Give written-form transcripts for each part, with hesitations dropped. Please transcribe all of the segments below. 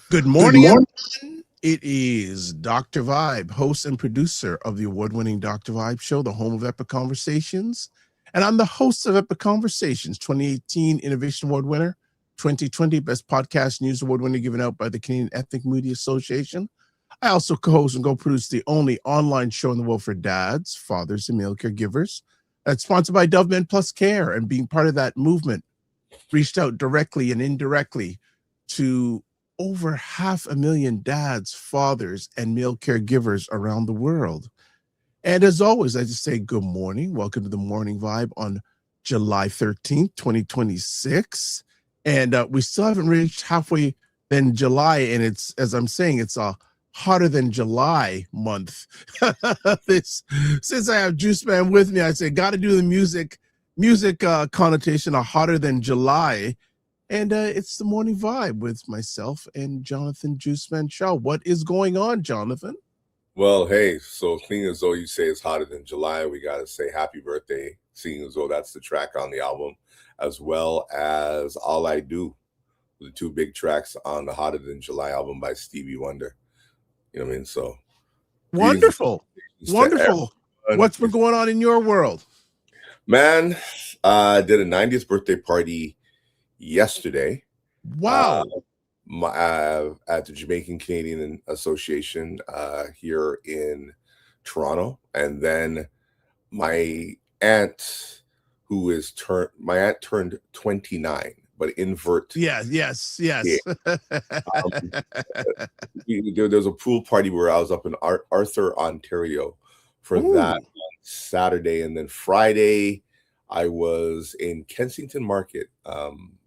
Good morning, everyone. It is Dr. Vibe, host and producer of the award-winning Dr. Vibe Show, the home of Epic Conversations. And I'm the host of Epic Conversations, 2018 Innovation Award winner, 2020 Best Podcast News Award winner given out by the Canadian Ethnic Media Association. I also co-host and co-produce the only online show in the world for dads, fathers, and male caregivers. That's sponsored by Dove Men Plus Care, and being part of that movement, reached out directly and indirectly to over 500,000 dads, fathers, and male caregivers around the world. And as always, I just say good morning. Welcome to the Morning Vibe on July 13th, 2026. And we still haven't reached halfway in July. And it's, as I'm saying, it's a hotter than July month. Since I have Juiceman with me, I say, got to do the music connotation of hotter than July. And it's the Morning Vibe with myself and Jonathan Juiceman Shaw. What is going on, Jonathan? Well, hey, so seeing as though you say it's hotter than July, we got to say happy birthday, seeing as though that's the track on the album, as well as All I Do, the two big tracks on the Hotter Than July album by Stevie Wonder. You know what I mean? So wonderful. What's been going on in your world? Man, I did a 90th birthday party yesterday. Wow. At the Jamaican Canadian Association here in Toronto. And then my aunt turned 29, but invert. Yes. Yeah. There's a pool party where I was up in Arthur, Ontario for that Saturday. And then Friday, I was in Kensington Market,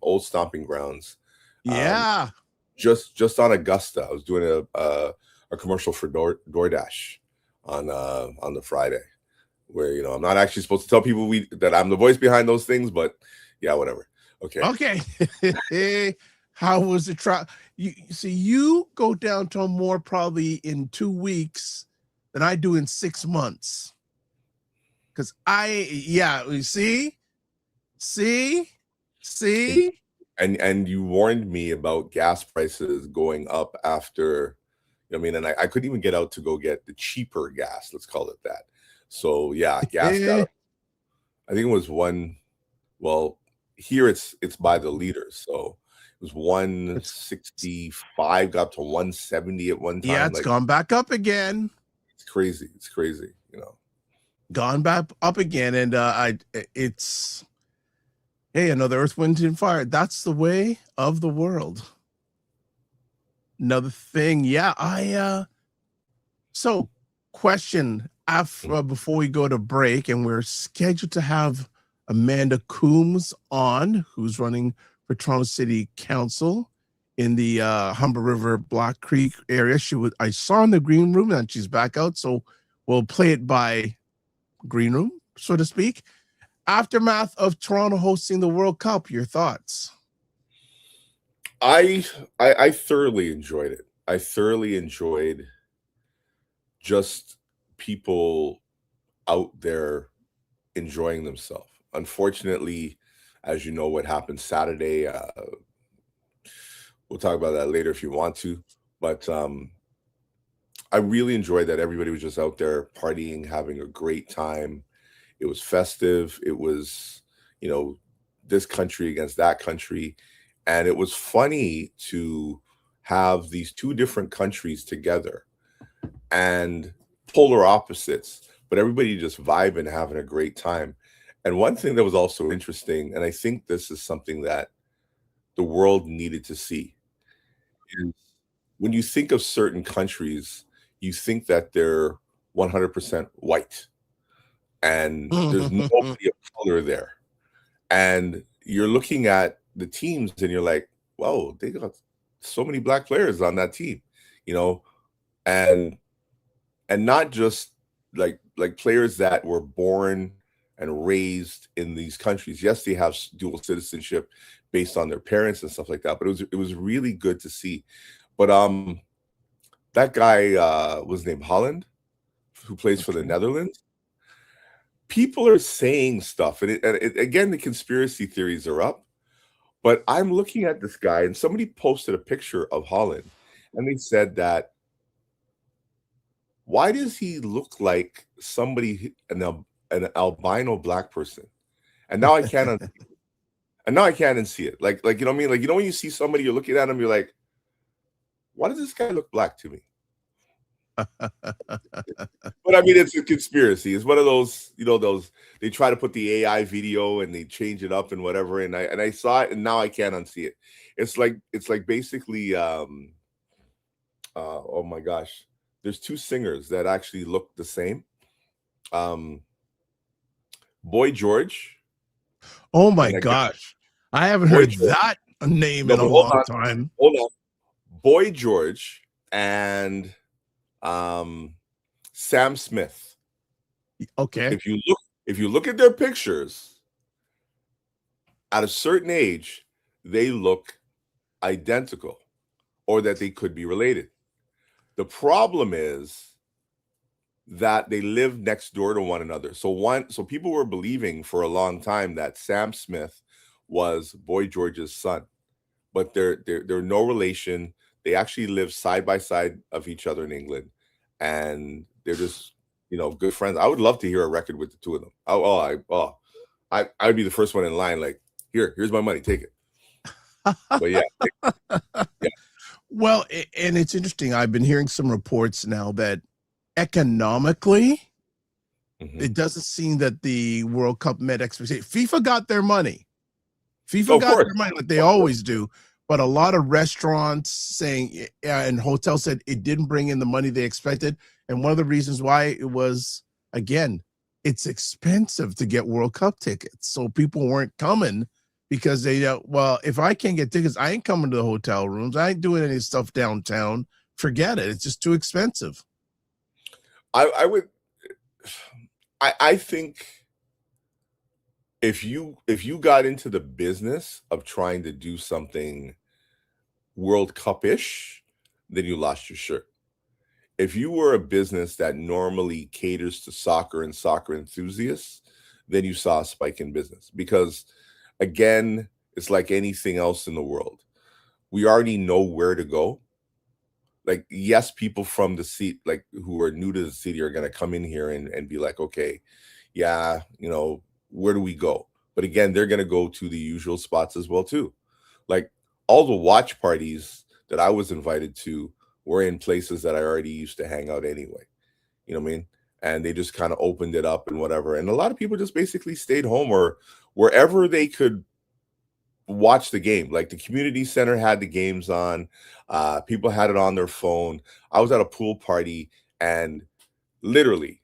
old stomping grounds. Yeah. Just on Augusta. I was doing a commercial for DoorDash on the Friday, where I'm not actually supposed to tell people that I'm the voice behind those things, but yeah, whatever. Okay. How was the trial? You go downtown more probably in 2 weeks than I do in 6 months. Because see. And you warned me about gas prices going up after, and I couldn't even get out to go get the cheaper gas, let's call it that. So yeah, gas got up. I think it was here it's by the liter. So it was 165, got up to 170 at one time. Yeah, it's gone back up again. It's crazy. Gone back up again, and it's another earth, wind, and fire. That's the way of the world. Another thing, so question before we go to break, and we're scheduled to have Amanda Coombs on, who's running for Toronto City Council in the Humber River Black Creek area. I saw in the green room, and she's back out, so we'll play it by green room, so to speak. Aftermath of Toronto hosting the World Cup, your thoughts? I thoroughly enjoyed it. I thoroughly enjoyed just people out there enjoying themselves. Unfortunately, as you know, what happened Saturday, we'll talk about that later if you want to, but I really enjoyed that everybody was just out there partying, having a great time. It was festive. It was, this country against that country. And it was funny to have these two different countries together and polar opposites, but everybody just vibing, having a great time. And one thing that was also interesting, and I think this is something that the world needed to see, is when you think of certain countries, you think that they're 100% white. And there's nobody of color there. And you're looking at the teams and you're like, whoa, they got so many black players on that team, and not just like players that were born and raised in these countries. Yes, they have dual citizenship based on their parents and stuff like that, but it was really good to see. But that guy was named Holland, who plays for the Netherlands. People are saying stuff, and again, the conspiracy theories are up. But I'm looking at this guy, and somebody posted a picture of Holland, and they said that, why does he look like somebody, an albino black person? And now I can't and now I can't unsee it. Like you know what I mean? Like, you know, when you see somebody, you're looking at them, you're like, why does this guy look black to me? But I mean, it's a conspiracy. It's one of those, you know, those, they try to put the AI video and they change it up and whatever. And I saw it and now I can't unsee it. It's like basically oh my gosh. There's two singers that actually look the same. Boy George. Oh my And that guy, gosh. I haven't Boy heard George. that name No, in a but hold long on. time. Hold on. Boy George and Sam Smith. Okay. If you look at their pictures, at a certain age, they look identical, or that they could be related. The problem is that they live next door to one another. So people were believing for a long time that Sam Smith was Boy George's son, but they're no relation. They actually live side by side of each other in England, and they're just, you know, good friends. I would love to hear a record with the two of them. I would be the first one in line. Like, here's my money, take it. But yeah, yeah. Well, and it's interesting. I've been hearing some reports now that economically, it doesn't seem that the World Cup met expectations. FIFA got their money. FIFA got their money like they always do. But a lot of restaurants saying, and hotels said it didn't bring in the money they expected. And one of the reasons why it was, again, it's expensive to get World Cup tickets. So people weren't coming because they, well, if I can't get tickets, I ain't coming to the hotel rooms. I ain't doing any stuff downtown. Forget it. It's just too expensive. I think if you got into the business of trying to do something World Cup-ish, then you lost your shirt. If you were a business that normally caters to soccer and soccer enthusiasts, then you saw a spike in business. Because again, it's like anything else in the world. We already know where to go. Like, yes, people from the seat, like who are new to the city, are going to come in here and be like, okay, yeah, you know, where do we go? But again, they're going to go to the usual spots as well too. Like, all the watch parties that I was invited to were in places that I already used to hang out anyway. You know what I mean? And they just kind of opened it up and whatever. And a lot of people just basically stayed home or wherever they could watch the game. Like, the community center had the games on. People had it on their phone. I was at a pool party, and literally,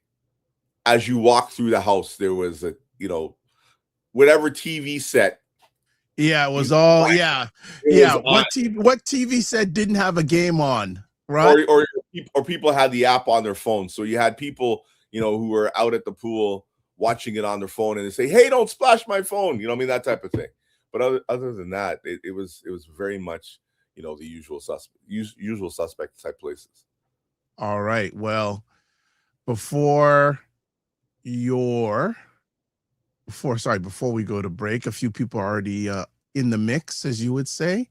as you walk through the house, there was a, you know, whatever TV set. Yeah, it was all, yeah. What TV set didn't have a game on, right? Or people had the app on their phone. So you had people, you know, who were out at the pool watching it on their phone, and they say, hey, don't splash my phone. You know what I mean? That type of thing. But other than that, it was very much, you know, the usual suspect type places. All right. Well, before we go to break, a few people are already in the mix, as you would say.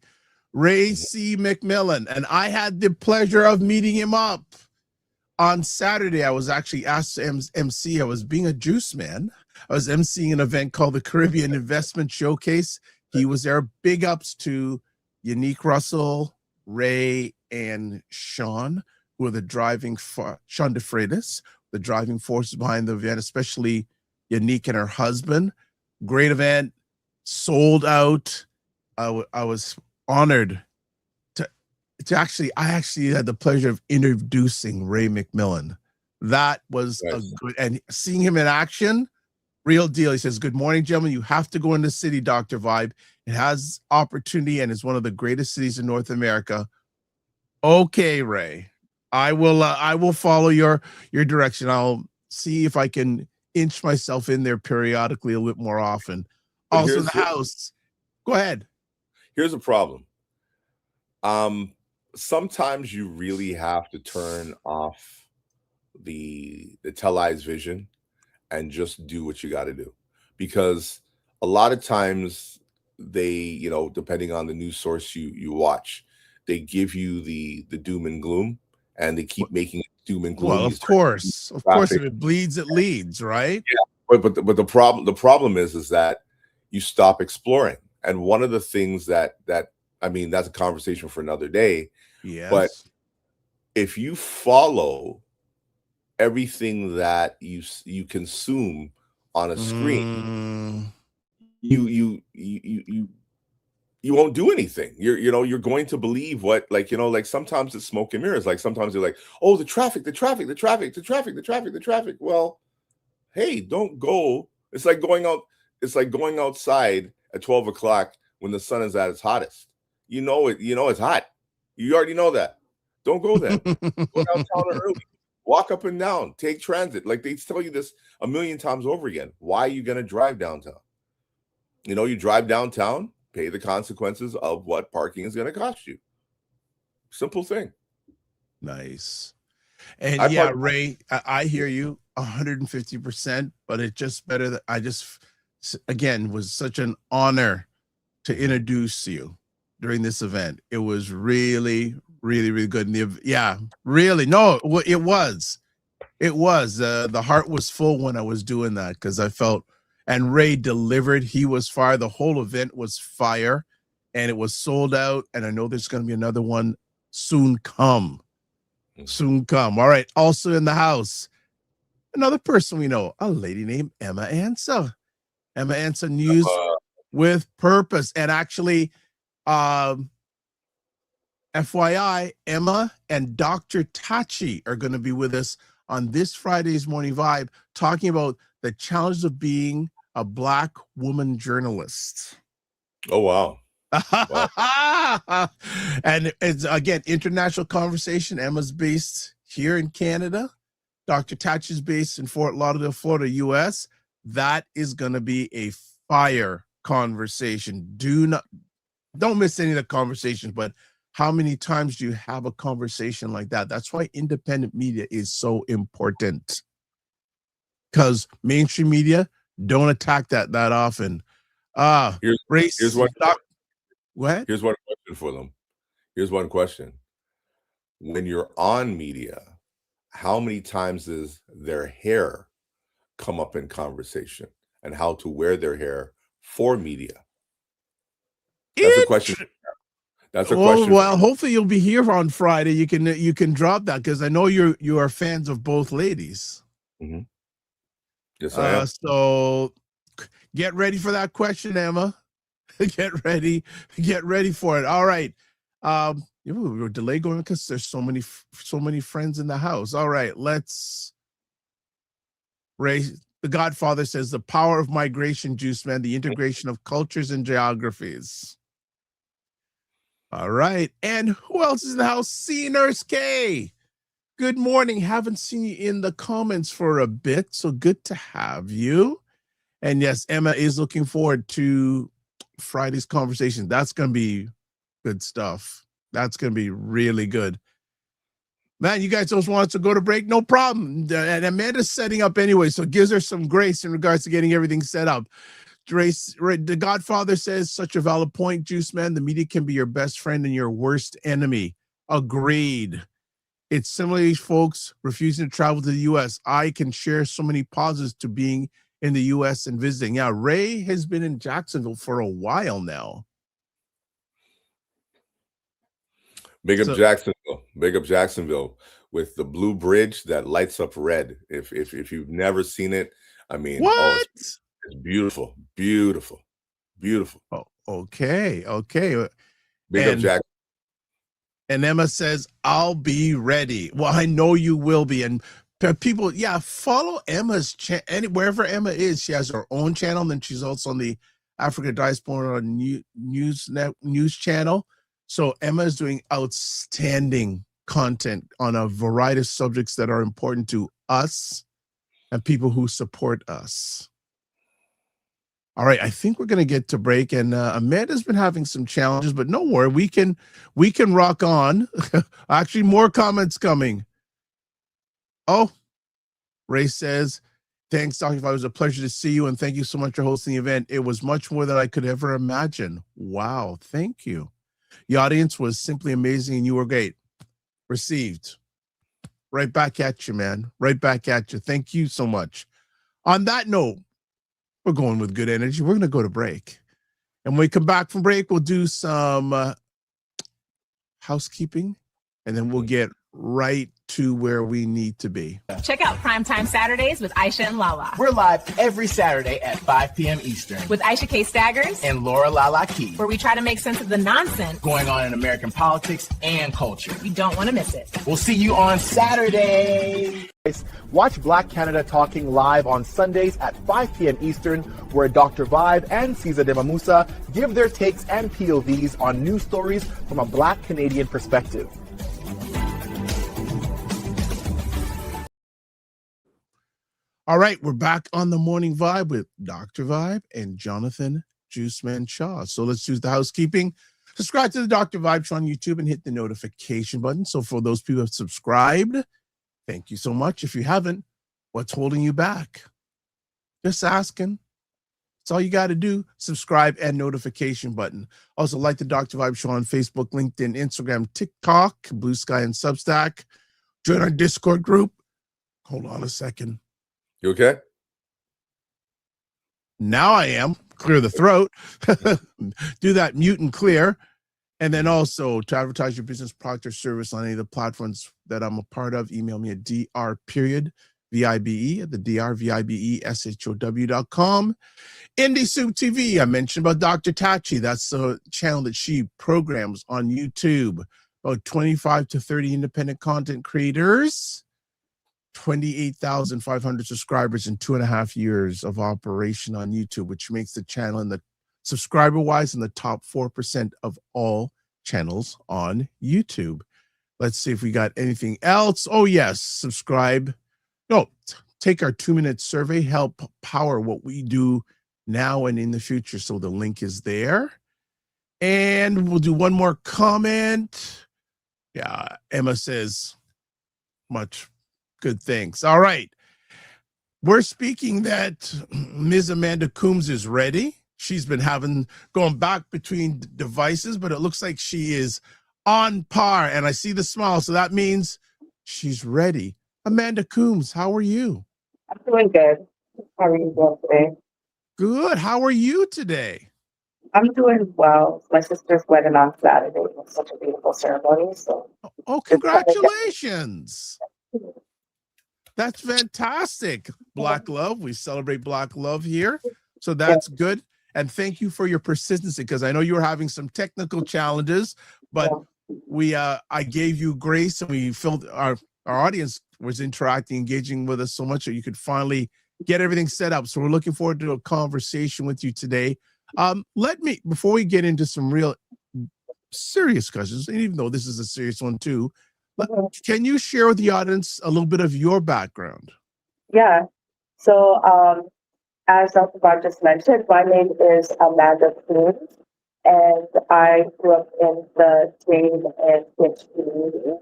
Ray C. McMillan, and I had the pleasure of meeting him up on Saturday. I was actually asked to MC. I was being a juice man. I was emceeing an event called the Caribbean Investment Showcase. He was there. Big ups to Unique Russell, Ray, and Sean, who are the driving Sean DeFreitas, the driving forces behind the event, especially Unique and her husband. Great event, sold out. I was honored to I actually had the pleasure of introducing Ray McMillan. That was a good, and seeing him in action, real deal. He says, good morning, gentlemen. You have to go in the city, Dr. Vibe. It has opportunity and is one of the greatest cities in North America. Okay, Ray. I will follow your direction. I'll see if I can inch myself in there periodically a little more often. But also the house. Go ahead. Here's a problem. Sometimes you really have to turn off the televised vision and just do what you got to do, because a lot of times they, you know, depending on the news source you watch, they give you the doom and gloom, and they keep making it doom and gloom. Well, of course, if it bleeds, it leads, right? Yeah, but the problem is that you stop exploring. And one of the things that I mean, that's a conversation for another day. But Yes. if you follow everything that you consume on a screen, you won't do anything. You're going to believe what, like, like sometimes it's smoke and mirrors. Like sometimes you're like, oh, the traffic. Well, hey, don't go. It's like going outside at 12 o'clock when the sun is at its hottest. It's hot. You already know that. Don't go then. Go downtown early. Walk up and down. Take transit. Like, they tell you this a million times over again. Why are you going to drive downtown? You drive downtown, pay the consequences of what parking is going to cost you. Simple thing. Nice. And yeah, Ray, I hear you 150%, but it's just better that again, was such an honor to introduce you during this event. It was really, really, really good. Yeah, really. No, it was. The heart was full when I was doing that, because I felt, and Ray delivered. He was fire. The whole event was fire, and it was sold out. And I know there's going to be another one soon come. All right. Also in the house, another person we know, a lady named Emma Ansa. Emma Ansa, News with Purpose. And actually, FYI, Emma and Dr. Tachi are going to be with us on this Friday's Morning Vibe, talking about the challenges of being a Black woman journalist. Oh, wow. Wow. And it's, again, international conversation. Emma's based here in Canada. Dr. Tatch is based in Fort Lauderdale, Florida, US. That is going to be a fire conversation. Don't miss any of the conversations, but how many times do you have a conversation like that? That's why independent media is so important, because mainstream media don't attack that often. Here's one question for them. Here's one question. When you're on media, how many times does their hair come up in conversation, and how to wear their hair for media? That's a question. That's a question. Well, hopefully you'll be here on Friday. You can drop that, because I know you are fans of both ladies. Mm-hmm. Yes, I am. So get ready for that question, Emma. Get ready for it. All right. We're delayed going because there's so many friends in the house. All right, Ray, the Godfather says, the power of migration, Juiceman, the integration of cultures and geographies. All right. And who else is in the house? C Nurse K. Good morning. Haven't seen you in the comments for a bit, so good to have you. And yes, Emma is looking forward to Friday's conversation. That's going to be good stuff. That's going to be really good. Man, you guys just want us to go to break? No problem. And Amanda's setting up anyway, so it gives her some grace in regards to getting everything set up. The Godfather says, such a valid point, Juiceman. The media can be your best friend and your worst enemy. Agreed. It's similarly, folks, refusing to travel to the U.S. I can share so many positives to being in the U.S. and visiting. Yeah, Ray has been in Jacksonville for a while now. Big up Jacksonville with the blue bridge that lights up red. If you've never seen it, I mean, what? It's beautiful. Oh, okay. Big up Jack. And Emma says, I'll be ready. Well, I know you will be. And people, yeah, follow Emma's channel. Wherever Emma is, she has her own channel. And then she's also on the Africa Diaspora news channel. So Emma is doing outstanding content on a variety of subjects that are important to us and people who support us. All right, I think we're going to get to break, and Amanda's been having some challenges, but no worry, we can rock on. Actually, more comments coming. Oh, Ray says, thanks, Dr. It was a pleasure to see you, and thank you so much for hosting the event. It was much more than I could ever imagine. Wow, thank you. The audience was simply amazing, and you were great. Received. Right back at you, man. Right back at you. Thank you so much. On that note, we're going with good energy. We're going to go to break. And when we come back from break, we'll do some housekeeping, and then we'll get right to where we need to be. Check out Primetime Saturdays with Aisha and Lala. We're live every Saturday at 5 p.m. Eastern with Aisha K. Staggers and Laura Lala Key, where we try to make sense of the nonsense going on in American politics and culture. You don't want to miss it. We'll see you on Saturday. Watch Black Canada Talking live on Sundays at 5 p.m. Eastern, where Dr. Vibe and Cesar de Mamusa give their takes and POVs on news stories from a Black Canadian perspective. All right, we're back on the Morning Vibe with Dr. Vibe and Jonathan Juiceman Shaw. So let's do the housekeeping. Subscribe to the Dr. Vibe Show on YouTube and hit the notification button. So for those people who have subscribed, thank you so much. If you haven't, what's holding you back? Just asking. That's all you got to do. Subscribe and notification button. Also, like the Dr. Vibe Show on Facebook, LinkedIn, Instagram, TikTok, Blue Sky, and Substack. Join our Discord group. Hold on a second. You okay? Now I am. Clear the throat. Do that mute and clear. And then also to advertise your business, product, or service on any of the platforms that I'm a part of, email me at dr.vibe at the drvibeshow.com. Indie Soup TV, I mentioned about Dr. Tachi. That's the channel that she programs on YouTube. About 25 to 30 independent content creators. 28,500 subscribers in 2.5 years of operation on YouTube, which makes the channel in the subscriber-wise in the top 4% of all channels on YouTube. Let's see if we got anything else. Oh, yes, subscribe. No, take our 2-minute survey, help power what we do now and in the future. So the link is there. And we'll do one more comment. Yeah, Emma says much good things. All right. We're speaking that Ms. Amanda Coombs is ready. She's been going back between devices, but it looks like she is on par. And I see the smile. So that means she's ready. Amanda Coombs, how are you? I'm doing good. How are you doing today? Good. How are you today? I'm doing well. My sister's wedding on Saturday. It was such a beautiful ceremony. So, congratulations. That's fantastic. Black love. We celebrate Black love here. So that's good. And thank you for your persistency, because I know you were having some technical challenges, but I gave you grace, and we felt our audience was interacting, engaging with us so much that you could finally get everything set up. So we're looking forward to a conversation with you today. Before we get into some real serious questions, and even though this is a serious one too, can you share with the audience a little bit of your background? Yeah. So, as Dr. Bob just mentioned, my name is Amanda Coombs, and I grew up in the Jane and Finch community.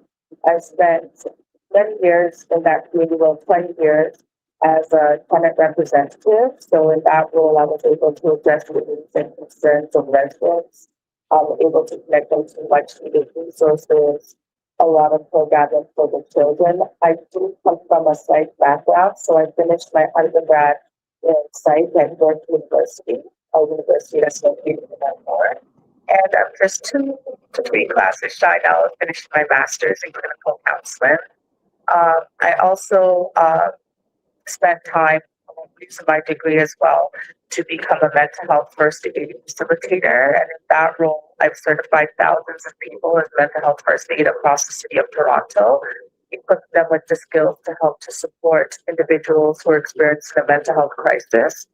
I spent many years in that community, 20 years as a tenant representative. So in that role, I was able to address the needs and concerns of residents. I was able to connect them to much needed resources, a lot of programming for the children. I do come from a psych background, so I finished my undergrad in psych at York University, a university that's located in Vancouver. And I'm just 2 to 3 classes shy now of finishing my master's in clinical counseling. I also spent time using my degree as well to become a mental health first aid facilitator. And in that role, I've certified thousands of people as mental health first aid across the city of Toronto, equipping them with the skills to help to support individuals who are experiencing a mental health crisis.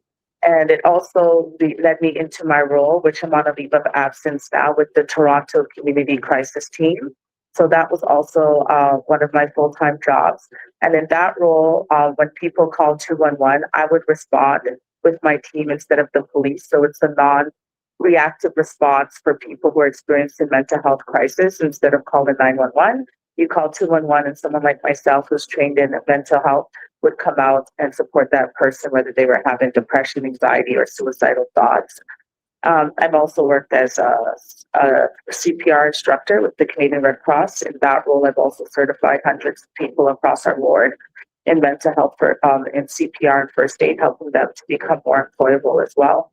And it also led me into my role, which I'm on a leave of absence now, with the Toronto Community Crisis Team. So that was also one of my full-time jobs. And in that role, when people call 211, I would respond with my team instead of the police. So it's a non-reactive response for people who are experiencing mental health crisis. Instead of calling 911, you call 211, and someone like myself who's trained in mental health would come out and support that person, whether they were having depression, anxiety, or suicidal thoughts. I've also worked as a CPR instructor with the Canadian Red Cross. In that role, I've also certified hundreds of people across our ward in mental health in CPR and first aid, helping them to become more employable as well.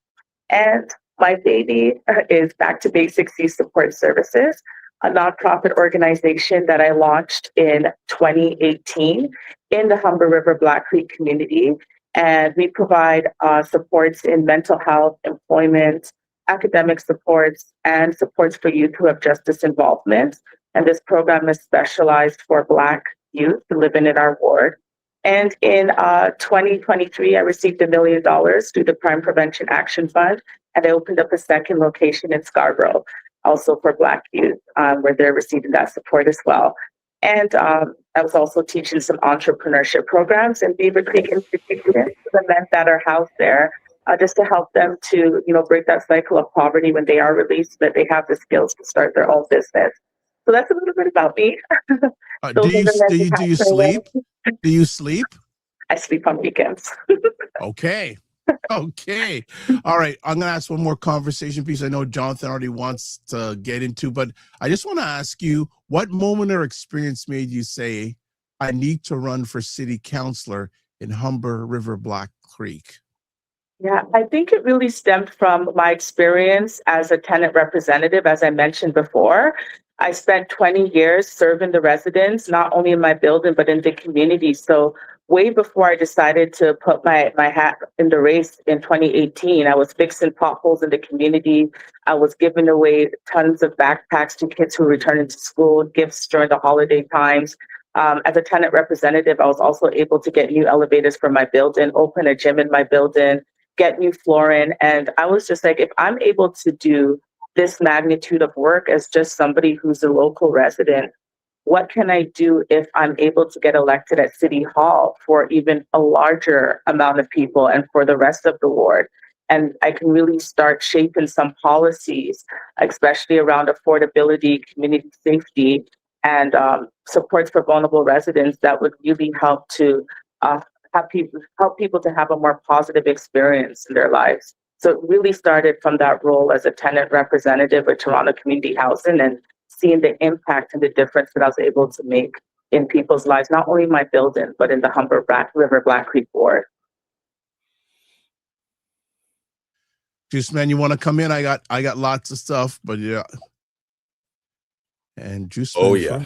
And my baby is Back to Basics Youth Support Services, a nonprofit organization that I launched in 2018 in the Humber River Black Creek community. And we provide supports in mental health, employment, academic supports, and supports for youth who have justice involvement. And this program is specialized for Black youth living in our ward. And in 2023, I received $1 million through the Crime Prevention Action Fund, and I opened up a second location in Scarborough, also for Black youth, where they're receiving that support as well. And I was also teaching some entrepreneurship programs in Beaver Creek Institution to the men that are housed there, just to help them to, break that cycle of poverty when they are released, so that they have the skills to start their own business. So that's a little bit about me. Do you sleep? Do you sleep? I sleep on weekends. Okay. Okay. All right. I'm going to ask one more conversation piece. I know Jonathan already wants to get into, but I just want to ask you, what moment or experience made you say, I need to run for city councillor in Humber River Black Creek? Yeah, I think it really stemmed from my experience as a tenant representative. As I mentioned before, I spent 20 years serving the residents, not only in my building, but in the community. So way before I decided to put my hat in the race in 2018, I was fixing potholes in the community. I was giving away tons of backpacks to kids who were returning to school, gifts during the holiday times. As a tenant representative, I was also able to get new elevators for my building, open a gym in my building, get new flooring. And I was just like, if I'm able to do this magnitude of work as just somebody who's a local resident, what can I do if I'm able to get elected at City Hall for even a larger amount of people and for the rest of the ward? And I can really start shaping some policies, especially around affordability, community safety, and supports for vulnerable residents that would really help to help people to have a more positive experience in their lives. So it really started from that role as a tenant representative with Toronto Community Housing, and seeing the impact and the difference that I was able to make in people's lives, not only in my building, but in the Humber River Black Creek ward. Juiceman, you want to come in? I got lots of stuff, but yeah. And Juiceman. Oh yeah.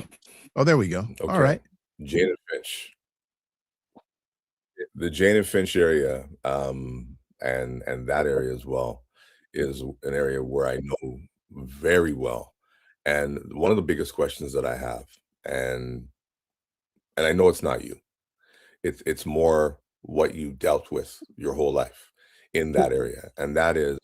Oh, there we go. Okay. All right. Jane and Finch. The Jane and Finch area, and that area as well, is an area where I know very well. And one of the biggest questions that I have, and I know it's not you, it's more what you dealt with your whole life in that area. And that is,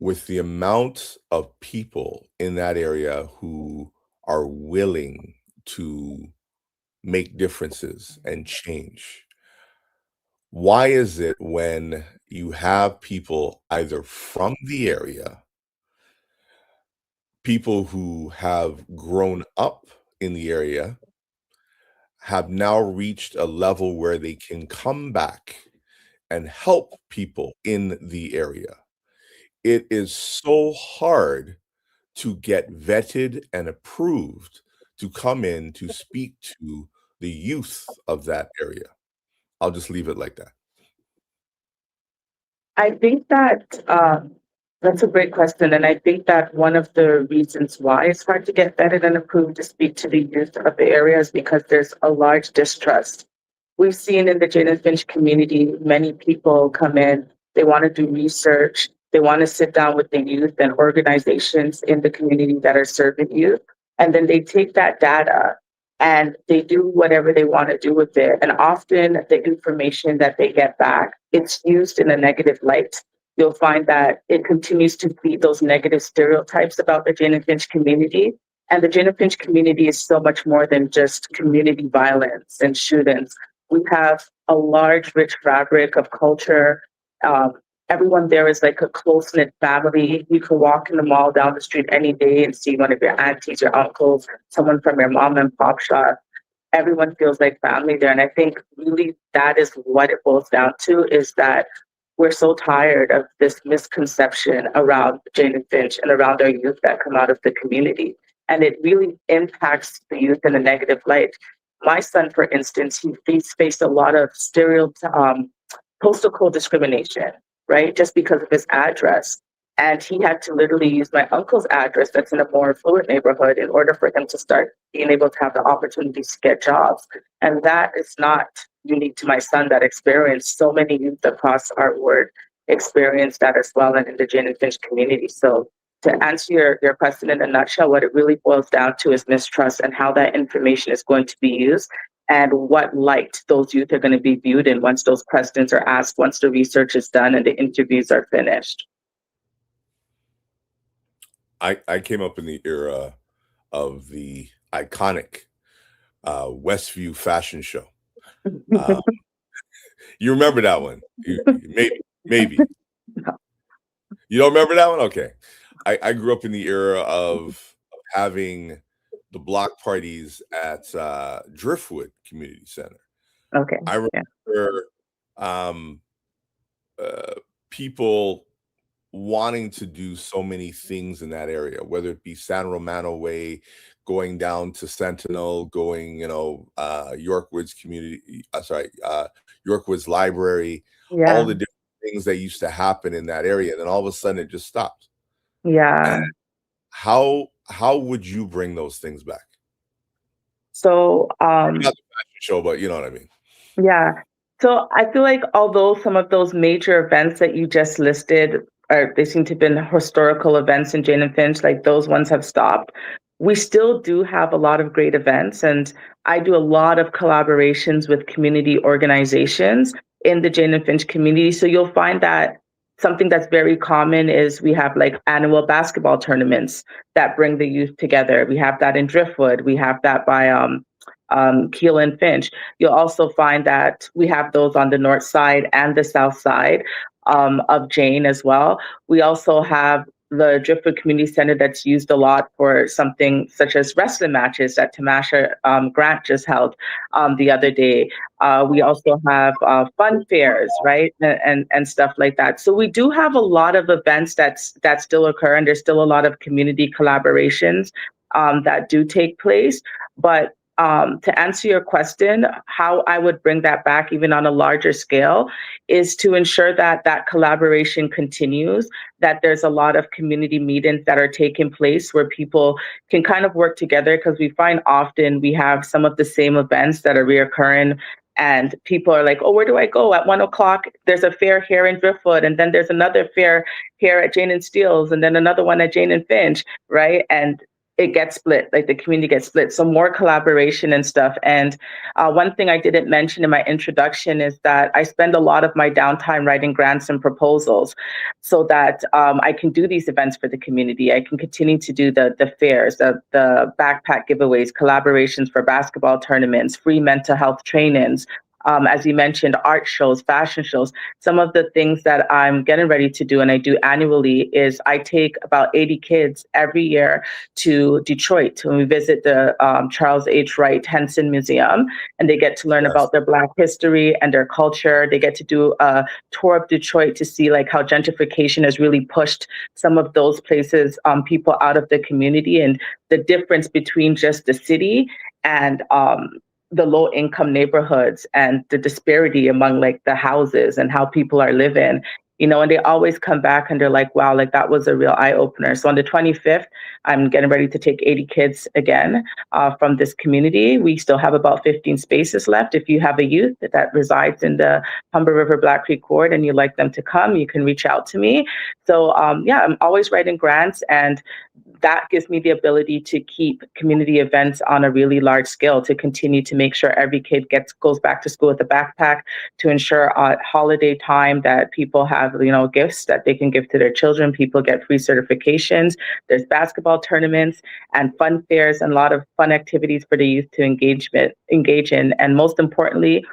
with the amount of people in that area who are willing to make differences and change, why is it when you have people either from the area, people who have grown up in the area, have now reached a level where they can come back and help people in the area, it is so hard to get vetted and approved to come in to speak to the youth of that area? I'll just leave it like that. I think that that's a great question. And I think that one of the reasons why it's hard to get vetted and approved to speak to the youth of the area is because there's a large distrust. We've seen in the Jane and Finch community, many people come in, they want to do research, they want to sit down with the youth and organizations in the community that are serving youth. And then they take that data and they do whatever they want to do with it. And often the information that they get back, it's used in a negative light. You'll find that it continues to feed those negative stereotypes about the Jane and Finch community. And the Jane and Finch community is so much more than just community violence and shootings. We have a large, rich fabric of culture. Everyone there is like a close-knit family. You can walk in the mall down the street any day and see one of your aunties, your uncles, someone from your mom and pop shop. Everyone feels like family there. And I think really that is what it boils down to, is that we're so tired of this misconception around Jane and Finch and around our youth that come out of the community. And it really impacts the youth in a negative light. My son, for instance, he's faced a lot of postal code discrimination, right? Just because of his address. And he had to literally use my uncle's address that's in a more affluent neighborhood in order for him to start being able to have the opportunities to get jobs. And that is not unique to my son, that experience. So many youth across our ward experience that as well in the Jane and Finch community. So to answer your question in a nutshell, what it really boils down to is mistrust and how that information is going to be used and what light those youth are going to be viewed in once those questions are asked, once the research is done and the interviews are finished. I came up in the era of the iconic Westview fashion show. You remember that one? Maybe. You don't remember that one? Okay. I grew up in the era of having the block parties at Driftwood Community Center. Okay. I remember people wanting to do so many things in that area, whether it be San Romano Way, going down to Sentinel, going, Yorkwoods Community, Yorkwoods Library, all the different things that used to happen in that area. And then all of a sudden it just stopped. Yeah. And how would you bring those things back? So, not the fashion show, but you know what I mean? Yeah. So I feel like although some of those major events that you just listed they seem to have been historical events in Jane and Finch, like those ones have stopped. We still do have a lot of great events, and I do a lot of collaborations with community organizations in the Jane and Finch community. So you'll find that something that's very common is we have like annual basketball tournaments that bring the youth together. We have that in Driftwood. We have that by Keel and Finch. You'll also find that we have those on the north side and the south side of Jane as well. We also have the Driftwood Community Center that's used a lot for something such as wrestling matches that Tamasha Grant just held the other day. We also have fun fairs, right, and stuff like that. So we do have a lot of events that still occur, and there's still a lot of community collaborations that do take place. But to answer your question, how I would bring that back even on a larger scale is to ensure that that collaboration continues, that there's a lot of community meetings that are taking place where people can kind of work together, because we find often we have some of the same events that are reoccurring. And people are like, oh, where do I go? At 1 o'clock, there's a fair here in Driftwood, and then there's another fair here at Jane and Steele's, and then another one at Jane and Finch, right? And it gets split, like the community gets split. So more collaboration and stuff. And one thing I didn't mention in my introduction is that I spend a lot of my downtime writing grants and proposals so that I can do these events for the community. I can continue to do the fairs, the backpack giveaways, collaborations for basketball tournaments, free mental health trainings, as you mentioned, art shows, fashion shows. Some of the things that I'm getting ready to do, and I do annually, is I take about 80 kids every year to Detroit when we visit the Charles H. Wright Henson Museum, and they get to learn about their Black history and their culture. They get to do a tour of Detroit to see like how gentrification has really pushed some of those places, people out of the community, and the difference between just the city and the low income neighborhoods and the disparity among like the houses and how people are living, and they always come back and they're like, wow, like that was a real eye opener. So on the 25th, I'm getting ready to take 80 kids again from this community. We still have about 15 spaces left. If you have a youth that resides in the Humber River Black Creek Ward and you'd like them to come, you can reach out to me. So I'm always writing grants, and that gives me the ability to keep community events on a really large scale, to continue to make sure every kid goes back to school with a backpack, to ensure at holiday time that people have, gifts that they can give to their children. People get free certifications. There's basketball tournaments and fun fairs and a lot of fun activities for the youth to engage in. And most importantly,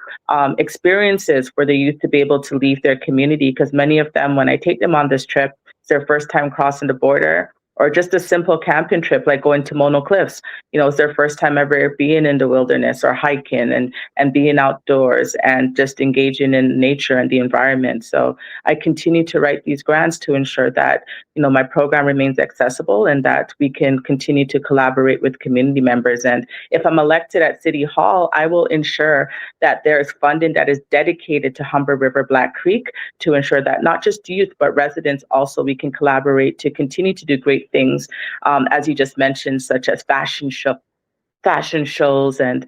experiences for the youth to be able to leave their community, because many of them, when I take them on this trip, it's their first time crossing the border, or just a simple camping trip like going to Mono Cliffs. It's their first time ever being in the wilderness or hiking and being outdoors and just engaging in nature and the environment. So I continue to write these grants to ensure that my program remains accessible and that we can continue to collaborate with community members. And if I'm elected at City Hall, I will ensure that there is funding that is dedicated to Humber River Black Creek to ensure that not just youth, but residents also, we can collaborate to continue to do great things, as you just mentioned, such as fashion shows and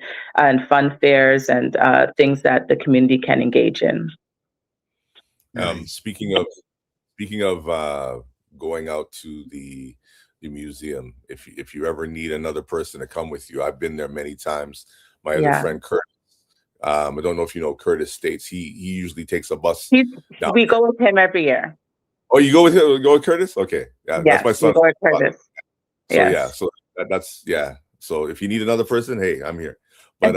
fun fairs and things that the community can engage in. Speaking of going out to the museum, if you ever need another person to come with you, I've been there many times. My other friend Curtis, I don't know if you know Curtis States. He usually takes a bus. We go with him every year. Oh, you go with him? Go with Curtis? Okay, yeah, yes, that's my son. We go with Curtis. So yes. So that's So if you need another person, hey, I'm here. But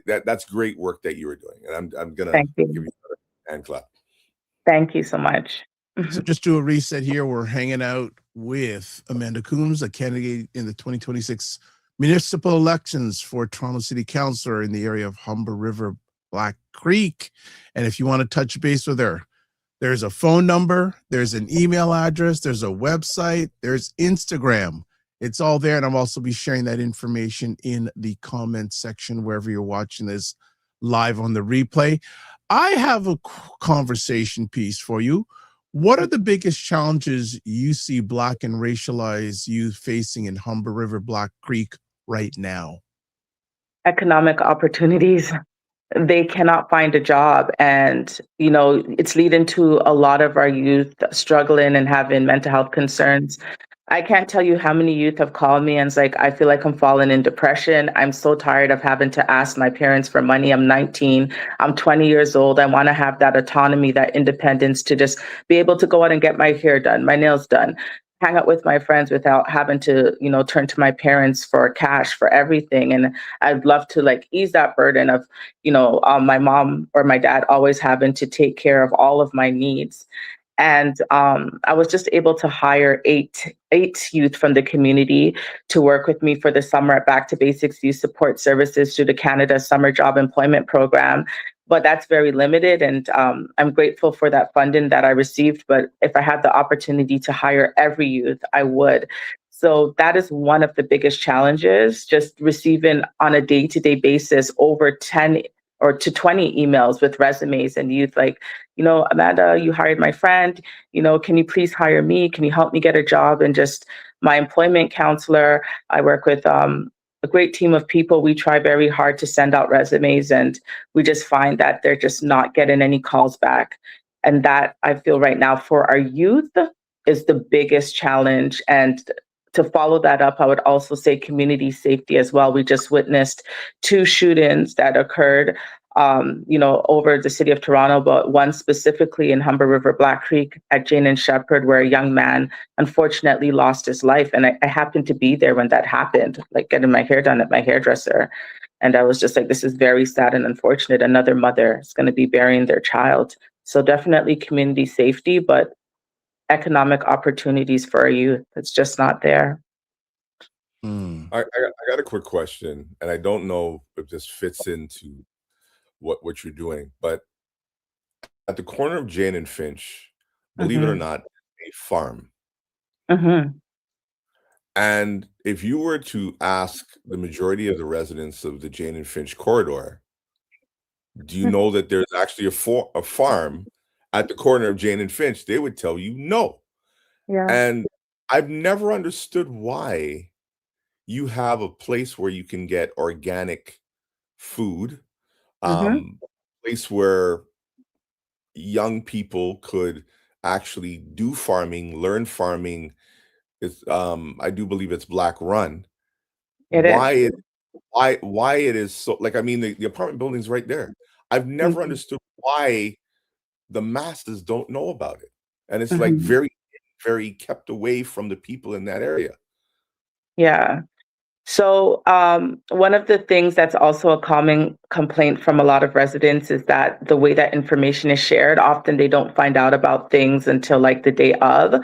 that's great work that you were doing, and I'm gonna give you a hand clap. Thank you so much. So just do a reset here. We're hanging out with Amanda Coombs, a candidate in the 2026 municipal elections for Toronto City Councillor in the area of Humber River Black Creek. And if you want to touch base with her, there's a phone number, there's an email address, there's a website, there's Instagram. It's all there. And I'll also be sharing that information in the comment section wherever you're watching this live on the replay. I have a conversation piece for you. What are the biggest challenges you see Black and racialized youth facing in Humber River Black Creek right now? Economic opportunities. They cannot find a job, and it's leading to a lot of our youth struggling and having mental health concerns. I can't tell you how many youth have called me and it's like, I feel like I'm falling in depression. I'm so tired of having to ask my parents for money. I'm 19, I'm 20 years old. I want to have that autonomy, that independence to just be able to go out and get my hair done, my nails done, hang out with my friends without having to, turn to my parents for cash for everything. And I'd love to ease that burden of, my mom or my dad always having to take care of all of my needs. And I was just able to hire eight youth from the community to work with me for the summer at Back to Basics Youth Support Services through the Canada Summer Job Employment Program. But that's very limited, and I'm grateful for that funding that I received. But if I had the opportunity to hire every youth, I would. So that is one of the biggest challenges, just receiving on a day-to-day basis over 10 or to 20 emails with resumes and youth Amanda, you hired my friend, can you please hire me? Can you help me get a job? And just my employment counselor, I work with a great team of people. We try very hard to send out resumes, and we just find that they're just not getting any calls back. And that, I feel right now, for our youth is the biggest challenge. And to follow that up, I would also say community safety as well. We just witnessed 2 shootings that occurred, over the city of Toronto, but one specifically in Humber River Black Creek at Jane and Shepherd, where a young man unfortunately lost his life. And I happened to be there when that happened, getting my hair done at my hairdresser. And I was just like, this is very sad and unfortunate. Another mother is going to be burying their child. So definitely community safety, but economic opportunities for our youth, it's just not there. I got a quick question, and I don't know if this fits into what you're doing, but at the corner of Jane and Finch, believe it or not, a farm. And if you were to ask the majority of the residents of the Jane and Finch corridor, do you know that there's actually a farm at the corner of Jane and Finch? They would tell you no. And I've never understood why you have a place where you can get organic food, place where young people could actually do farming, learn farming. It's I do believe it's Black run. Why it is so, the apartment building's right there. I've never understood why the masses don't know about it. And it's very, very kept away from the people in that area. Yeah. So one of the things that's also a common complaint from a lot of residents is that the way that information is shared, often they don't find out about things until like the day of,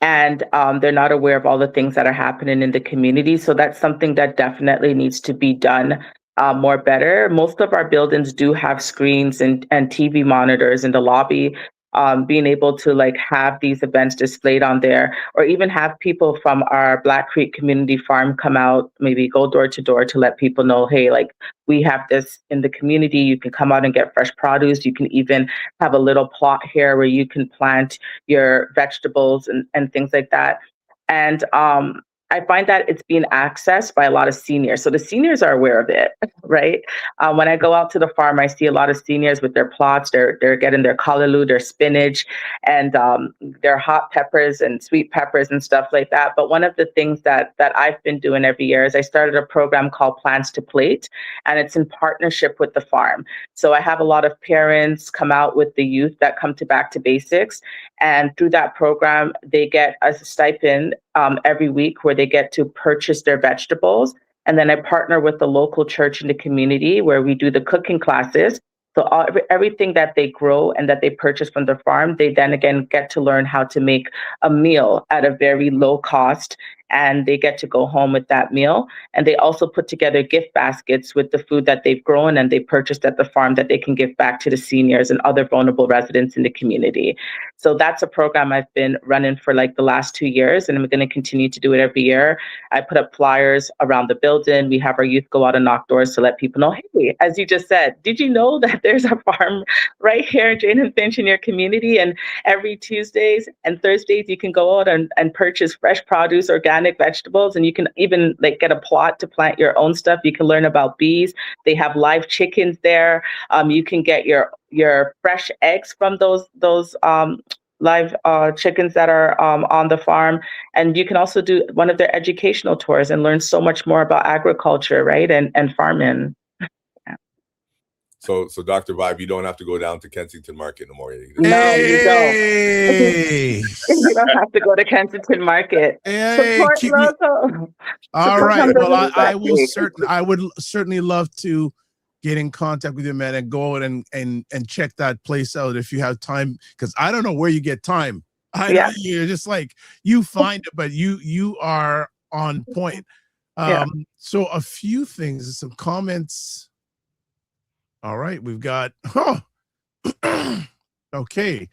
and they're not aware of all the things that are happening in the community. So that's something that definitely needs to be done more better. Most of our buildings do have screens and TV monitors in the lobby. Being able to like have these events displayed on there, or even have people from our Black Creek Community Farm come out, maybe go door to door to let people know, hey, like we have this in the community. You can come out and get fresh produce. You can even have a little plot here where you can plant your vegetables and things like that. And I find that it's being accessed by a lot of seniors. So the seniors are aware of it, right? When I go out to the farm, I see a lot of seniors with their plots. They're getting their callaloo, their spinach, and their hot peppers and sweet peppers and stuff like that. But one of the things that I've been doing every year is I started a program called Plants to Plate, and it's in partnership with the farm. So I have a lot of parents come out with the youth that come to Back to Basics, and through that program, they get a stipend every week where they get to purchase their vegetables. And then I partner with the local church in the community where we do the cooking classes. So everything that they grow and that they purchase from the farm, they then again get to learn how to make a meal at a very low cost, and they get to go home with that meal. And they also put together gift baskets with the food that they've grown and they purchased at the farm that they can give back to the seniors and other vulnerable residents in the community. So that's a program I've been running for like the last 2 years, and I'm going to continue to do it every year. I put up flyers around the building. We have our youth go out and knock doors to let people know, hey, as you just said, did you know that there's a farm right here in Jane and Finch in your community? And every Tuesdays and Thursdays, you can go out and purchase fresh produce, organic vegetables, and you can even like get a plot to plant your own stuff. You can learn about bees. They have live chickens there. You can get your fresh eggs from those live chickens that are on the farm. And you can also do one of their educational tours and learn so much more about agriculture, right? And farming. So Dr. Vibe, you don't have to go down to Kensington Market no more. No, you don't. You don't have to go to Kensington Market. Hey, Support local. All right. Well, I would certainly love to get in contact with you, man, and go out and check that place out if you have time, because I don't know where you get time. Know you're just like, you find it, but you are on point. So a few things, some comments. All right, we've got okay.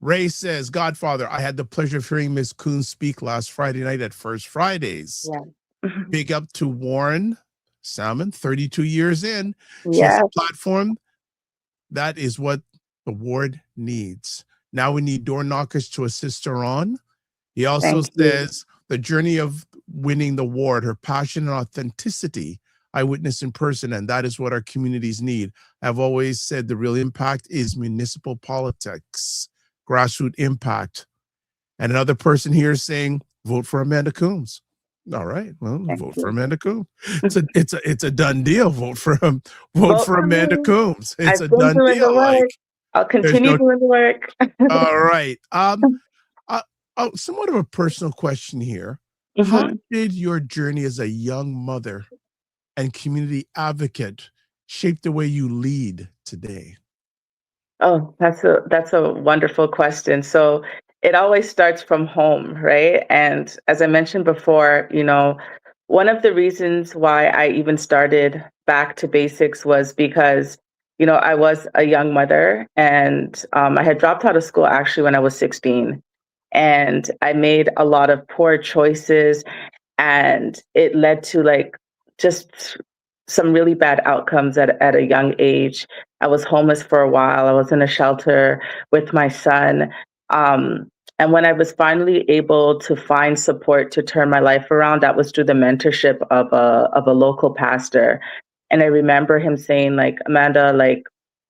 Ray says, Godfather, I had the pleasure of hearing Miss Coombs speak last Friday night at First Fridays. Big up to Warren Salmon, 32 years in. She's a platform. That is what the ward needs. Now we need door knockers to assist her on. He also says the journey of winning the ward, her passion and authenticity, I witnessed in person, and that is what our communities need. I've always said the real impact is municipal politics, grassroots impact. And another person here is saying, vote for Amanda Coombs. All right, well, vote for Amanda Coombs. It's a done deal. Vote for Amanda Coombs. It's a done deal. Like, I'll continue doing the work. All right. Somewhat of a personal question here. How did your journey as a young mother and community advocate shape the way you lead today? Oh, that's a wonderful question. So it always starts from home, right? And as I mentioned before, one of the reasons why I even started Back to Basics was because, I was a young mother, and I had dropped out of school actually when I was 16. And I made a lot of poor choices, and it led to just some really bad outcomes at a young age. I was homeless for a while. I was in a shelter with my son. And when I was finally able to find support to turn my life around, that was through the mentorship of a local pastor. And I remember him saying, Amanda,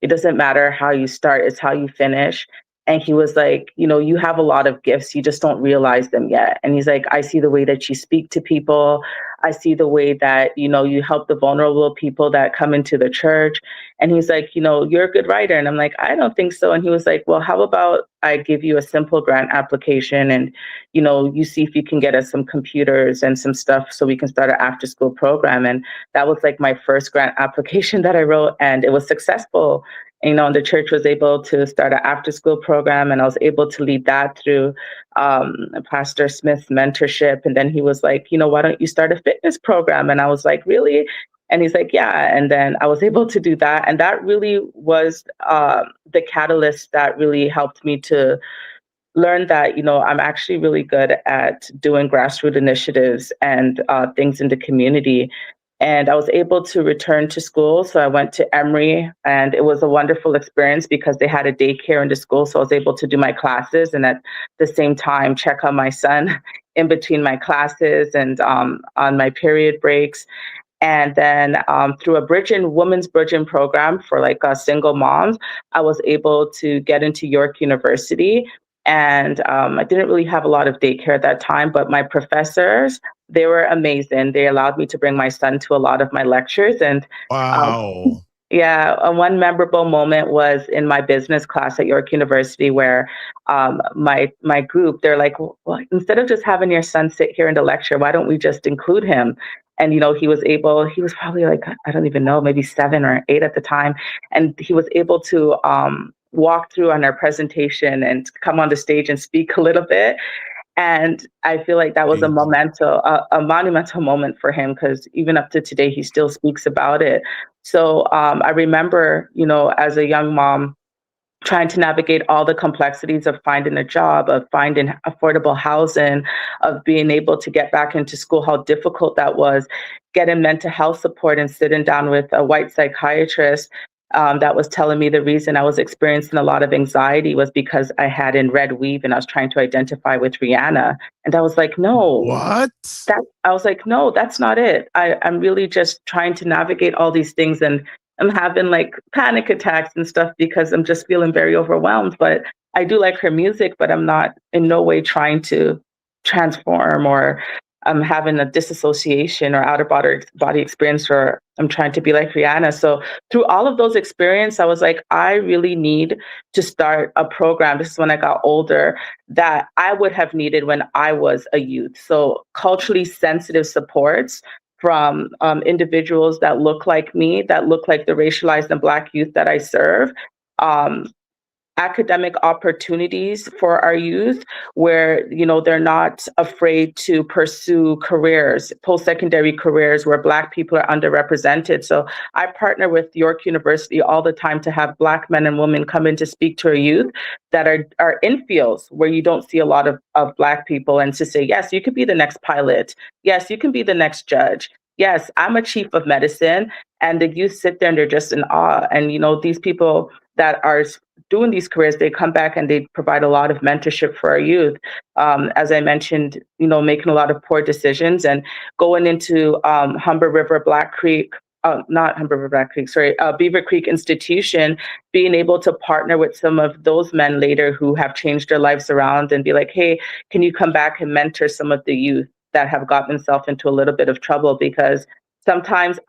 it doesn't matter how you start, it's how you finish. And he was like, you have a lot of gifts. You just don't realize them yet. And he's like, I see the way that you speak to people. I see the way that, you help the vulnerable people that come into the church. And he's like, you're a good writer. And I'm like, I don't think so. And he was like, well, how about I give you a simple grant application and, you see if you can get us some computers and some stuff so we can start an after school program. And that was like my first grant application that I wrote, and it was successful. And the church was able to start an after school program, and I was able to lead that through Pastor Smith's mentorship. And then he was like, why don't you start a fitness program? And I was like, really? And he's like, yeah. And then I was able to do that. And that really was the catalyst that really helped me to learn that, I'm actually really good at doing grassroots initiatives and things in the community. And I was able to return to school. So I went to Emory, and it was a wonderful experience because they had a daycare in the school. So I was able to do my classes and at the same time check on my son in between my classes and on my period breaks. And then through a women's bridging program for like single moms, I was able to get into York University. And I didn't really have a lot of daycare at that time, but my professors, they were amazing. They allowed me to bring my son to a lot of my lectures. And Wow. one memorable moment was in my business class at York University where my group, they're like, well, instead of just having your son sit here in the lecture, why don't we just include him? And, he was probably like, I don't even know, maybe 7 or 8 at the time. And he was able to walk through on our presentation and come on the stage and speak a little bit. And I feel like that was a monumental moment for him, because even up to today, he still speaks about it. So I remember, as a young mom, trying to navigate all the complexities of finding a job, of finding affordable housing, of being able to get back into school, how difficult that was, getting mental health support and sitting down with a white psychiatrist that was telling me the reason I was experiencing a lot of anxiety was because I had in red weave and I was trying to identify with Rihanna. And I was like, no. What? I was like, no, that's not it. I'm really just trying to navigate all these things, and I'm having like panic attacks and stuff because I'm just feeling very overwhelmed. But I do like her music, but I'm not in no way trying to transform, or I'm having a disassociation or out of body experience, or I'm trying to be like Rihanna. So through all of those experiences, I was like, I really need to start a program. This is when I got older, that I would have needed when I was a youth. So culturally sensitive supports from individuals that look like me, that look like the racialized and Black youth that I serve. Academic opportunities for our youth where, they're not afraid to pursue careers, post-secondary careers where Black people are underrepresented. So I partner with York University all the time to have Black men and women come in to speak to our youth that are in fields where you don't see a lot of Black people, and to say, yes, you could be the next pilot. Yes, you can be the next judge. Yes, I'm a chief of medicine. And the youth sit there and they're just in awe. And, these people that are doing these careers, they come back and they provide a lot of mentorship for our youth. As I mentioned, making a lot of poor decisions and going into Humber River Black Creek, not Humber River Black Creek, sorry, Beaver Creek Institution, being able to partner with some of those men later who have changed their lives around and be like, hey, can you come back and mentor some of the youth that have gotten themselves into a little bit of trouble? Because sometimes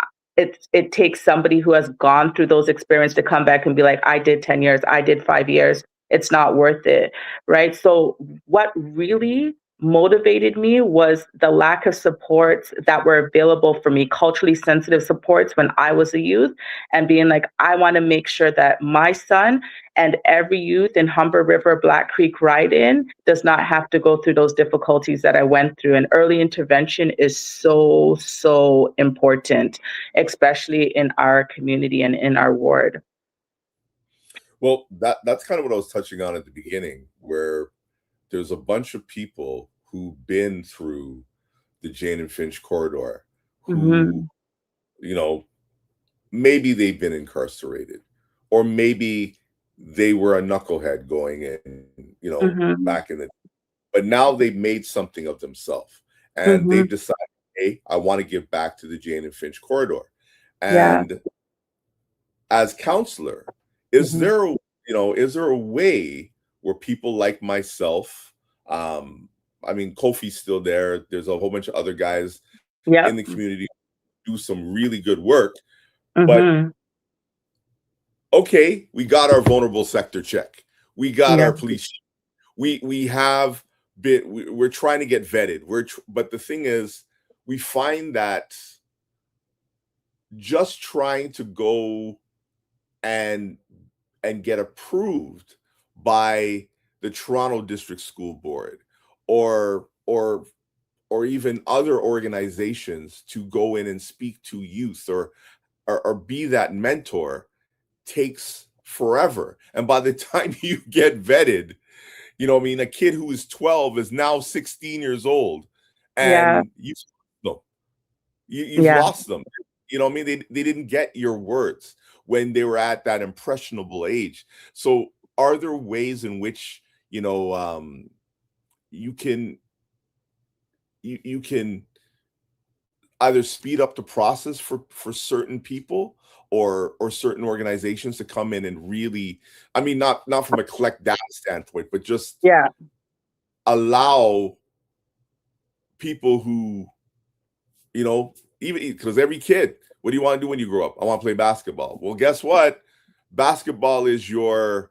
it takes somebody who has gone through those experiences to come back and be like, I did 10 years, I did 5 years. It's not worth it, right? So what really motivated me was the lack of supports that were available for me, culturally sensitive supports when I was a youth, and being like, I want to make sure that my son and every youth in Humber River Black Creek Ride-In does not have to go through those difficulties that I went through. And early intervention is so, so important, especially in our community and in our ward. Well, that's kind of what I was touching on at the beginning, where there's a bunch of people who've been through the Jane and Finch corridor who, maybe they've been incarcerated, or maybe they were a knucklehead going in, back in the, but now they've made something of themselves and they've decided, hey, I want to give back to the Jane and Finch corridor. And as counselor, is there a way were people like myself. I mean, Kofi's still there. There's a whole bunch of other guys in the community who do some really good work. But okay, we got our vulnerable sector check. We got our police. We have been. We're trying to get vetted. But the thing is, we find that just trying to go and get approved by the Toronto District School Board or even other organizations to go in and speak to youth or be that mentor takes forever. And by the time you get vetted, you know, I mean, a kid who is 12 is now 16 years old, and you've lost them. You know what I mean? They didn't get your words when they were at that impressionable age. So are there ways in which, you know, you can either speed up the process for certain people or certain organizations to come in and really, I mean, not from a collect data standpoint, but just allow people who, you know, even because every kid, what do you want to do when you grow up? I want to play basketball. Well, guess what? Basketball is your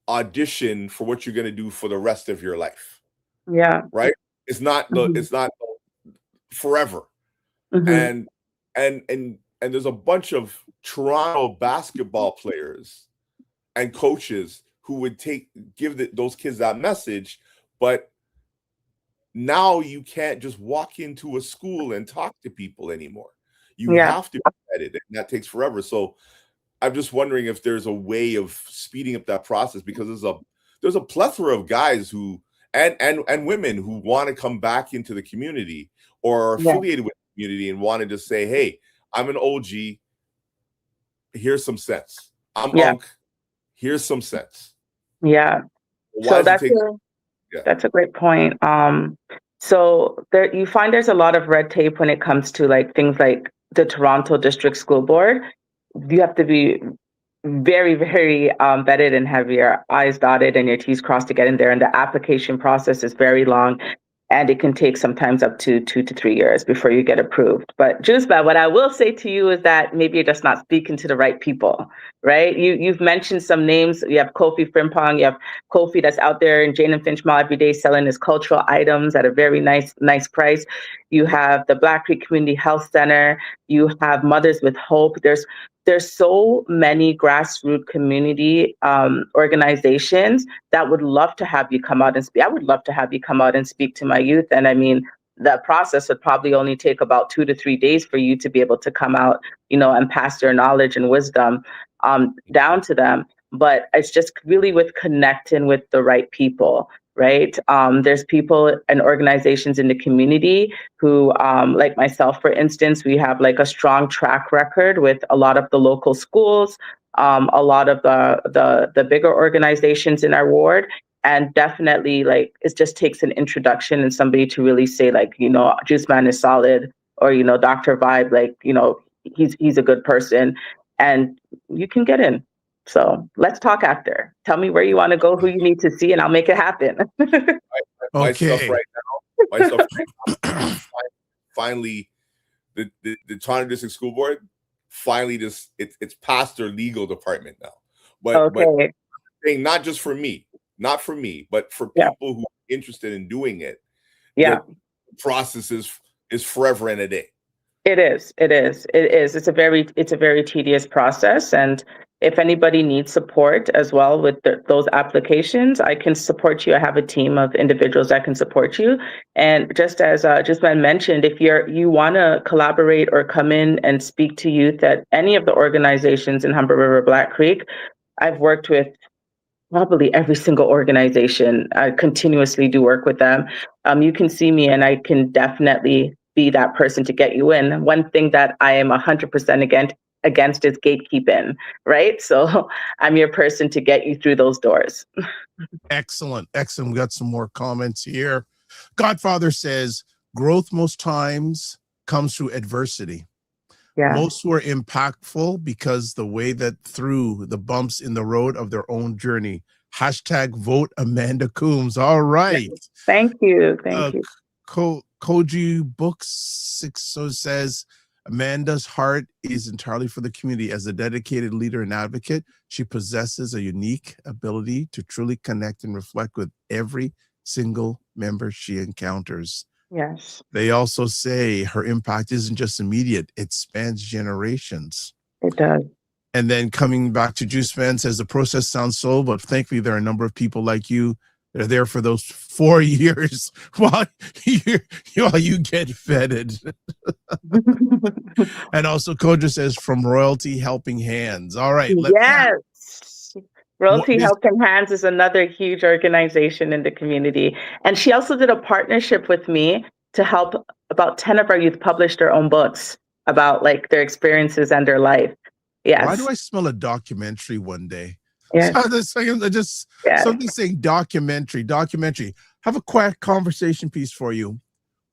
audition for what you're going to do for the rest of your life. Yeah. Right? It's not forever. And there's a bunch of Toronto basketball players and coaches who would give those kids that message, but now you can't just walk into a school and talk to people anymore. You have to be vetted, and that takes forever. So I'm just wondering if there's a way of speeding up that process, because there's a plethora of guys who and women who want to come back into the community or are affiliated with the community and want to just say, hey, I'm an OG. Here's some sense. I'm Unc. Here's some sense. Yeah. So that's a great point. So there, you find there's a lot of red tape when it comes to like things like the Toronto District School Board. You have to be very, very vetted and have your I's dotted and your T's crossed to get in there. And the application process is very long, and it can take sometimes up to 2 to 3 years before you get approved. But Juiceman, what I will say to you is that maybe you're just not speaking to the right people, right? You've mentioned some names. You have Kofi Frimpong, you have Kofi that's out there in Jane and Finch Mall every day selling his cultural items at a very nice price. You have the Black Creek Community Health Center. You have Mothers with Hope. There's so many grassroots community organizations that would love to have you come out and speak. I would love to have you come out and speak to my youth. And I mean, the process would probably only take about 2 to 3 days for you to be able to come out, you know, and pass your knowledge and wisdom down to them. But it's just really with connecting with the right people. Right. There's people and organizations in the community who, like myself, for instance, we have like a strong track record with a lot of the local schools, a lot of the bigger organizations in our ward. And definitely, like, it just takes an introduction and somebody to really say, like, you know, Juiceman is solid, or, you know, Dr. Vibe, like, you know, he's a good person, and you can get in. So let's talk after. Tell me where you want to go, who you need to see, and I'll make it happen. My stuff right now, finally, the Toronto District School Board finally just it's past their legal department now. But saying not just for me, not for me, but for people who are interested in doing it. The process is forever and a day. It is. It's a very tedious process, and if anybody needs support as well with those applications, I can support you. I have a team of individuals that can support you. And just as Juiceman mentioned, if you want to collaborate or come in and speak to youth at any of the organizations in Humber River Black Creek, I've worked with probably every single organization. I continuously do work with them. You can see me, and I can definitely be that person to get you in. One thing that I am 100% against is gatekeeping, right? So I'm your person to get you through those doors. Excellent. We got some more comments here. Godfather says, growth most times comes through adversity. Most were impactful because the way that through the bumps in the road of their own journey. Hashtag vote Amanda Coombs. All right. Thank you. Thank you. Koji Books 60 says, Amanda's heart is entirely for the community. As a dedicated leader and advocate, she possesses a unique ability to truly connect and reflect with every single member she encounters. Yes. They also say her impact isn't just immediate, it spans generations. It does. And then coming back to Juiceman says, the process sounds slow, but thankfully there are a number of people like you that are there for those 4 years while you get vetted. And also Koja says, from Royalty Helping Hands. All right. Yes. Royalty Helping Hands is another huge organization in the community. And she also did a partnership with me to help about 10 of our youth publish their own books about like their experiences and their life. Yes. Why do I smell a documentary one day? Yes. Something saying documentary. Have a quiet conversation piece for you.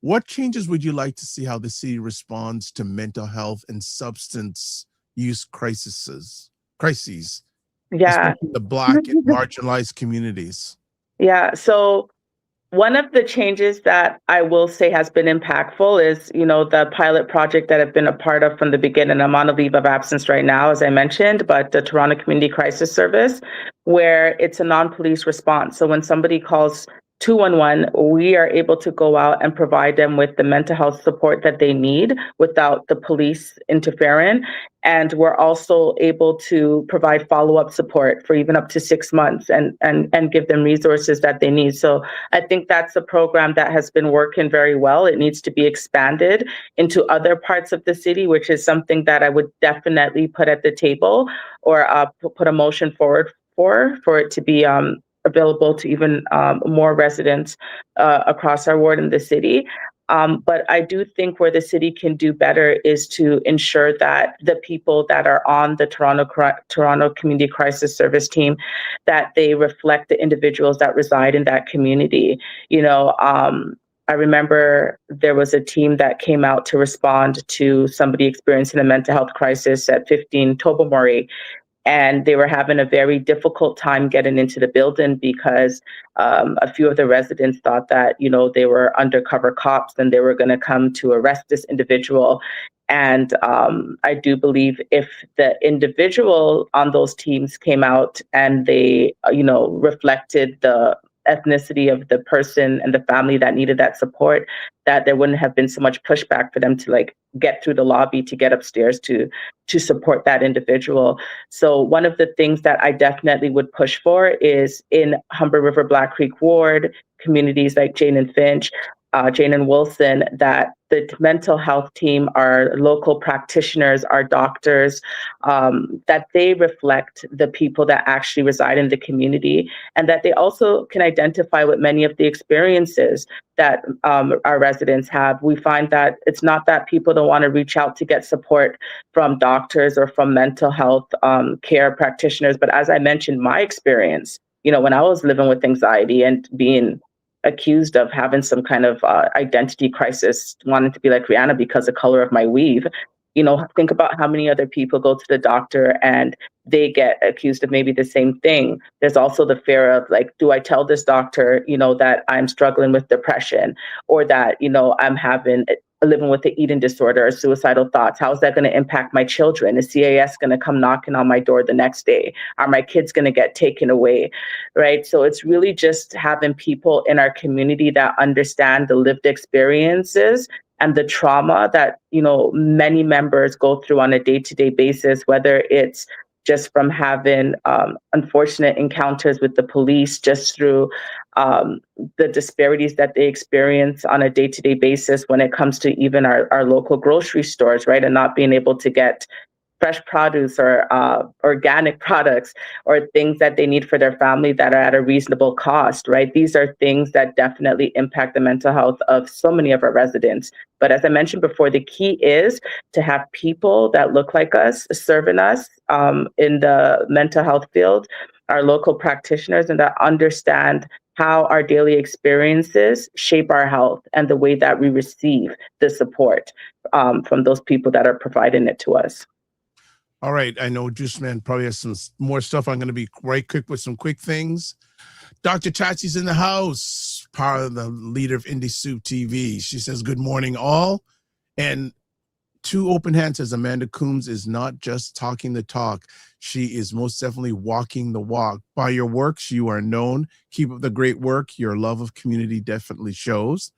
What changes would you like to see how the city responds to mental health and substance use crises? Yeah. The Black and marginalized communities. Yeah. So one of the changes that I will say has been impactful is, the pilot project that I've been a part of from the beginning. I'm on a leave of absence right now, as I mentioned, but the Toronto Community Crisis Service, where it's a non-police response. So when somebody calls 211, we are able to go out and provide them with the mental health support that they need without the police interfering. And we're also able to provide follow-up support for even up to 6 months and give them resources that they need. So I think that's a program that has been working very well. It needs to be expanded into other parts of the city, which is something that I would definitely put at the table or put a motion forward for it to be available to even more residents across our ward in the city. But I do think where the city can do better is to ensure that the people that are on the Toronto Community Crisis Service team, that they reflect the individuals that reside in that community. I remember there was a team that came out to respond to somebody experiencing a mental health crisis at 15 Tobermory. And they were having a very difficult time getting into the building because a few of the residents thought that, they were undercover cops and they were going to come to arrest this individual. And I do believe if the individual on those teams came out and they, reflected the ethnicity of the person and the family that needed that support, that there wouldn't have been so much pushback for them to get through the lobby to get upstairs to support that individual. So one of the things that I definitely would push for is in Humber River Black Creek Ward, communities like Jane and Finch, Jane and Wilson, that the mental health team, our local practitioners, our doctors, that they reflect the people that actually reside in the community, and that they also can identify with many of the experiences that our residents have. We find that it's not that people don't want to reach out to get support from doctors or from mental health care practitioners, but as I mentioned, my experience, when I was living with anxiety and being accused of having some kind of identity crisis, wanting to be like Rihanna because of the color of my weave. Think about how many other people go to the doctor and they get accused of maybe the same thing. There's also the fear of do I tell this doctor, that I'm struggling with depression or that, I'm living with an eating disorder or suicidal thoughts? How is that going to impact my children? Is CAS going to come knocking on my door the next day? Are my kids going to get taken away? Right. So it's really just having people in our community that understand the lived experiences and the trauma that, many members go through on a day-to-day basis, whether it's just from having unfortunate encounters with the police, just through the disparities that they experience on a day-to-day basis when it comes to even our local grocery stores, right? And not being able to get fresh produce or organic products or things that they need for their family that are at a reasonable cost, right? These are things that definitely impact the mental health of so many of our residents. But as I mentioned before, the key is to have people that look like us serving us in the mental health field, our local practitioners, and that understand how our daily experiences shape our health and the way that we receive the support from those people that are providing it to us. All right. I know Juiceman probably has some more stuff. I'm going to be right quick with some quick things. Dr. Chachi's in the house, part of the leader of Indie Soup TV. She says, good morning, all. And two open hands says Amanda Coombs is not just talking the talk. She is most definitely walking the walk. By your works, you are known. Keep up the great work. Your love of community definitely shows.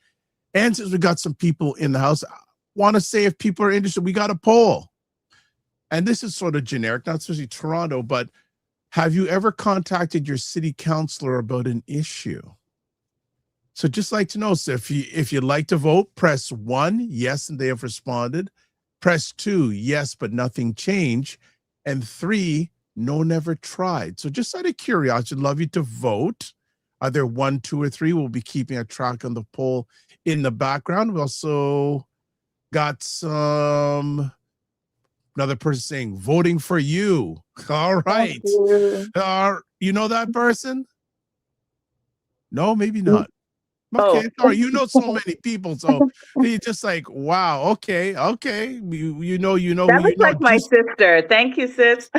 And since we got some people in the house, I want to say if people are interested, we got a poll. And this is sort of generic, not especially Toronto, but have you ever contacted your city councillor about an issue? So just like to know, so if you'd like to vote, press 1, yes, and they have responded. Press 2, yes, but nothing changed. And 3, no, never tried. So just out of curiosity, I'd love you to vote. Either 1, 2, or 3. We'll be keeping a track on the poll in the background. We also got another person saying, voting for you. All right. You know that person? No, maybe not. Okay, all right. You know so many people, so you're just like, wow, okay. You know That who looks like my sister. Thank you, sis.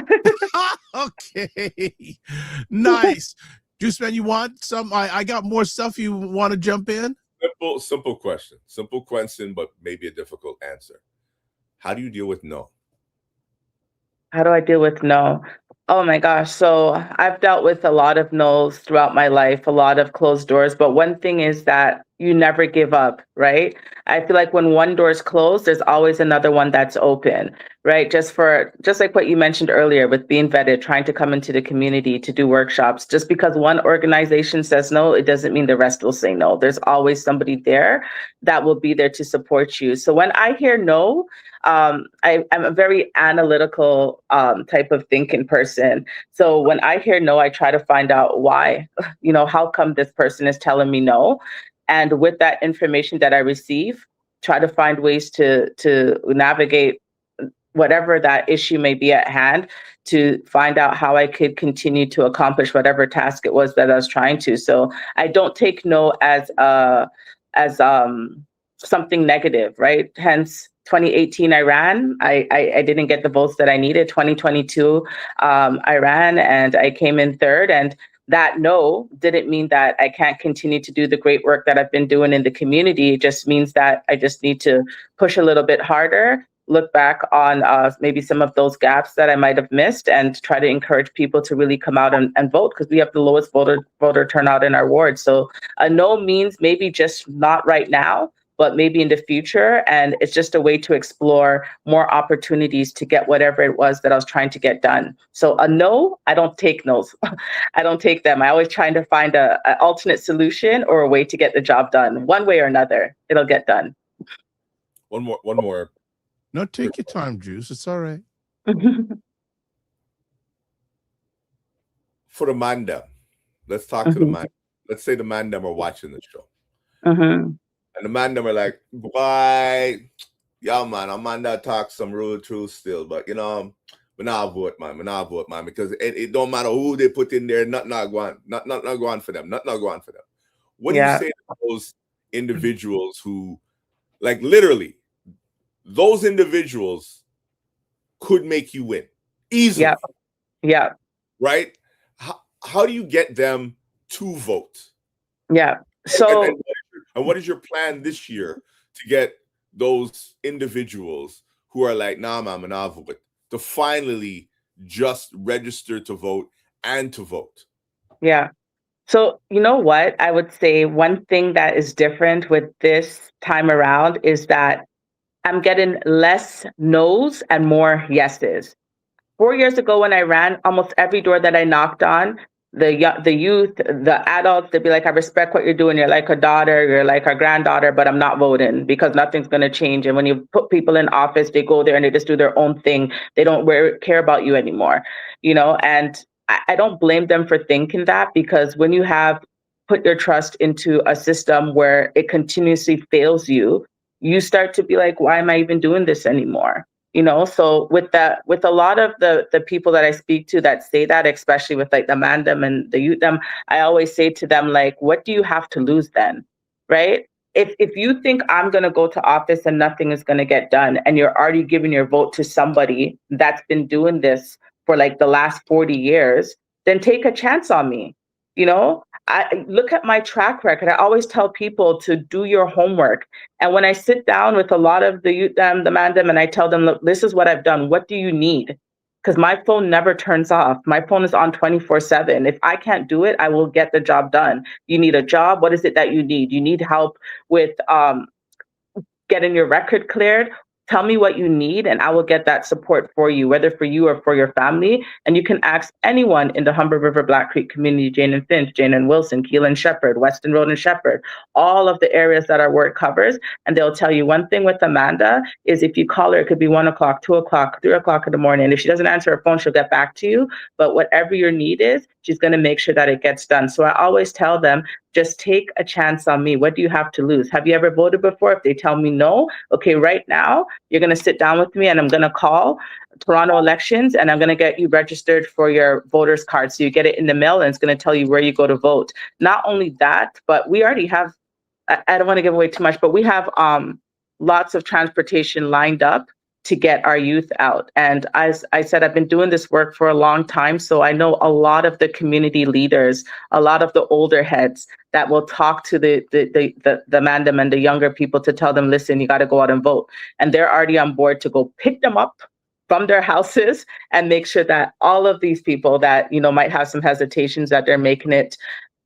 Okay, nice. Juiceman, you want some? I got more stuff. You want to jump in? Simple question, but maybe a difficult answer. How do you deal with no? How do I deal with no? Oh my gosh. So I've dealt with a lot of no's throughout my life, a lot of closed doors. But one thing is that you never give up, right? I feel like when one door is closed, there's always another one that's open, right? Just like what you mentioned earlier with being vetted, trying to come into the community to do workshops. Just because one organization says no, it doesn't mean the rest will say no. There's always somebody there that will be there to support you. So when I hear no, I'm a very analytical type of thinking person. So when I hear no, I try to find out why, how come this person is telling me no? And with that information that I receive, try to find ways to navigate whatever that issue may be at hand to find out how I could continue to accomplish whatever task it was that I was trying to. So I don't take no as something negative, right? Hence 2018 I ran. I didn't get the votes that I needed. 2022 I ran and I came in third, and that no didn't mean that I can't continue to do the great work that I've been doing in the community. It just means that I just need to push a little bit harder, look back on maybe some of those gaps that I might have missed, and try to encourage people to really come out and vote, because we have the lowest voter turnout in our ward. So a no means maybe just not right now, but maybe in the future. And it's just a way to explore more opportunities to get whatever it was that I was trying to get done. So a no, I don't take no's. I don't take them. I always try to find an alternate solution or a way to get the job done. One way or another, it'll get done. One more. No, take your time, Juice. It's all right. For the man them, let's talk to the man. Let's say the man them are watching the show. And the man them are like, boy, yeah, man, Amanda talks some real truth still, but we not vote, man, because it don't matter who they put in there, not going for them. What do you say to those individuals who, like, literally, those individuals could make you win easily? Yeah. Right? How do you get them to vote? Yeah. So, and what is your plan this year to get those individuals who are like, nah, man, I'll vote, to finally just register to vote and to vote? Yeah. So, you know what? I would say one thing that is different with this time around is that I'm getting less no's and more yeses. 4 years ago when I ran, almost every door that I knocked on, the youth, the adults, they'd be like, I respect what you're doing. You're like a daughter, you're like our granddaughter, but I'm not voting because nothing's going to change. And when you put people in office, they go there and they just do their own thing. They don't care about you anymore, and I don't blame them for thinking that, because when you have put your trust into a system where it continuously fails you, you start to be like, why am I even doing this anymore? So with a lot of the people that I speak to that say that, especially with like the mandem and the youth, I always say to them, like, what do you have to lose then? Right? if you think I'm going to go to office and nothing is going to get done, and you're already giving your vote to somebody that's been doing this for like the last 40 years, then take a chance on me. You know, I look at my track record. I always tell people to do your homework. And when I sit down with a lot of the youth, the mandem, and I tell them, look, this is what I've done. What do you need? Because my phone never turns off. My phone is on 24/7. If I can't do it, I will get the job done. You need a job. What is it that you need? You need help with getting your record cleared. Tell me what you need, and I will get that support for you, whether for you or for your family. And you can ask anyone in the Humber River Black Creek community, Jane and Finch, Jane and Wilson, Keel and Shepherd, Weston Road and Shepherd, all of the areas that our work covers. And they'll tell you one thing with Amanda is if you call her, it could be 1 o'clock, 2 o'clock, 3 o'clock in the morning. And if she doesn't answer her phone, she'll get back to you. But whatever your need is, she's going to make sure that it gets done. So I always tell them, just take a chance on me. What do you have to lose? Have you ever voted before? If they tell me no, okay, right now, you're going to sit down with me and I'm going to call Toronto elections and I'm going to get you registered for your voter's card. So you get it in the mail and it's going to tell you where you go to vote. Not only that, but we already have, I don't want to give away too much, but we have lots of transportation lined up to get our youth out. And as I said, I've been doing this work for a long time. So I know a lot of the community leaders, a lot of the older heads that will talk to the mandem and the younger people to tell them, listen, you got to go out and vote. And they're already on board to go pick them up from their houses and make sure that all of these people that, you know, might have some hesitations, that they're making it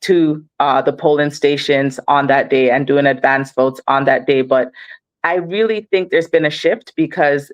to the polling stations on that day and doing advance votes on that day. But I really think there's been a shift because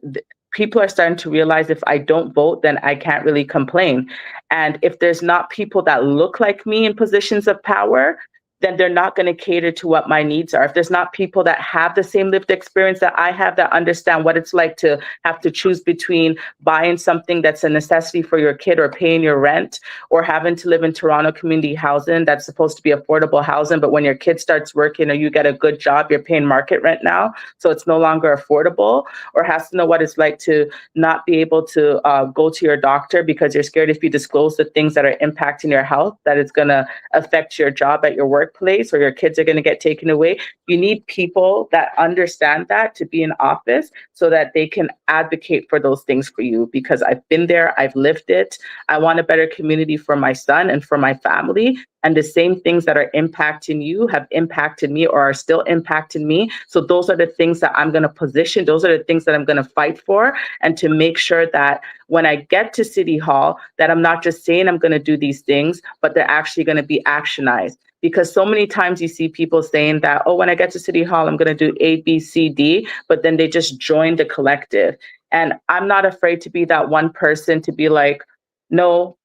people are starting to realize if I don't vote, then I can't really complain. And if there's not people that look like me in positions of power, then they're not going to cater to what my needs are. If there's not people that have the same lived experience that I have, that understand what it's like to have to choose between buying something that's a necessity for your kid or paying your rent, or having to live in Toronto community housing that's supposed to be affordable housing, but when your kid starts working or you get a good job, you're paying market rent now, so it's no longer affordable, or has to know what it's like to not be able to go to your doctor because you're scared if you disclose the things that are impacting your health, that it's going to affect your job at your workplace or your kids are going to get taken away. You need people that understand that to be in office so that they can advocate for those things for you, because I've been there, I've lived it. I want a better community for my son and for my family. And the same things that are impacting you have impacted me or are still impacting me. So those are the things that I'm going to position. Those are the things that I'm going to fight for, and to make sure that when I get to City Hall, that I'm not just saying I'm going to do these things, but they're actually going to be actionized. Because so many times you see people saying that, oh, when I get to City Hall, I'm going to do A, B, C, D, but then they just join the collective. And I'm not afraid to be that one person to be like, no,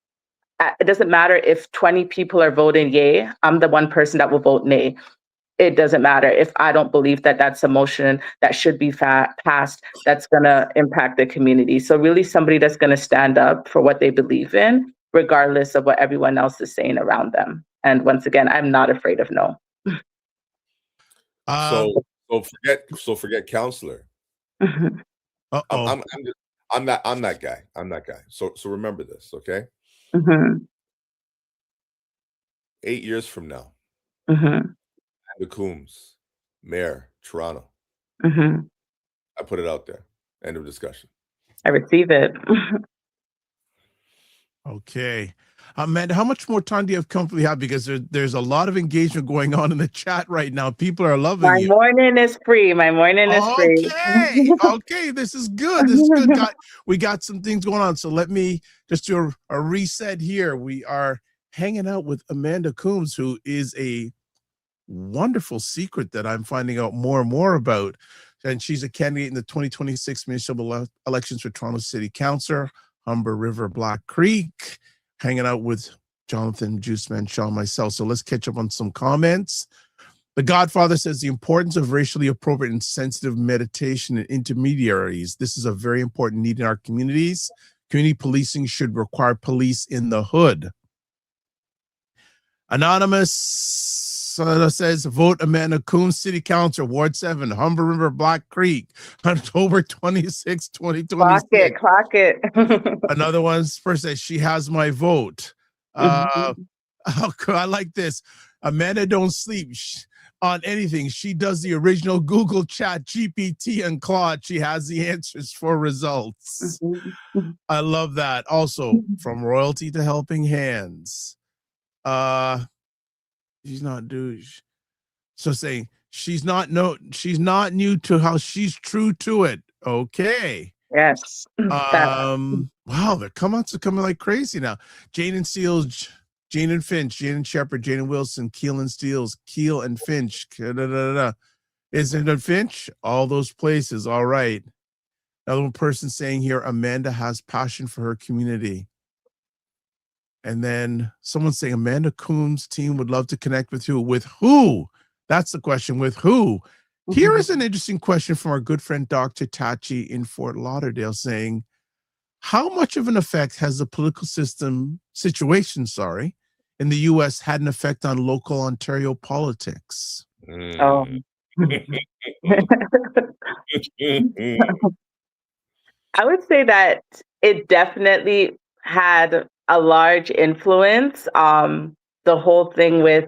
it doesn't matter if 20 people are voting yay, I'm the one person that will vote nay. It doesn't matter if I don't believe that that's a motion that should be passed that's going to impact the community. So really somebody that's going to stand up for what they believe in, regardless of what everyone else is saying around them. And once again, I'm not afraid of no. So forget Councillor. Mm-hmm. I'm that guy. I'm that guy. So remember this, okay? Mm-hmm. 8 years from now, Mm-hmm. the Coombs, Mayor, Toronto. Mm-hmm. I put it out there. End of discussion. I receive it. Okay. Amanda, how much more time do you have comfortably have? Because there's a lot of engagement going on in the chat right now. People are loving you. My morning is free. Free. Okay. This is good. We got some things going on. So let me just do a reset here. We are hanging out with Amanda Coombs, who is a wonderful secret that I'm finding out more and more about. And she's a candidate in the 2026 municipal elections for Toronto City Councillor, Humber River Black Creek, hanging out with Jonathan Juiceman Shaw, myself. So let's catch up on some comments. The Godfather says the importance of racially appropriate and sensitive meditation and intermediaries. This is a very important need in our communities. Community policing should require police in the hood. Anonymous says, vote Amanda Coombs, City Council, Ward 7, Humber River Black Creek, October 26, 2026. Clock it. Another one first says, she has my vote. I like this. Amanda don't sleep. on anything. She does the original Google Chat, GPT, and Claude. She has the answers for results. I love that. Also, from royalty to helping hands. She's not douche. So saying she's not new to how she's true to it. Okay. Yes. Wow, the comments are coming like crazy now. Jane and Steele, Jane and Finch, Jane and Shepard, Jane and Wilson, Keel and Steele, Keel and Finch. Isn't it Finch? All those places. All right. Another one person saying here, Amanda has passion for her community. And then someone saying Amanda Coombs' team would love to connect with you. With who? That's the question. With who? Here is an interesting question from our good friend Dr. Tachi in Fort Lauderdale saying, how much of an effect has the political situation, in the U.S. had an effect on local Ontario politics? I would say that it definitely had a large influence. The whole thing with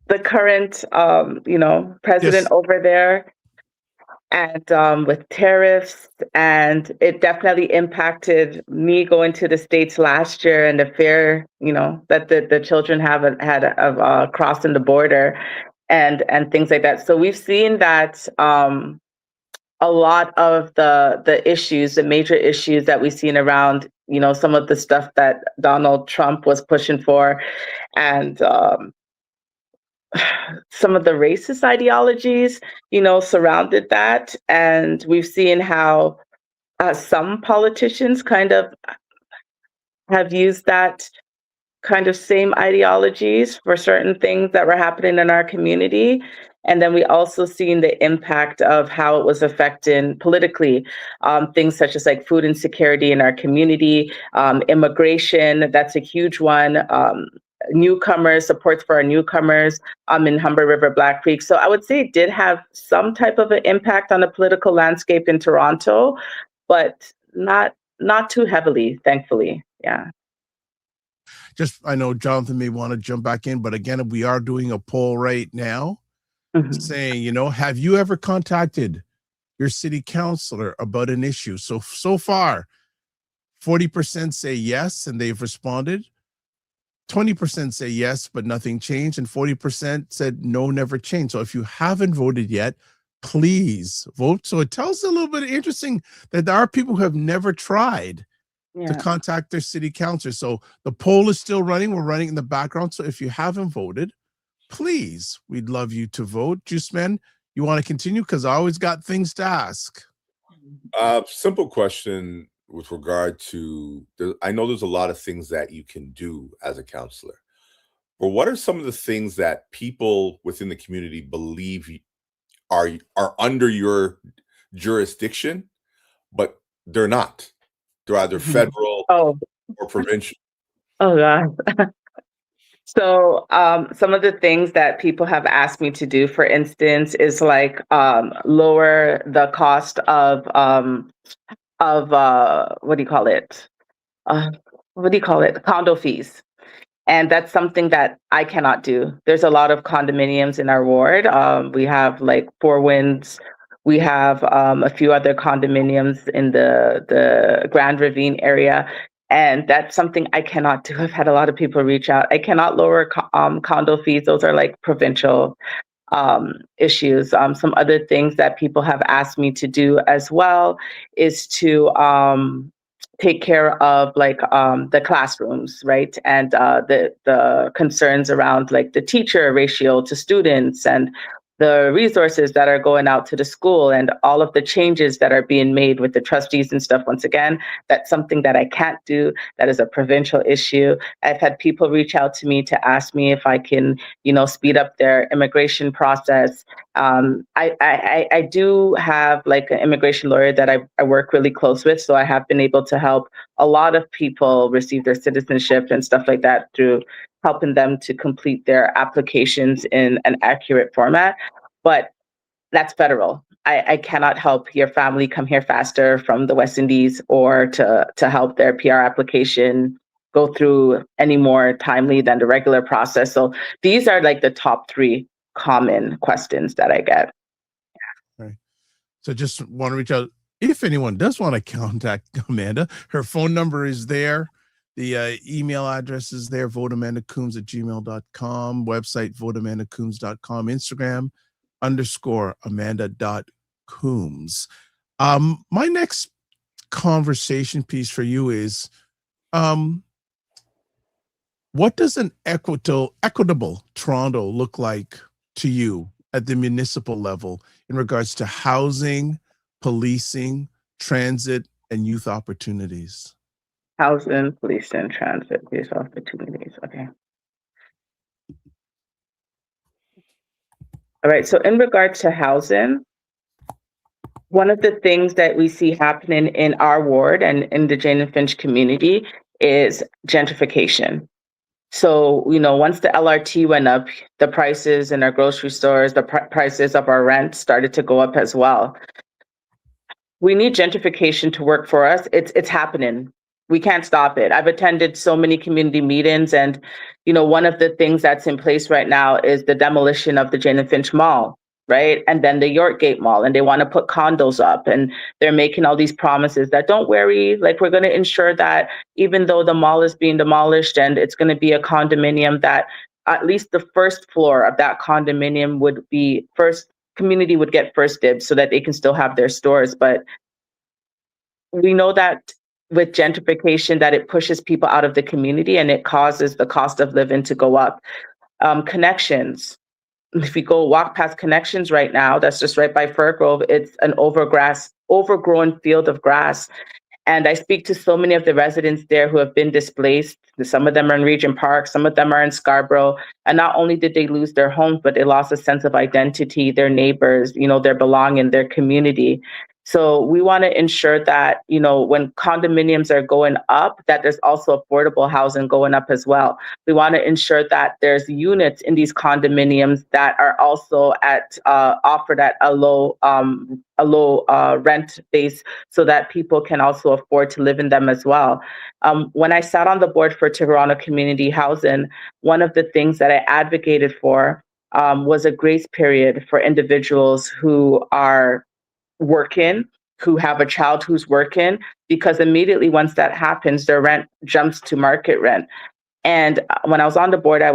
the current, president over there, and with tariffs, and it definitely impacted me going to the States last year and the fear, that the children had of crossing the border and things like that. So we've seen that a lot of the issues, the major issues that we've seen around, some of the stuff that Donald Trump was pushing for, and some of the racist ideologies, surrounded that. And we've seen how some politicians kind of have used that kind of same ideologies for certain things that were happening in our community. And then we also seen the impact of how it was affecting politically, things such as like food insecurity in our community, immigration, that's a huge one, newcomers, supports for our newcomers in Humber River, Black Creek. So I would say it did have some type of an impact on the political landscape in Toronto, but not too heavily, thankfully. Yeah. I know Jonathan may want to jump back in, but again, we are doing a poll right now saying, have you ever contacted your city councillor about an issue? So far, 40% say yes, and they've responded. 20% say yes, but nothing changed. And 40% said no, never changed. So if you haven't voted yet, please vote. So it tells a little bit interesting that there are people who have never tried to contact their city councilor. So the poll is still running. We're running in the background. So if you haven't voted, please, we'd love you to vote. Juiceman, you want to continue? Because I always got things to ask. Simple question with regard to, I know there's a lot of things that you can do as a counselor, but what are some of the things that people within the community believe are under your jurisdiction, but they're not? They're either federal or provincial. Oh, God. So some of the things that people have asked me to do, for instance, is like lower the cost of what do you call it? Condo fees. And that's something that I cannot do. There's a lot of condominiums in our ward. We have like Four Winds. We have a few other condominiums in the Grand Ravine area. And that's something I cannot do. I've had a lot of people reach out. I cannot lower condo fees. Those are like provincial issues. Some other things that people have asked me to do as well is to take care of like the classrooms, right? And the concerns around like the teacher ratio to students and the resources that are going out to the school and all of the changes that are being made with the trustees and stuff. Once again, that's something that I can't do. That is a provincial issue. I've had people reach out to me to ask me if I can, speed up their immigration process. I do have like an immigration lawyer that I work really close with. So I have been able to help a lot of people receive their citizenship and stuff like that through helping them to complete their applications in an accurate format. But that's federal. I cannot help your family come here faster from the West Indies or to help their PR application go through any more timely than the regular process. So these are like the top three common questions that I get. Right. So just want to reach out. If anyone does want to contact Amanda, her phone number is there. The email address is there, voteamandacoombs@gmail.com, website, voteamandacoombs.com, Instagram, _Amanda.Coombs. My next conversation piece for you is, what does an equitable Toronto look like to you at the municipal level in regards to housing, policing, transit, and youth opportunities? Housing, policing, transit, youth opportunities. Okay. All right. So in regards to housing, one of the things that we see happening in our ward and in the Jane and Finch community is gentrification. So, once the LRT went up, the prices in our grocery stores, the prices of our rent started to go up as well. We need gentrification to work for us. It's happening. We can't stop it. I've attended so many community meetings, and one of the things that's in place right now is the demolition of the Jane and Finch Mall, right? And then the Yorkgate Mall, and they want to put condos up, and they're making all these promises that, don't worry, like, we're going to ensure that even though the mall is being demolished and it's going to be a condominium, that at least the first floor of that condominium would be first, community would get first dibs so that they can still have their stores. But we know that with gentrification, that it pushes people out of the community and it causes the cost of living to go up. Connections. If you go walk past Connections right now, that's just right by Fir Grove, it's an overgrown field of grass. And I speak to so many of the residents there who have been displaced. Some of them are in Regent Park, some of them are in Scarborough. And not only did they lose their homes, but they lost a sense of identity, their neighbors, their belonging, their community. So we want to ensure that, when condominiums are going up, that there's also affordable housing going up as well. We want to ensure that there's units in these condominiums that are also offered at a low rent base, so that people can also afford to live in them as well. When I sat on the board for Toronto Community Housing, one of the things that I advocated for was a grace period for individuals who are working, who have a child who's working, because immediately once that happens, their rent jumps to market rent. And when I was on the board, I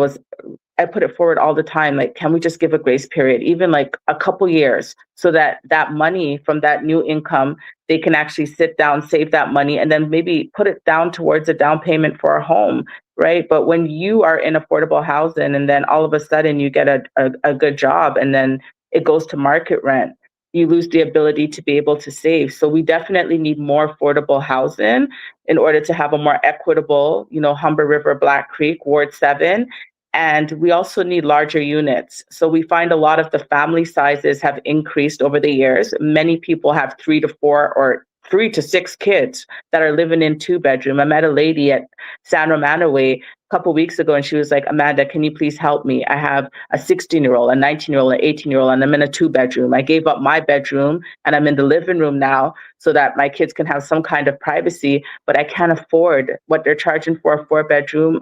put it forward all the time, like, can we just give a grace period, even like a couple years, so that that money from that new income, they can actually sit down, save that money, and then maybe put it down towards a down payment for a home, right? But when you are in affordable housing and then all of a sudden you get a good job and then it goes to market rent, you lose the ability to be able to save. So we definitely need more affordable housing in order to have a more equitable, Humber River, Black Creek, Ward 7. And we also need larger units. So we find a lot of the family sizes have increased over the years. Many people have 3 to 4 or 3 to 6 kids that are living in 2-bedroom. I met a lady at San Romano Way a couple of weeks ago, and she was like, Amanda, can you please help me? I have a 16-year-old, a 19-year-old, an 18-year-old, and I'm in a 2-bedroom. I gave up my bedroom and I'm in the living room now so that my kids can have some kind of privacy, but I can't afford what they're charging for a 4-bedroom.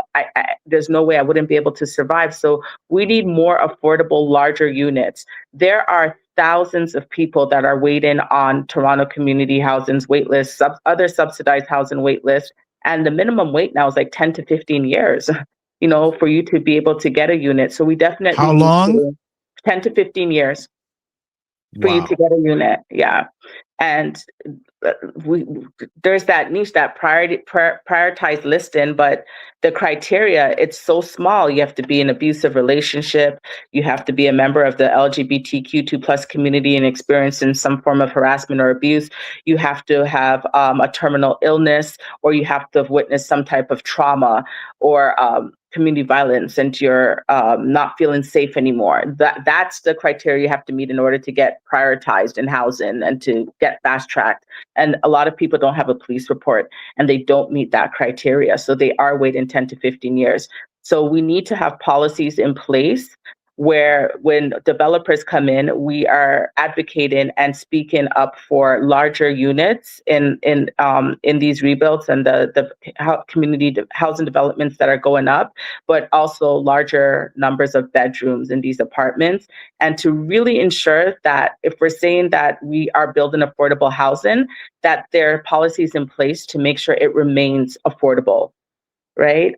There's no way I wouldn't be able to survive. So we need more affordable, larger units. There are thousands of people that are waiting on Toronto Community Housing's wait list, other subsidized housing wait lists. And the minimum wait now is like 10 to 15 years, for you to be able to get a unit. So we definitely How long? 10 to 15 years for you to get a unit. Yeah. And there's that niche, that prioritized listing, but the criteria, it's so small. You have to be in an abusive relationship. You have to be a member of the LGBTQ2+ community and experience in some form of harassment or abuse. You have to have a terminal illness, or you have to have witnessed some type of trauma or community violence, and you're not feeling safe anymore. That's the criteria you have to meet in order to get prioritized in housing and to get fast-tracked. And a lot of people don't have a police report and they don't meet that criteria. So they are waiting 10 to 15 years. So we need to have policies in place where when developers come in, we are advocating and speaking up for larger units in these rebuilds and the community housing developments that are going up, but also larger numbers of bedrooms in these apartments. And to really ensure that if we're saying that we are building affordable housing, that there are policies in place to make sure it remains affordable, right?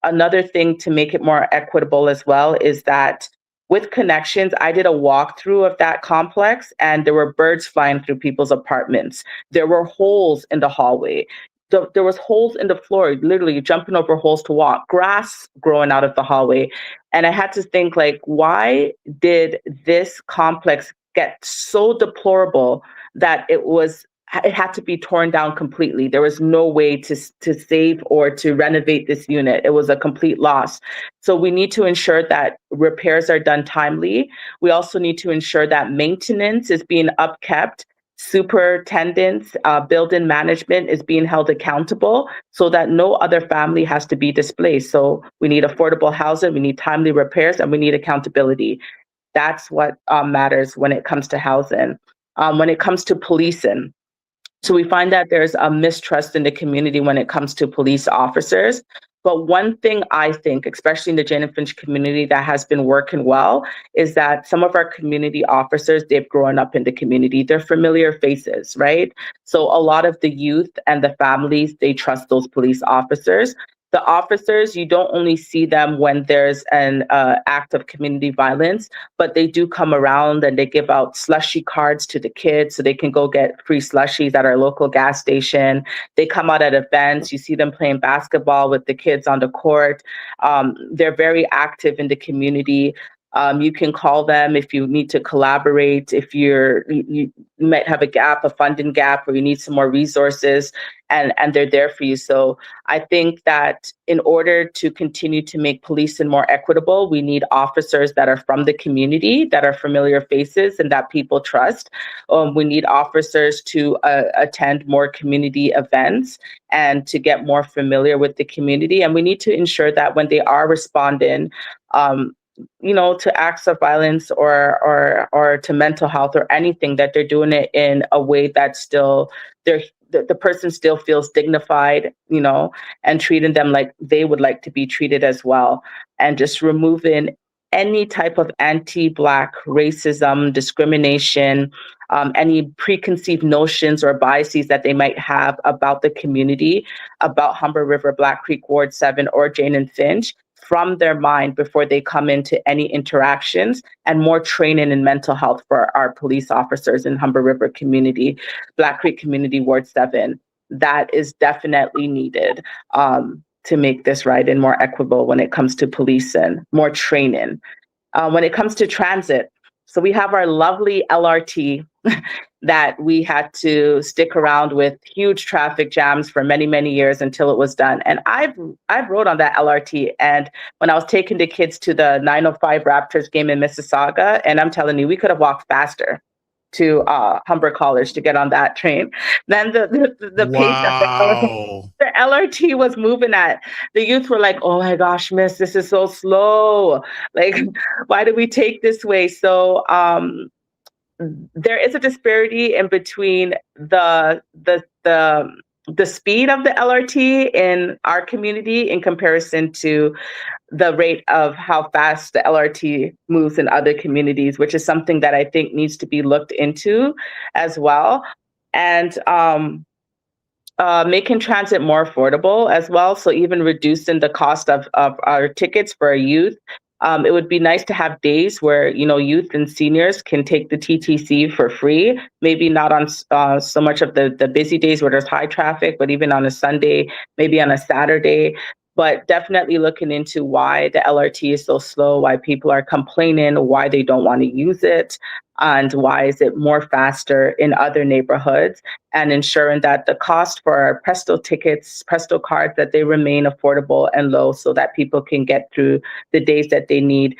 Another thing to make it more equitable as well is that with Connections, I did a walkthrough of that complex, and there were birds flying through people's apartments. There were holes in the hallway. There was holes in the floor, literally jumping over holes to walk, grass growing out of the hallway. And I had to think, like, why did this complex get so deplorable that it had to be torn down completely? There was no way to save or to renovate this unit. It was a complete loss. So we need to ensure that repairs are done timely. We also need to ensure that maintenance is being upkept. Superintendents, building management is being held accountable so that no other family has to be displaced. So we need affordable housing, we need timely repairs, and we need accountability. That's what matters when it comes to housing. When it comes to policing, so we find that there's a mistrust in the community when it comes to police officers. But one thing I think, especially in the Jane and Finch community, that has been working well is that some of our community officers, they've grown up in the community. They're familiar faces, right? So a lot of the youth and the families, they trust those police officers. The officers, you don't only see them when there's an act of community violence, but they do come around and they give out slushy cards to the kids so they can go get free slushies at our local gas station. They come out at events. You see them playing basketball with the kids on the court. They're very active in the community. You can call them if you need to collaborate, if you might have a funding gap, or you need some more resources, and they're there for you. So I think that in order to continue to make policing more equitable, we need officers that are from the community, that are familiar faces and that people trust. We need officers to attend more community events and to get more familiar with the community. And we need to ensure that when they are responding, to acts of violence or to mental health or anything, that they're doing it in a way that still the person still feels dignified, and treating them like they would like to be treated as well. And just removing any type of anti-Black racism, discrimination, any preconceived notions or biases that they might have about the community, about Humber River, Black Creek Ward 7 or Jane and Finch, from their mind before they come into any interactions, and more training in mental health for our police officers in Humber River community, Black Creek Community Ward 7. That is definitely needed to make this right and more equitable when it comes to policing, more training. When it comes to transit, so we have our lovely LRT that we had to stick around with huge traffic jams for many, many years until it was done. And I've rode on that LRT. And when I was taking the kids to the 905 Raptors game in Mississauga, and I'm telling you, we could have walked faster to Humber College to get on that train. Then the pace that the LRT was moving at, the youth were like, "Oh my gosh, miss, this is so slow. Like, why do we take this way?" So there is a disparity in between the speed of the LRT in our community in comparison to the rate of how fast the LRT moves in other communities, which is something that I think needs to be looked into as well. And making transit more affordable as well. So even reducing the cost of our tickets for our youth. It would be nice to have days where, youth and seniors can take the TTC for free, maybe not on so much of the busy days where there's high traffic, but even on a Sunday, maybe on a Saturday. But definitely looking into why the LRT is so slow, why people are complaining, why they don't want to use it, and why is it more faster in other neighborhoods, and ensuring that the cost for our Presto tickets, Presto cards, that they remain affordable and low so that people can get through the days that they need.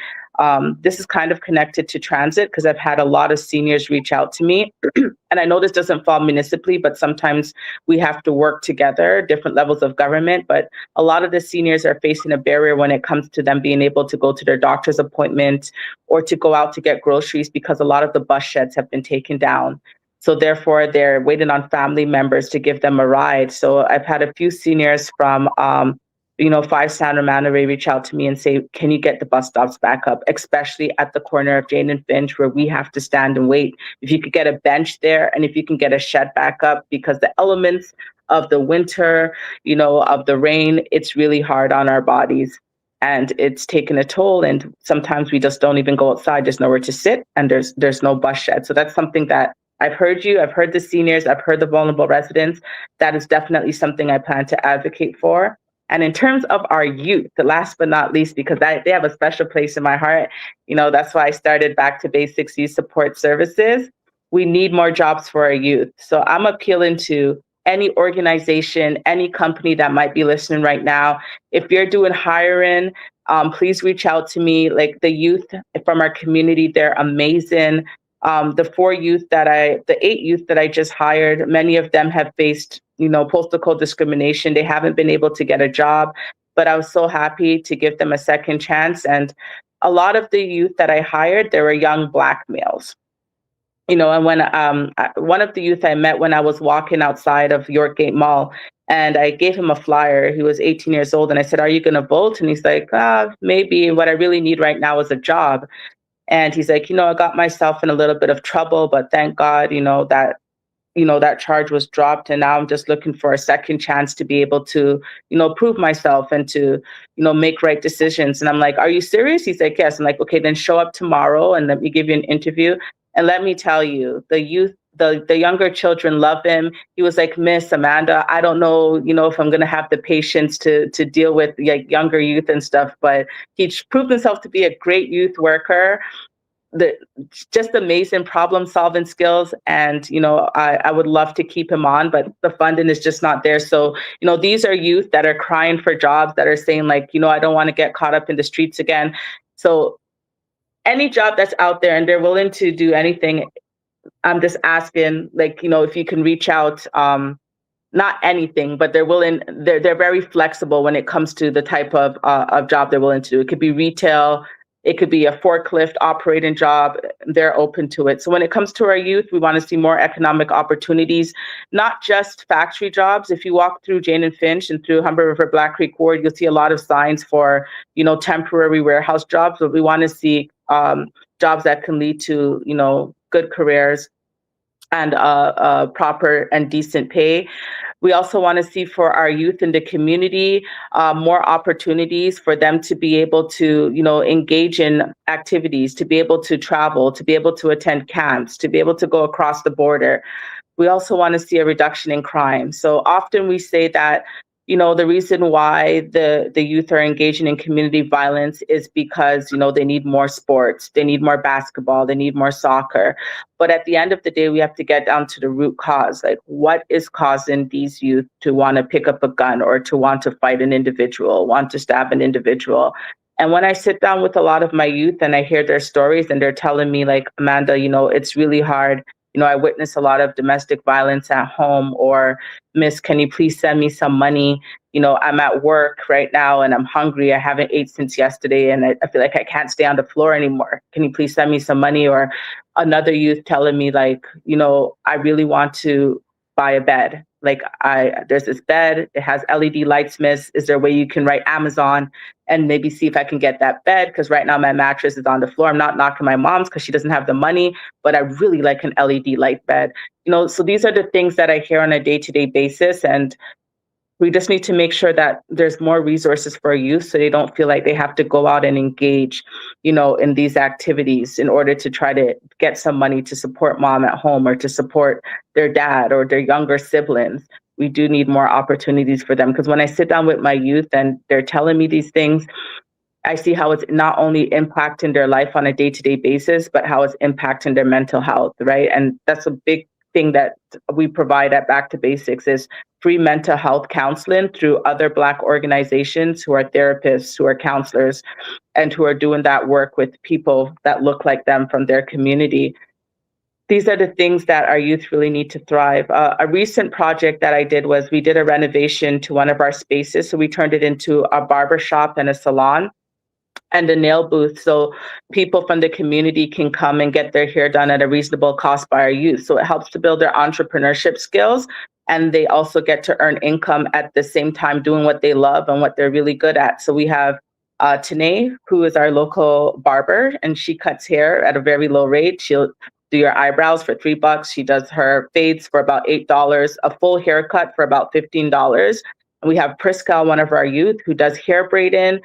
This is kind of connected to transit because I've had a lot of seniors reach out to me. And I know this doesn't fall municipally, but sometimes we have to work together, different levels of government. But a lot of the seniors are facing a barrier when it comes to them being able to go to their doctor's appointment or to go out to get groceries because a lot of the bus sheds have been taken down. So therefore, they're waiting on family members to give them a ride. So I've had a few seniors from 5 San Romanere reach out to me and say, can you get the bus stops back up, especially at the corner of Jane and Finch where we have to stand and wait. If you could get a bench there and if you can get a shed back up, because the elements of the winter, of the rain, it's really hard on our bodies and it's taken a toll. And sometimes we just don't even go outside. There's nowhere to sit and there's no bus shed. So that's something that I've heard the seniors, I've heard the vulnerable residents. That is definitely something I plan to advocate for. And in terms of our youth, the last but not least, because they have a special place in my heart, that's why I started Back to Basics Youth Support Services. We need more jobs for our youth. So I'm appealing to any organization, any company that might be listening right now. If you're doing hiring, please reach out to me. Like the youth from our community, they're amazing. The 8 youth that I just hired, many of them have faced, postal code discrimination. They haven't been able to get a job, but I was so happy to give them a second chance. And a lot of the youth that I hired, they were young Black males. And when one of the youth I met when I was walking outside of Yorkgate Mall, and I gave him a flyer. He was 18 years old, and I said, "Are you going to vote?" And he's like, "Maybe. What I really need right now is a job." And he's like, I got myself in a little bit of trouble, but thank God, that charge was dropped. And now I'm just looking for a second chance to be able to, prove myself and to, make right decisions. And I'm like, "Are you serious?" He's like, "Yes." I'm like, "Okay, then show up tomorrow and let me give you an interview." And let me tell you, the youth, the younger children love him. He was like, "Miss Amanda, I don't know, if I'm going to have the patience to deal with younger youth and stuff," but he proved himself to be a great youth worker, just amazing problem solving skills. And, I would love to keep him on, but the funding is just not there. So, these are youth that are crying for jobs, that are saying like, I don't want to get caught up in the streets again. So any job that's out there and they're willing to do anything, I'm just asking, if you can reach out, not anything, but they're willing, they're very flexible when it comes to the type of job they're willing to do. It could be retail, it could be a forklift operating job. They're open to it. So when it comes to our youth, we want to see more economic opportunities, not just factory jobs. If you walk through Jane and Finch and through Humber River Black Creek Ward, you'll see a lot of signs for, temporary warehouse jobs, but we want to see jobs that can lead to, good careers and proper and decent pay. We also want to see for our youth in the community more opportunities for them to be able to, engage in activities, to be able to travel, to be able to attend camps, to be able to go across the border. We also want to see a reduction in crime. So often we say that, the reason why the youth are engaging in community violence is because, they need more sports, they need more basketball, they need more soccer. But at the end of the day, we have to get down to the root cause. Like, what is causing these youth to want to pick up a gun or to want to fight an individual, want to stab an individual? And when I sit down with a lot of my youth and I hear their stories and they're telling me like, "Amanda, it's really hard. I witness a lot of domestic violence at home," or "Miss, can you please send me some money? I'm at work right now and I'm hungry. I haven't ate since yesterday and I feel like I can't stay on the floor anymore. Can you please send me some money?" Or another youth telling me like, "I really want to buy a bed. Like there's this bed, it has LED lights, miss. Is there a way you can write Amazon and maybe see if I can get that bed? Because right now my mattress is on the floor. I'm not knocking my mom's because she doesn't have the money, but I really like an LED light bed." So these are the things that I hear on a day-to-day basis. And we just need to make sure that there's more resources for youth so they don't feel like they have to go out and engage, in these activities in order to try to get some money to support mom at home or to support their dad or their younger siblings. We do need more opportunities for them, because when I sit down with my youth and they're telling me these things, I see how it's not only impacting their life on a day-to-day basis, but how it's impacting their mental health, right? And that's a big thing that we provide at Back to Basics is free mental health counseling through other Black organizations who are therapists, who are counselors, and who are doing that work with people that look like them from their community. These are the things that our youth really need to thrive. A recent project that I did was we did a renovation to one of our spaces. So we turned it into a barber shop and a salon and a nail booth, so people from the community can come and get their hair done at a reasonable cost by our youth. So it helps to build their entrepreneurship skills, and they also get to earn income at the same time doing what they love and what they're really good at. So we have Tanae, who is our local barber, and she cuts hair at a very low rate. She'll do your eyebrows for $3. She does her fades for about $8, a full haircut for about $15. And we have Prisca, one of our youth, who does hair braiding,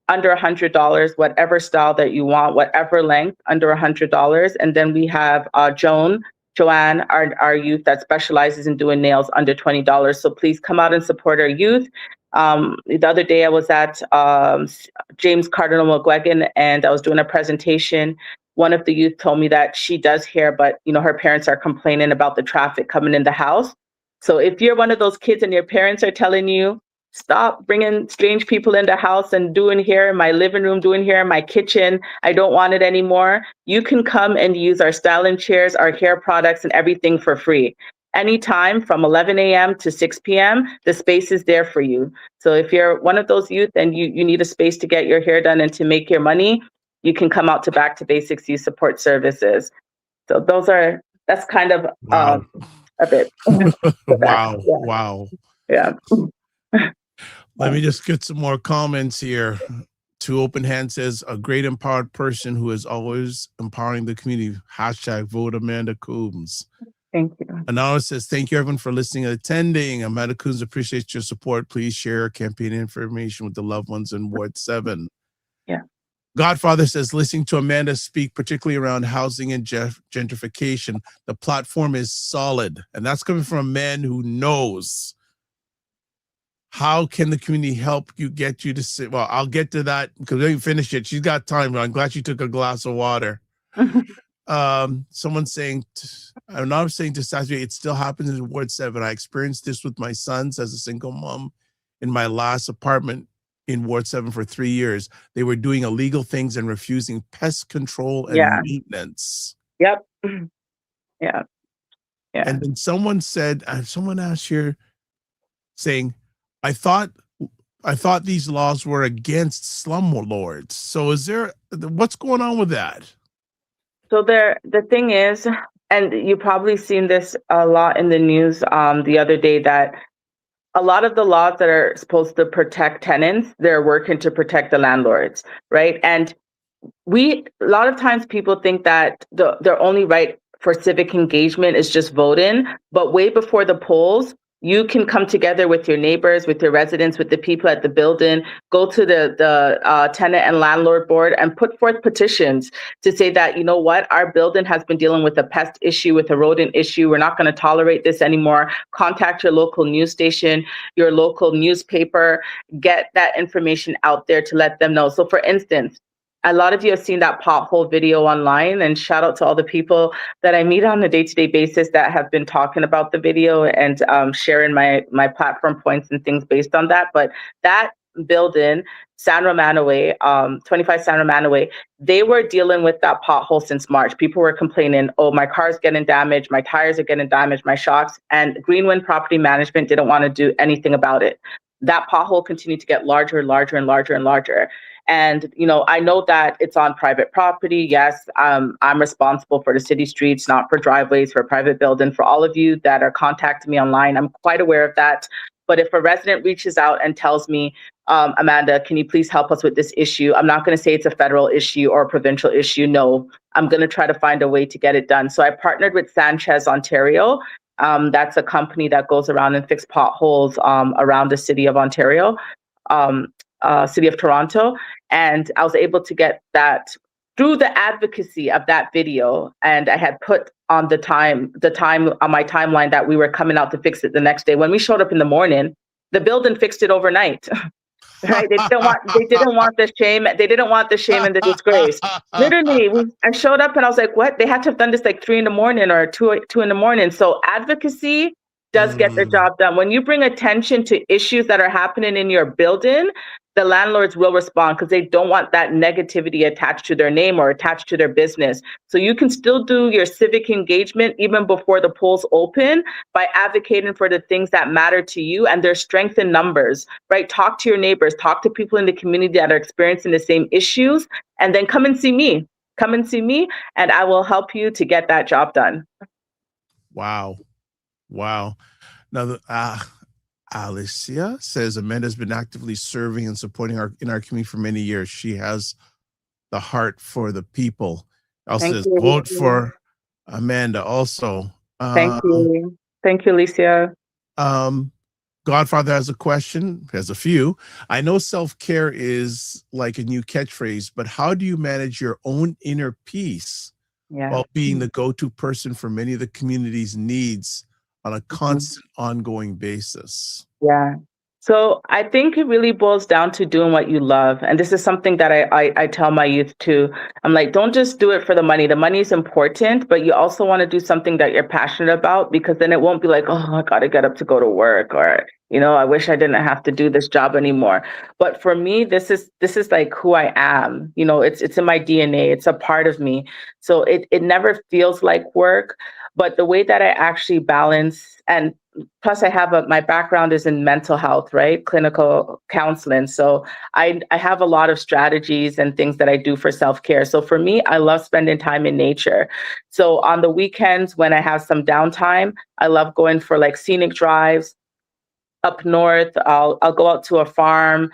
under $100, whatever style that you want, whatever length, under $100. And then we have Joanne, our youth that specializes in doing nails, under $20. So please come out and support our youth. The other day I was at James Cardinal McGuigan, and I was doing a presentation. One of the youth told me that she does hair, but her parents are complaining about the traffic coming in the house. So if you're one of those kids and your parents are telling you, stop bringing strange people in the house and doing hair in my living room, doing hair in my kitchen, I don't want it anymore, you can come and use our styling chairs, our hair products, and everything for free. Anytime from 11 a.m. to 6 p.m., the space is there for you. So if you're one of those youth and you need a space to get your hair done and to make your money, you can come out to Back to Basics Youth Support Services. So that's kind of Wow. a bit. Wow. Yeah. Wow. Yeah. Let me just get some more comments here. Two Open Hand says, a great empowered person who is always empowering the community. Hashtag vote Amanda Coombs. Thank you. Anonymous says, thank you everyone for listening and attending. Amanda Coombs appreciates your support. Please share campaign information with the loved ones in Ward 7. Yeah. Godfather says, listening to Amanda speak, particularly around housing and gentrification, the platform is solid. And that's coming from a man who knows. How can the community help you get you to say, well, I'll get to that because we didn't finish it. She's got time, but I'm glad she took a glass of water. Someone's saying, I'm not saying to saturate, it still happens in Ward 7. I experienced this with my sons as a single mom in my last apartment in Ward 7 for 3 years. They were doing illegal things and refusing pest control and maintenance. Yep. Yeah. Yeah. And then someone said, someone asked here saying, I thought these laws were against slumlords. So what's going on with that? So the thing is, and you probably seen this a lot in the news the other day, that a lot of the laws that are supposed to protect tenants, they're working to protect the landlords, right? And a lot of times people think that their only right for civic engagement is just voting, but way before the polls, you can come together with your neighbors, with your residents, with the people at the building, go to the tenant and landlord board and put forth petitions to say that, you know what, our building has been dealing with a pest issue, with a rodent issue. We're not going to tolerate this anymore. Contact your local news station, your local newspaper, get that information out there to let them know. So for instance, a lot of you have seen that pothole video online, and shout out to all the people that I meet on a day-to-day basis that have been talking about the video and sharing my platform points and things based on that. But that building, San Romanoway, 25 San Romanoway, they were dealing with that pothole since March. People were complaining, oh, my car's getting damaged, my tires are getting damaged, my shocks, and Greenwind Property Management didn't want to do anything about it. That pothole continued to get larger and larger and larger and larger. And, I know that it's on private property. Yes, I'm responsible for the city streets, not for driveways, for private building. For all of you that are contacting me online, I'm quite aware of that. But if a resident reaches out and tells me, Amanda, can you please help us with this issue? I'm not going to say it's a federal issue or a provincial issue. No, I'm going to try to find a way to get it done. So I partnered with Sanchez, Ontario. That's a company that goes around and fix potholes around the city of Ontario. City of Toronto, and I was able to get that through the advocacy of that video. And I had put on the time on my timeline that we were coming out to fix it the next day. When we showed up in the morning, the building fixed it overnight. Right? They didn't want the shame. They didn't want the shame and the disgrace. Literally, I showed up and I was like, what? They had to have done this like 3 in the morning or 2 in the morning. So advocacy does get the job done. When you bring attention to issues that are happening in your building, the landlords will respond because they don't want that negativity attached to their name or attached to their business. So you can still do your civic engagement even before the polls open by advocating for the things that matter to you, and there's strength in numbers, right? Talk to your neighbors, talk to people in the community that are experiencing the same issues, and then come and see me. Come and see me, and I will help you to get that job done. Wow. Now, Alicia says Amanda's been actively serving and supporting in our community for many years. She has the heart for the people. Also says, vote for Amanda also. Thank you. Thank you, Alicia. Godfather has a question, has a few. I know self-care is like a new catchphrase, but how do you manage your own inner peace while being the go-to person for many of the community's needs on a constant, ongoing basis? Yeah. So I think it really boils down to doing what you love. And this is something that I tell my youth too. I'm like, don't just do it for the money. The money is important, but you also want to do something that you're passionate about, because then it won't be like, oh, I got to get up to go to work, or, I wish I didn't have to do this job anymore. But for me, this is like who I am. It's in my DNA. It's a part of me. So it never feels like work. But the way that I actually balance, and plus I have my background is in mental health, right? Clinical counseling. So I have a lot of strategies and things that I do for self-care. So for me, I love spending time in nature. So on the weekends when I have some downtime, I love going for like scenic drives. Up north, I'll go out to a farm,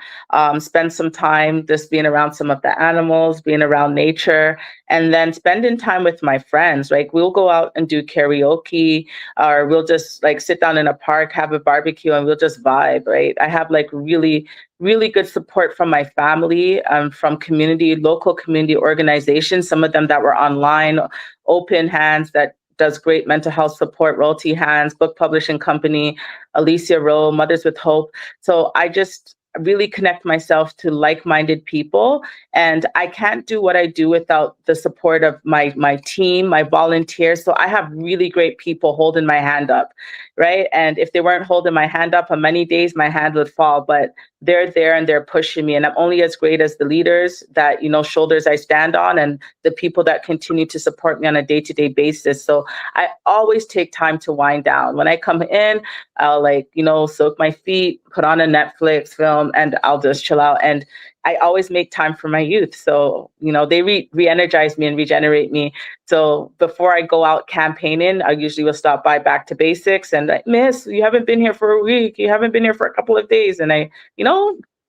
spend some time just being around some of the animals, being around nature, and then spending time with my friends. Like we'll go out and do karaoke, or we'll just like sit down in a park, have a barbecue, and we'll just vibe. Right? I have like really, really good support from my family, from local community organizations. Some of them that were online, Open Hands that does great mental health support, Royalty Hands, book publishing company, Alicia Rowe, Mothers with Hope. So I just really connect myself to like-minded people, and I can't do what I do without the support of my team, my volunteers. So I have really great people holding my hand up, right? And if they weren't holding my hand up, on many days my hand would fall, but they're there and they're pushing me. And I'm only as great as the leaders that, shoulders I stand on, and the people that continue to support me on a day-to-day basis. So I always take time to wind down. When I come in, I'll soak my feet, put on a Netflix film, and I'll just chill out. And I always make time for my youth. So, they re-energize me and regenerate me. So before I go out campaigning, I usually will stop by Back to Basics and like, Miss, you haven't been here for a week. You haven't been here for a couple of days. And I,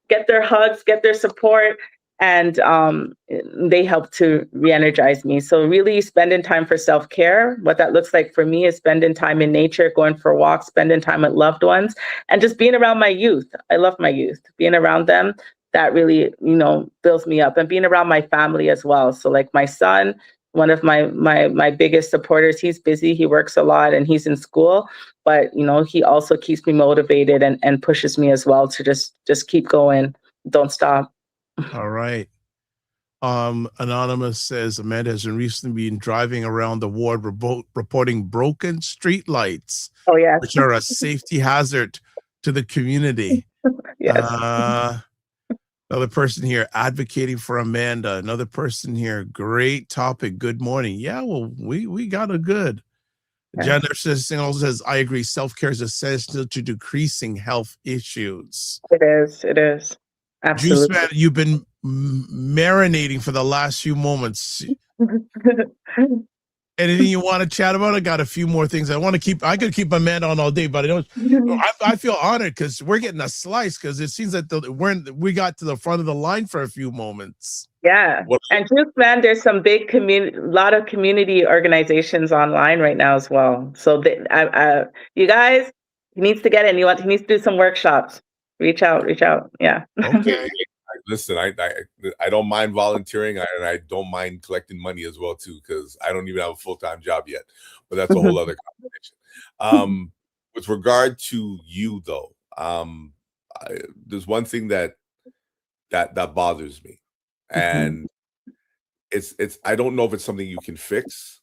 get their hugs, get their support. And they help to re-energize me. So really spending time for self-care, what that looks like for me is spending time in nature, going for walks, spending time with loved ones, and just being around my youth. I love my youth. Being around them, that really, builds me up, and being around my family as well. So like my son, one of my biggest supporters, he's busy, he works a lot, and he's in school, but he also keeps me motivated and pushes me as well to just keep going, don't stop. All right. Anonymous says Amanda has recently been driving around the ward reporting broken street lights, which are a safety hazard to the community. Yes. Another person here advocating for Amanda. Another person here, great topic. Good morning. Yeah, well, we got a good. Jen also says, I agree. Self-care is essential to decreasing health issues. It is. Absolutely. Juiceman, you've been marinating for the last few moments. Anything you want to chat about? I got a few more things. I could keep Amanda on all day, but I feel honored because we're getting a slice, because it seems that we got to the front of the line for a few moments. Yeah. And Juiceman, there's some big lot of community organizations online right now as well. So you guys, he needs to get in. He needs to do some workshops. Reach out. Yeah. Okay. Listen, I don't mind volunteering, and I don't mind collecting money as well too, because I don't even have a full-time job yet. But that's a whole other conversation. With regard to you though, there's one thing that that bothers me. And it's I don't know if it's something you can fix,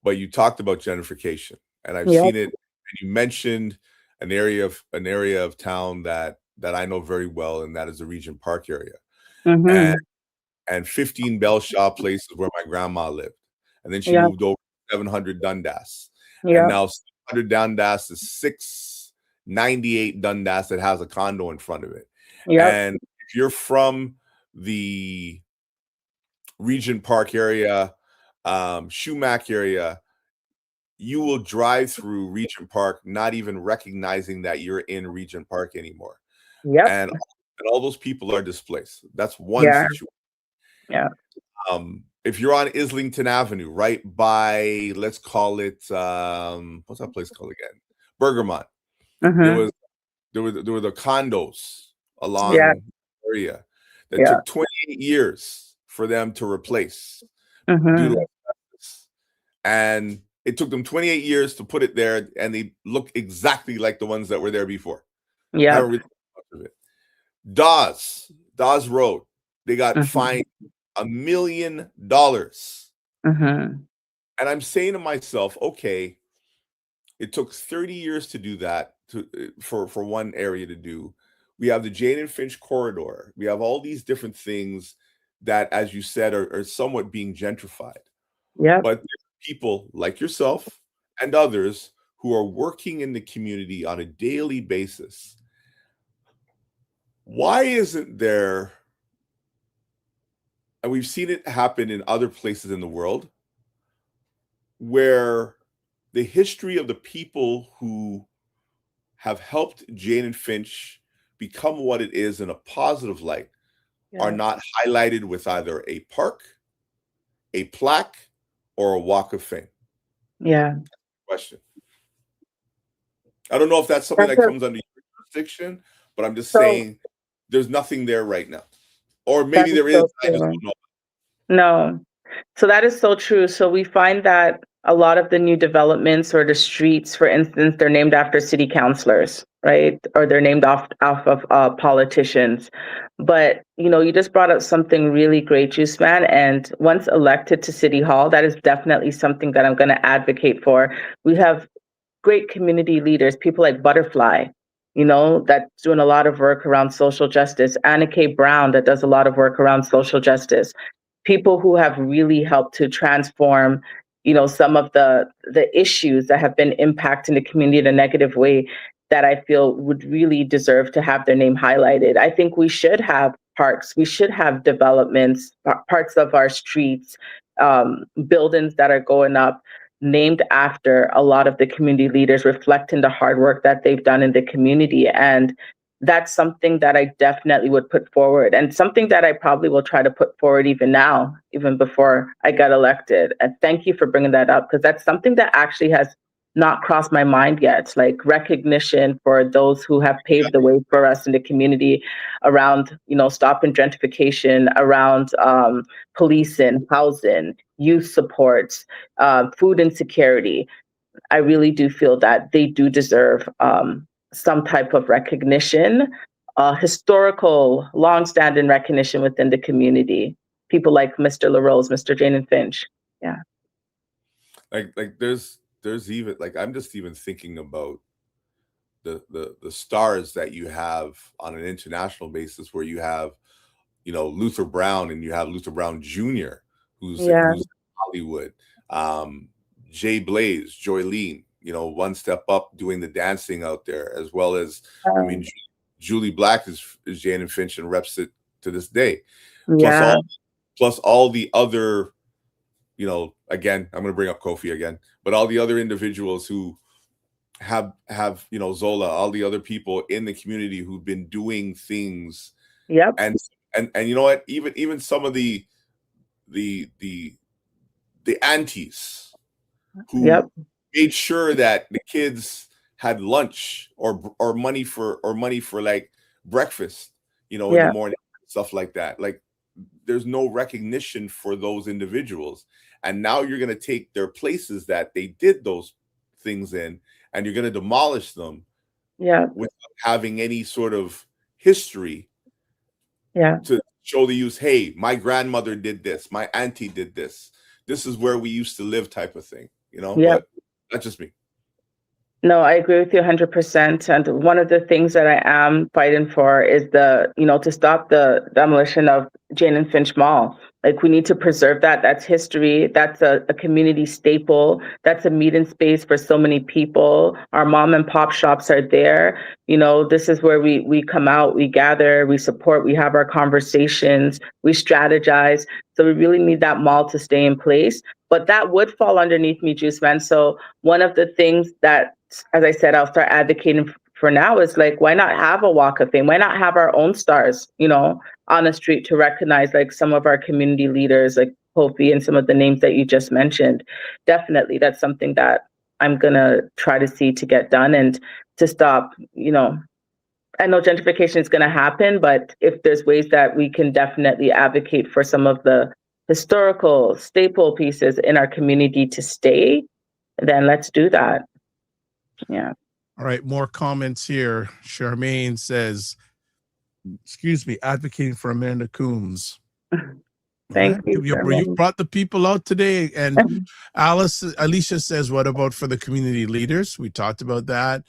but you talked about gentrification, and I've seen it. And you mentioned an area of town that I know very well, and that is the Regent Park area. And 15 Bell Shaw Place is where my grandma lived. And then she moved over to 700 Dundas. And now 700 Dundas is 698 Dundas that has a condo in front of it. And if you're from the Regent Park area, Shumack area, you will drive through Regent Park not even recognizing that you're in Regent Park anymore. And all those people are displaced. That's one situation. If you're on Islington Avenue, right by, let's call it, what's that place called again? Bergamot. There were the condos along the area that took 28 years for them to replace due to asbestos. And it took them 28 years to put it there, and they look exactly like the ones that were there before. Haven't really thought of it. Dawes Road, they got fined $1 million. And I'm saying to myself, okay, it took 30 years to do that for one area to do. We have the Jane and Finch corridor. We have all these different things that, as you said, are somewhat being gentrified. But there are people like yourself and others who are working in the community on a daily basis. Why isn't there, and we've seen it happen in other places in the world, where the history of the people who have helped Jane and Finch become what it is in a positive light are not highlighted with either a park, a plaque, or a walk of fame? Question. I don't know if that's something that comes under your jurisdiction, but I'm just saying there's nothing there right now. Or maybe there is, I just don't know. No. So that is so true. So we find that a lot of the new developments or the streets, for instance, they're named after city councillors, right? Or they're named off of politicians. But, you know, you just brought up something really great, Juiceman. And once elected to City Hall, that is definitely something that I'm going to advocate for. We have great community leaders, people like Butterfly, you know, that's doing a lot of work around social justice. Anna K. Brown, that does a lot of work around social justice. People who have really helped to transform, you know, some of the issues that have been impacting the community in a negative way that I feel would really deserve to have their name highlighted. I think we should have parks, we should have developments, parts of our streets, buildings that are going up named after a lot of the community leaders, reflecting the hard work that they've done in the community. And that's something that I definitely would put forward, and something that I probably will try to put forward even now, even before I got elected. And thank you for bringing that up, because that's something that actually has not crossed my mind yet, like recognition for those who have paved the way for us in the community around, you know, stopping gentrification, around policing, housing, youth supports, food insecurity. I really do feel that they do deserve some type of recognition, historical, long-standing recognition within the community. People like Mr. LaRose, Mr. Jane and Finch. Yeah. Like there's even, like, I'm just even thinking about the stars that you have on an international basis, where you have, you know, Luther Brown, and you have Luther Brown Jr., who's in Hollywood, Jay Blaze, Joylene, you know, One Step Up doing the dancing out there, as well as, I mean, Julie Black is Jane and Finch and reps it to this day. Plus all the other, you know, again, I'm going to bring up Kofi again, but all the other individuals who have, you know, Zola, all the other people in the community who've been doing things. And you know what, even some of the aunties who made sure that the kids had lunch or money for like breakfast, you know, in the morning, stuff like that. Like, there's no recognition for those individuals. And now you're going to take their places that they did those things in, and you're going to demolish them without having any sort of history to show the youth, hey, my grandmother did this, my auntie did this. This is where we used to live, type of thing, you know. Yeah. But that's just me. No, I agree with you 100%. And one of the things that I am fighting for is to stop the demolition of Jane and Finch Mall. Like, we need to preserve that. That's history. That's a community staple. That's a meeting space for so many people. Our mom and pop shops are there. This is where we come out, we gather, we support, we have our conversations, we strategize. So we really need that mall to stay in place. But that would fall underneath me, Juiceman. So one of the things that, as I said, I'll start advocating for now is, like, why not have a walk of fame? Why not have our own stars, on the street to recognize, like, some of our community leaders, like Kofi and some of the names that you just mentioned? Definitely, that's something that I'm going to try to see to get done and to stop, I know gentrification is going to happen, but if there's ways that we can definitely advocate for some of the historical staple pieces in our community to stay, then let's do that. Yeah. All right, more comments here. Charmaine says, advocating for Amanda Coombs. Thank you. You brought the people out today. And Alicia says, what about for the community leaders? We talked about that.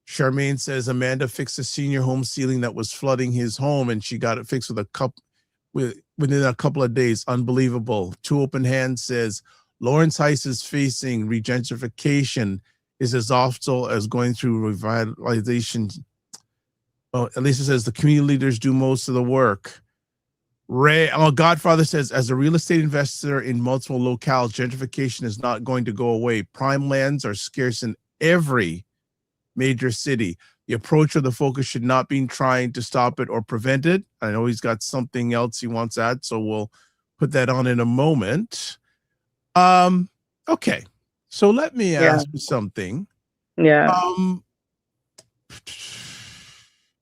Charmaine says, Amanda fixed a senior home ceiling that was flooding his home, and she got it fixed within a couple of days. Unbelievable. Two Open Hands says, Lawrence Heights is facing regentrification, is as also as going through revitalization. Well, Elisa says the community leaders do most of the work. Godfather says, as a real estate investor in multiple locales, gentrification is not going to go away. Prime lands are scarce in every major city. The approach or the focus should not be trying to stop it or prevent it. I know he's got something else he wants to add, so we'll put that on in a moment. Okay. So let me ask you something. Yeah.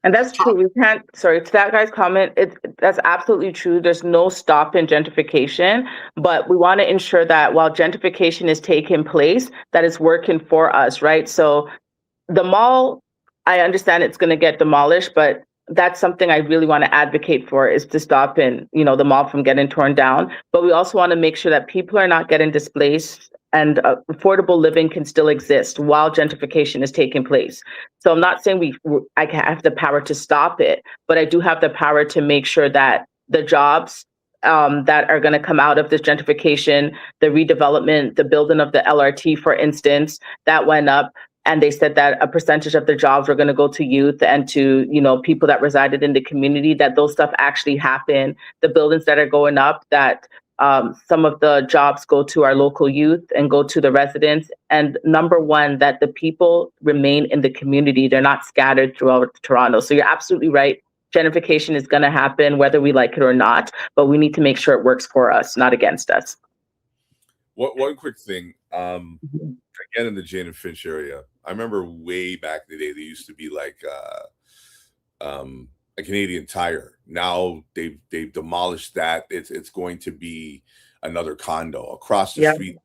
And that's true. We can't, sorry, to that guy's comment, that's absolutely true. There's no stop in gentrification, but we want to ensure that while gentrification is taking place, that it's working for us, right? So the mall, I understand it's going to get demolished, but that's something I really want to advocate for, is to stop the mall from getting torn down. But we also want to make sure that people are not getting displaced and affordable living can still exist while gentrification is taking place. So I'm not saying I have the power to stop it, but I do have the power to make sure that the jobs that are going to come out of this gentrification, the redevelopment, the building of the LRT, for instance, that went up. And they said that a percentage of the jobs were going to go to youth and to, people that resided in the community, that those stuff actually happen. The buildings that are going up, that some of the jobs go to our local youth and go to the residents. And number one, that the people remain in the community. They're not scattered throughout Toronto. So you're absolutely right. Gentrification is going to happen whether we like it or not, but we need to make sure it works for us, not against us. One quick thing. Again, in the Jane and Finch area, I remember way back in the day, they used to be like a Canadian Tire. Now they've demolished that. It's going to be another condo across the street.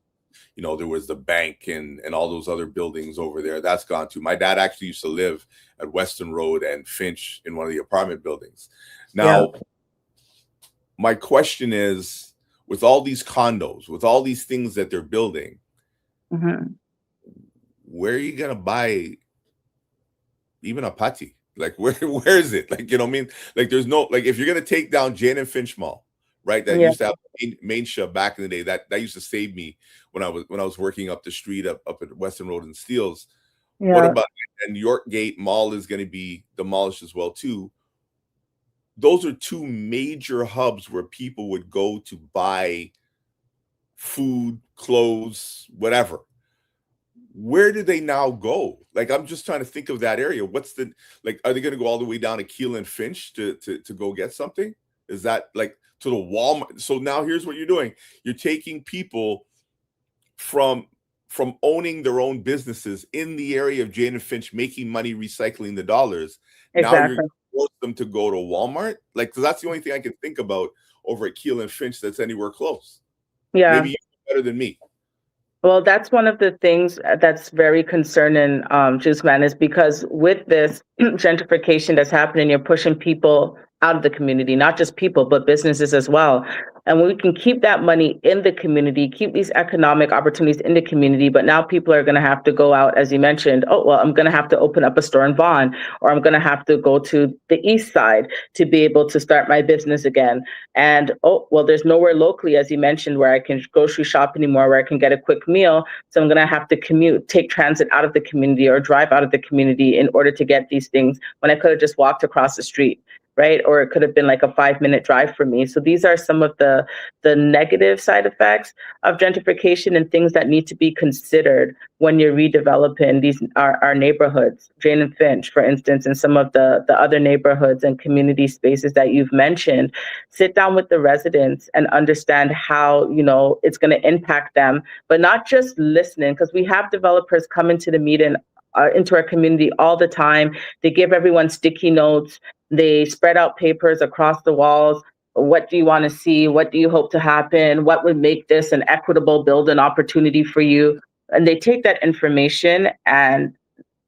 There was the bank and all those other buildings over there. That's gone too. My dad actually used to live at Weston Road and Finch in one of the apartment buildings. Now, my question is, with all these condos, with all these things that they're building, where are you gonna buy even a patty? Like, where is it? Like, what I mean? Like, there's no, like, if you're gonna take down Jane and Finch Mall, right? That used to have main shop back in the day. That used to save me when I was working up the street up at Western Road and Steeles. What about, and York Gate Mall is gonna be demolished as well too. Those are two major hubs where people would go to buy food, clothes, whatever. Where do they now go? Like, I'm just trying to think of that area. What's the, like, are they going to go all the way down to Keele and Finch to go get something? Is that like to the Walmart? So now here's what you're doing. You're taking people from owning their own businesses in the area of Jane and Finch, making money, recycling the dollars. Exactly. Now you're going to force them to go to Walmart. Like, because that's the only thing I can think about over at Keele and Finch that's anywhere close. Yeah. Maybe you're better than me. Well, that's one of the things that's very concerning, Juiceman, is because with this gentrification that's happening, you're pushing people out of the community, not just people, but businesses as well. And we can keep that money in the community, keep these economic opportunities in the community, but now people are going to have to go out, as you mentioned, oh, well, I'm going to have to open up a store in Vaughan, or I'm going to have to go to the east side to be able to start my business again. And, oh, well, there's nowhere locally, as you mentioned, where I can grocery shop anymore, where I can get a quick meal. So I'm going to have to commute, take transit out of the community or drive out of the community in order to get these things when I could have just walked across the street. Right? Or it could have been like a 5-minute drive for me. So these are some of the negative side effects of gentrification and things that need to be considered when you're redeveloping these our neighborhoods, Jane and Finch, for instance, and some of the other neighborhoods and community spaces that you've mentioned. Sit down with the residents and understand how, you know, it's going to impact them, but not just listening, because we have developers come into the meeting, into our community all the time. They give everyone sticky notes. They spread out papers across the walls. What do you want to see? What do you hope to happen? What would make this an equitable building opportunity for you? And they take that information and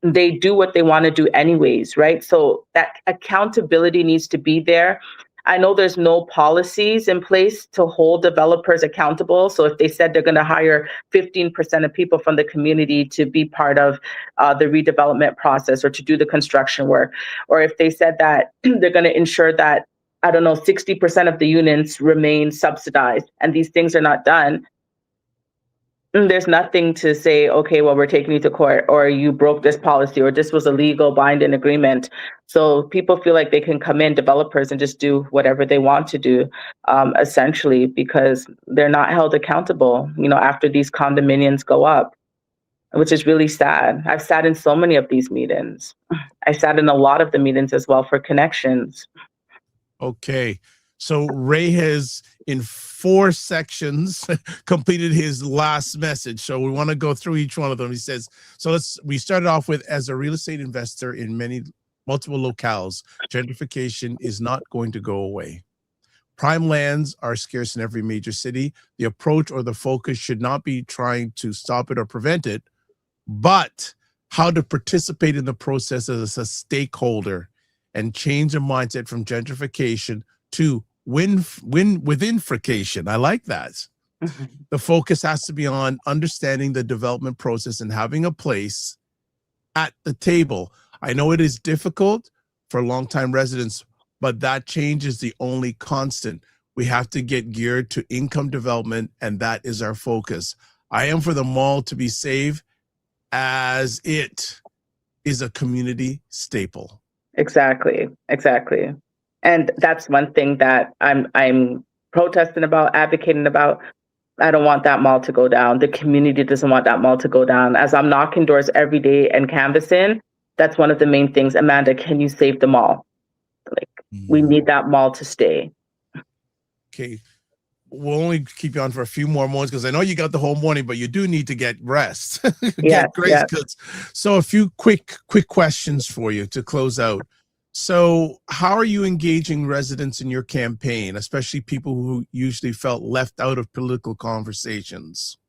they do what they want to do anyways, right? So that accountability needs to be there. I know there's no policies in place to hold developers accountable. So if they said they're going to hire 15% of people from the community to be part of the redevelopment process or to do the construction work, or if they said that they're going to ensure that, I don't know, 60% of the units remain subsidized and these things are not done, there's nothing to say, okay, well, we're taking you to court, or you broke this policy, or this was a legal binding agreement. So people feel like they can come in, developers, and just do whatever they want to do, essentially, because they're not held accountable, you know, after these condominiums go up, which is really sad. I've sat in so many of these meetings. I sat in a lot of the meetings as well for connections. Okay. So Ray has, in 4 sections, completed his last message. So we want to go through each one of them. He says, so we started off with, as a real estate investor in multiple locales, gentrification is not going to go away. Prime lands are scarce in every major city. The approach or the focus should not be trying to stop it or prevent it, but how to participate in the process as a stakeholder and change the mindset from gentrification to withinfication. I like that. Mm-hmm. The focus has to be on understanding the development process and having a place at the table. I know it is difficult for longtime residents, but that change is the only constant. We have to get geared to income development, and that is our focus. I am for the mall to be saved, as it is a community staple. Exactly. And that's one thing that I'm protesting about, advocating about. I don't want that mall to go down. The community doesn't want that mall to go down. As I'm knocking doors every day and canvassing, that's one of the main things. Amanda, can you save the mall? We need that mall to stay. Okay. We'll only keep you on for a few more moments because I know you got the whole morning, but you do need to get rest. Yes. So a few quick questions for you to close out. So how are you engaging residents in your campaign, especially people who usually felt left out of political conversations?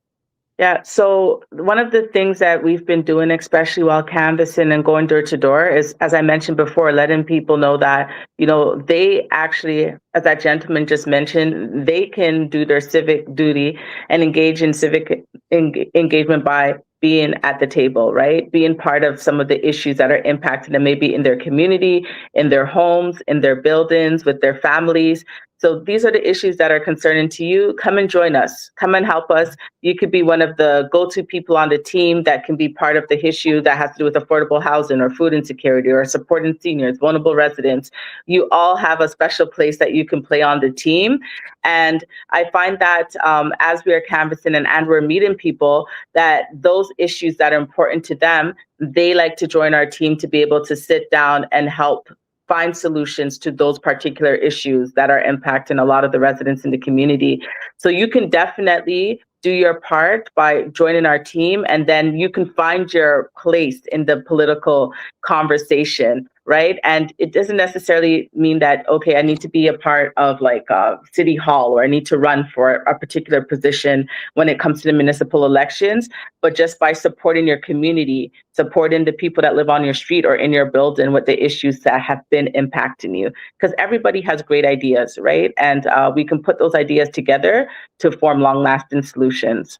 Yeah, so one of the things that we've been doing, especially while canvassing and going door to door, is, as I mentioned before, letting people know that, you know, they actually, as that gentleman just mentioned, they can do their civic duty and engage in civic engagement by being at the table, right? Being part of some of the issues that are impacting them, maybe in their community, in their homes, in their buildings, with their families. So these are the issues that are concerning to you. Come and join us. Come and help us. You could be one of the go-to people on the team that can be part of the issue that has to do with affordable housing or food insecurity or supporting seniors, vulnerable residents. You all have a special place that you can play on the team. And I find that as we are canvassing and we're meeting people, that those issues that are important to them, they like to join our team to be able to sit down and help find solutions to those particular issues that are impacting a lot of the residents in the community. So you can definitely do your part by joining our team, and then you can find your place in the political conversation, right? And it doesn't necessarily mean that, okay, I need to be a part of like City Hall, or I need to run for a particular position when it comes to the municipal elections, but just by supporting your community, supporting the people that live on your street or in your building with the issues that have been impacting you. Because everybody has great ideas, right? And we can put those ideas together to form long-lasting solutions.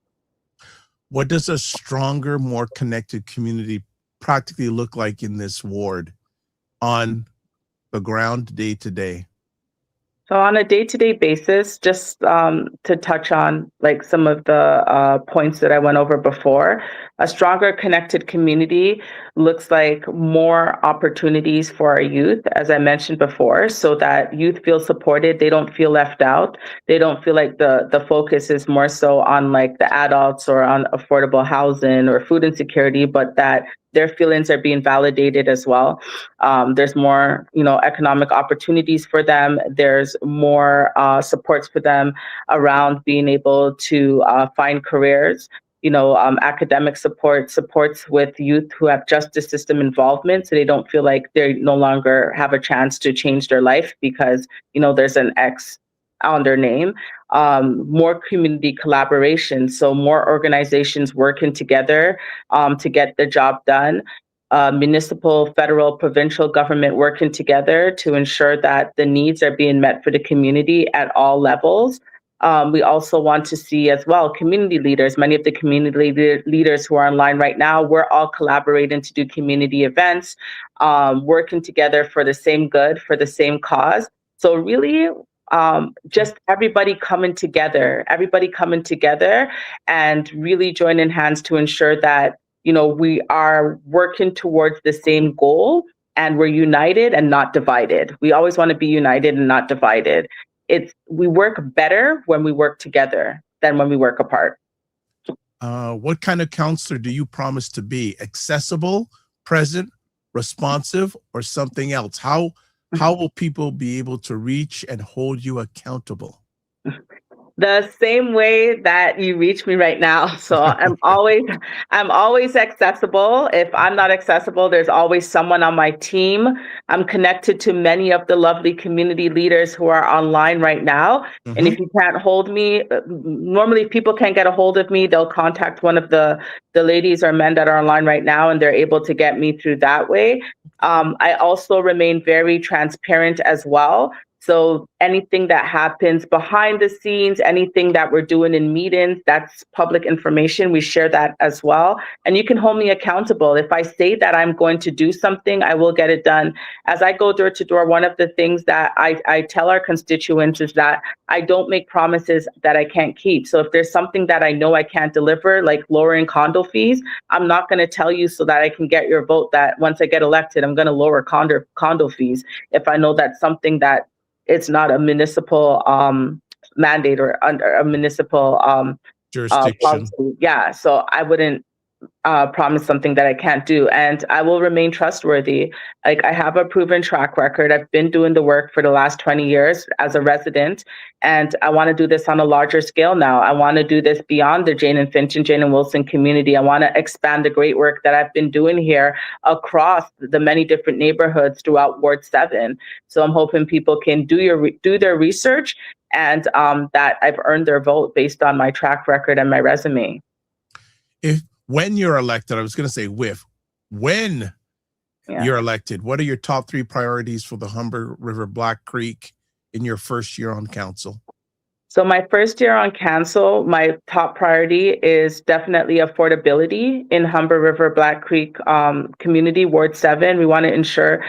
What does a stronger, more connected community practically look like in this ward on the ground day to day? So on a day-to-day basis, just to touch on like some of the points that I went over before, a stronger connected community looks like more opportunities for our youth, as I mentioned before, so that youth feel supported, they don't feel left out, they don't feel like the focus is more so on like the adults or on affordable housing or food insecurity, but that their feelings are being validated as well. There's more, economic opportunities for them. There's more supports for them around being able to find careers. Academic supports with youth who have justice system involvement, so they don't feel like they no longer have a chance to change their life because, there's an X on their name. More community collaboration, so more organizations working together to get the job done. Municipal, federal, provincial government working together to ensure that the needs are being met for the community at all levels. We also want to see as well community leaders. Many of the community leaders who are online right now, we're all collaborating to do community events, working together for the same good, for the same cause. So really, just everybody coming together and really joining hands to ensure that, we are working towards the same goal and we're united and not divided. We always want to be united and not divided. We work better when we work together than when we work apart. What kind of counselor do you promise to be? Accessible, present, responsive, or something else? How will people be able to reach and hold you accountable? The same way that you reach me right now. So I'm always accessible. If I'm not accessible, there's always someone on my team. I'm connected to many of the lovely community leaders who are online right now. Mm-hmm. And if you can't hold me, normally if people can't get a hold of me, they'll contact one of the ladies or men that are online right now, and they're able to get me through that way. I also remain very transparent as well. So anything that happens behind the scenes, anything that we're doing in meetings, that's public information. We share that as well. And you can hold me accountable. If I say that I'm going to do something, I will get it done. As I go door to door, one of the things that I tell our constituents is that I don't make promises that I can't keep. So if there's something that I know I can't deliver, like lowering condo fees, I'm not going to tell you so that I can get your vote that once I get elected, I'm going to lower condo fees. If I know that's something that it's not a municipal mandate or under a municipal jurisdiction. Policy. Yeah, so I wouldn't promise something that I can't do, and I will remain trustworthy. Like, I have a proven track record. I've been doing the work for the last 20 years as a resident, and I want to do this on a larger scale now. I want to do this beyond the Jane and Finch and Jane and Wilson community. I want to expand the great work that I've been doing here across the many different neighborhoods throughout Ward 7. So I'm hoping people can do their research, and that I've earned their vote based on my track record and my resume. When you're elected, I was going to say when you're elected, what are your top 3 priorities for the Humber River Black Creek in your first year on council? So my first year on council, my top priority is definitely affordability in Humber River Black Creek community, Ward 7. We want to ensure,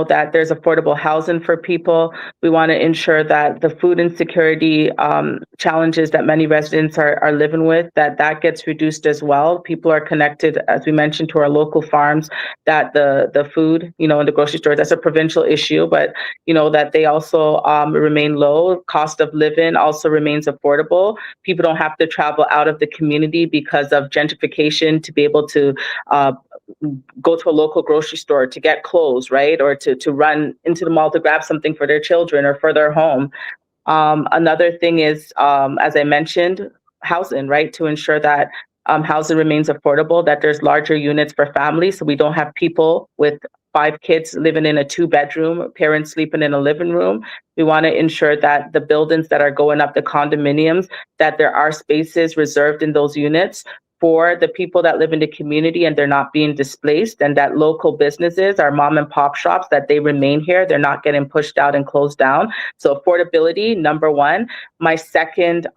that there's affordable housing for people. We want to ensure that the food insecurity challenges that many residents are living with, that gets reduced as well. People are connected, as we mentioned, to our local farms, that the food, in the grocery stores, that's a provincial issue, but, that they also remain low. Cost of living also remains affordable. People don't have to travel out of the community because of gentrification to be able to go to a local grocery store to get clothes, right? Or to run into the mall to grab something for their children or for their home. Another thing is, as I mentioned, housing, right? To ensure that housing remains affordable, that there's larger units for families, so we don't have people with 5 kids living in a 2-bedroom, parents sleeping in a living room. We want to ensure that the buildings that are going up, the condominiums, that there are spaces reserved in those units for the people that live in the community and they're not being displaced, and that local businesses, our mom and pop shops, that they remain here. They're not getting pushed out and closed down. So affordability, number one. My second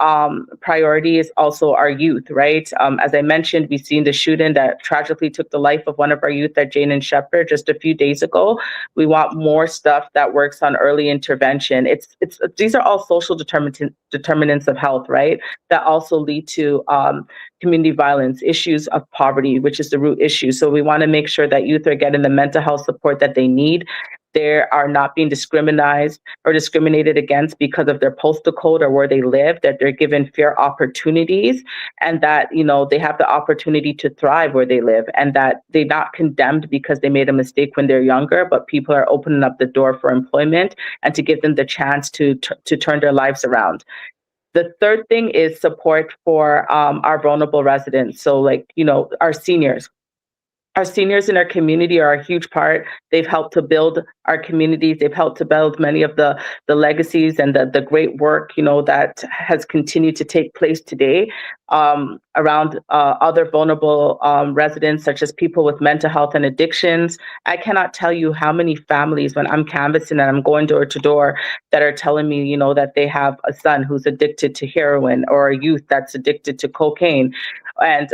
priority is also our youth, right? As I mentioned, we've seen the shooting that tragically took the life of one of our youth at Jane and Shepherd just a few days ago. We want more stuff that works on early intervention. These are all social determinants of health, right? That also lead to community violence, issues of poverty, which is the root issue. So we want to make sure that youth are getting the mental health support that they need. They are not being discriminated against because of their postal code or where they live, that they're given fair opportunities, and that, you know, they have the opportunity to thrive where they live, and that they're not condemned because they made a mistake when they're younger, but people are opening up the door for employment and to give them the chance to turn their lives around. The third thing is support for our vulnerable residents. So, like, you know, our seniors. Our seniors in our community are a huge part. They've helped to build our communities. They've helped to build many of the legacies and the great work, you know, that has continued to take place today around other vulnerable residents, such as people with mental health and addictions. I cannot tell you how many families, when I'm canvassing and I'm going door to door, that are telling me, you know, that they have a son who's addicted to heroin, or a youth that's addicted to cocaine. And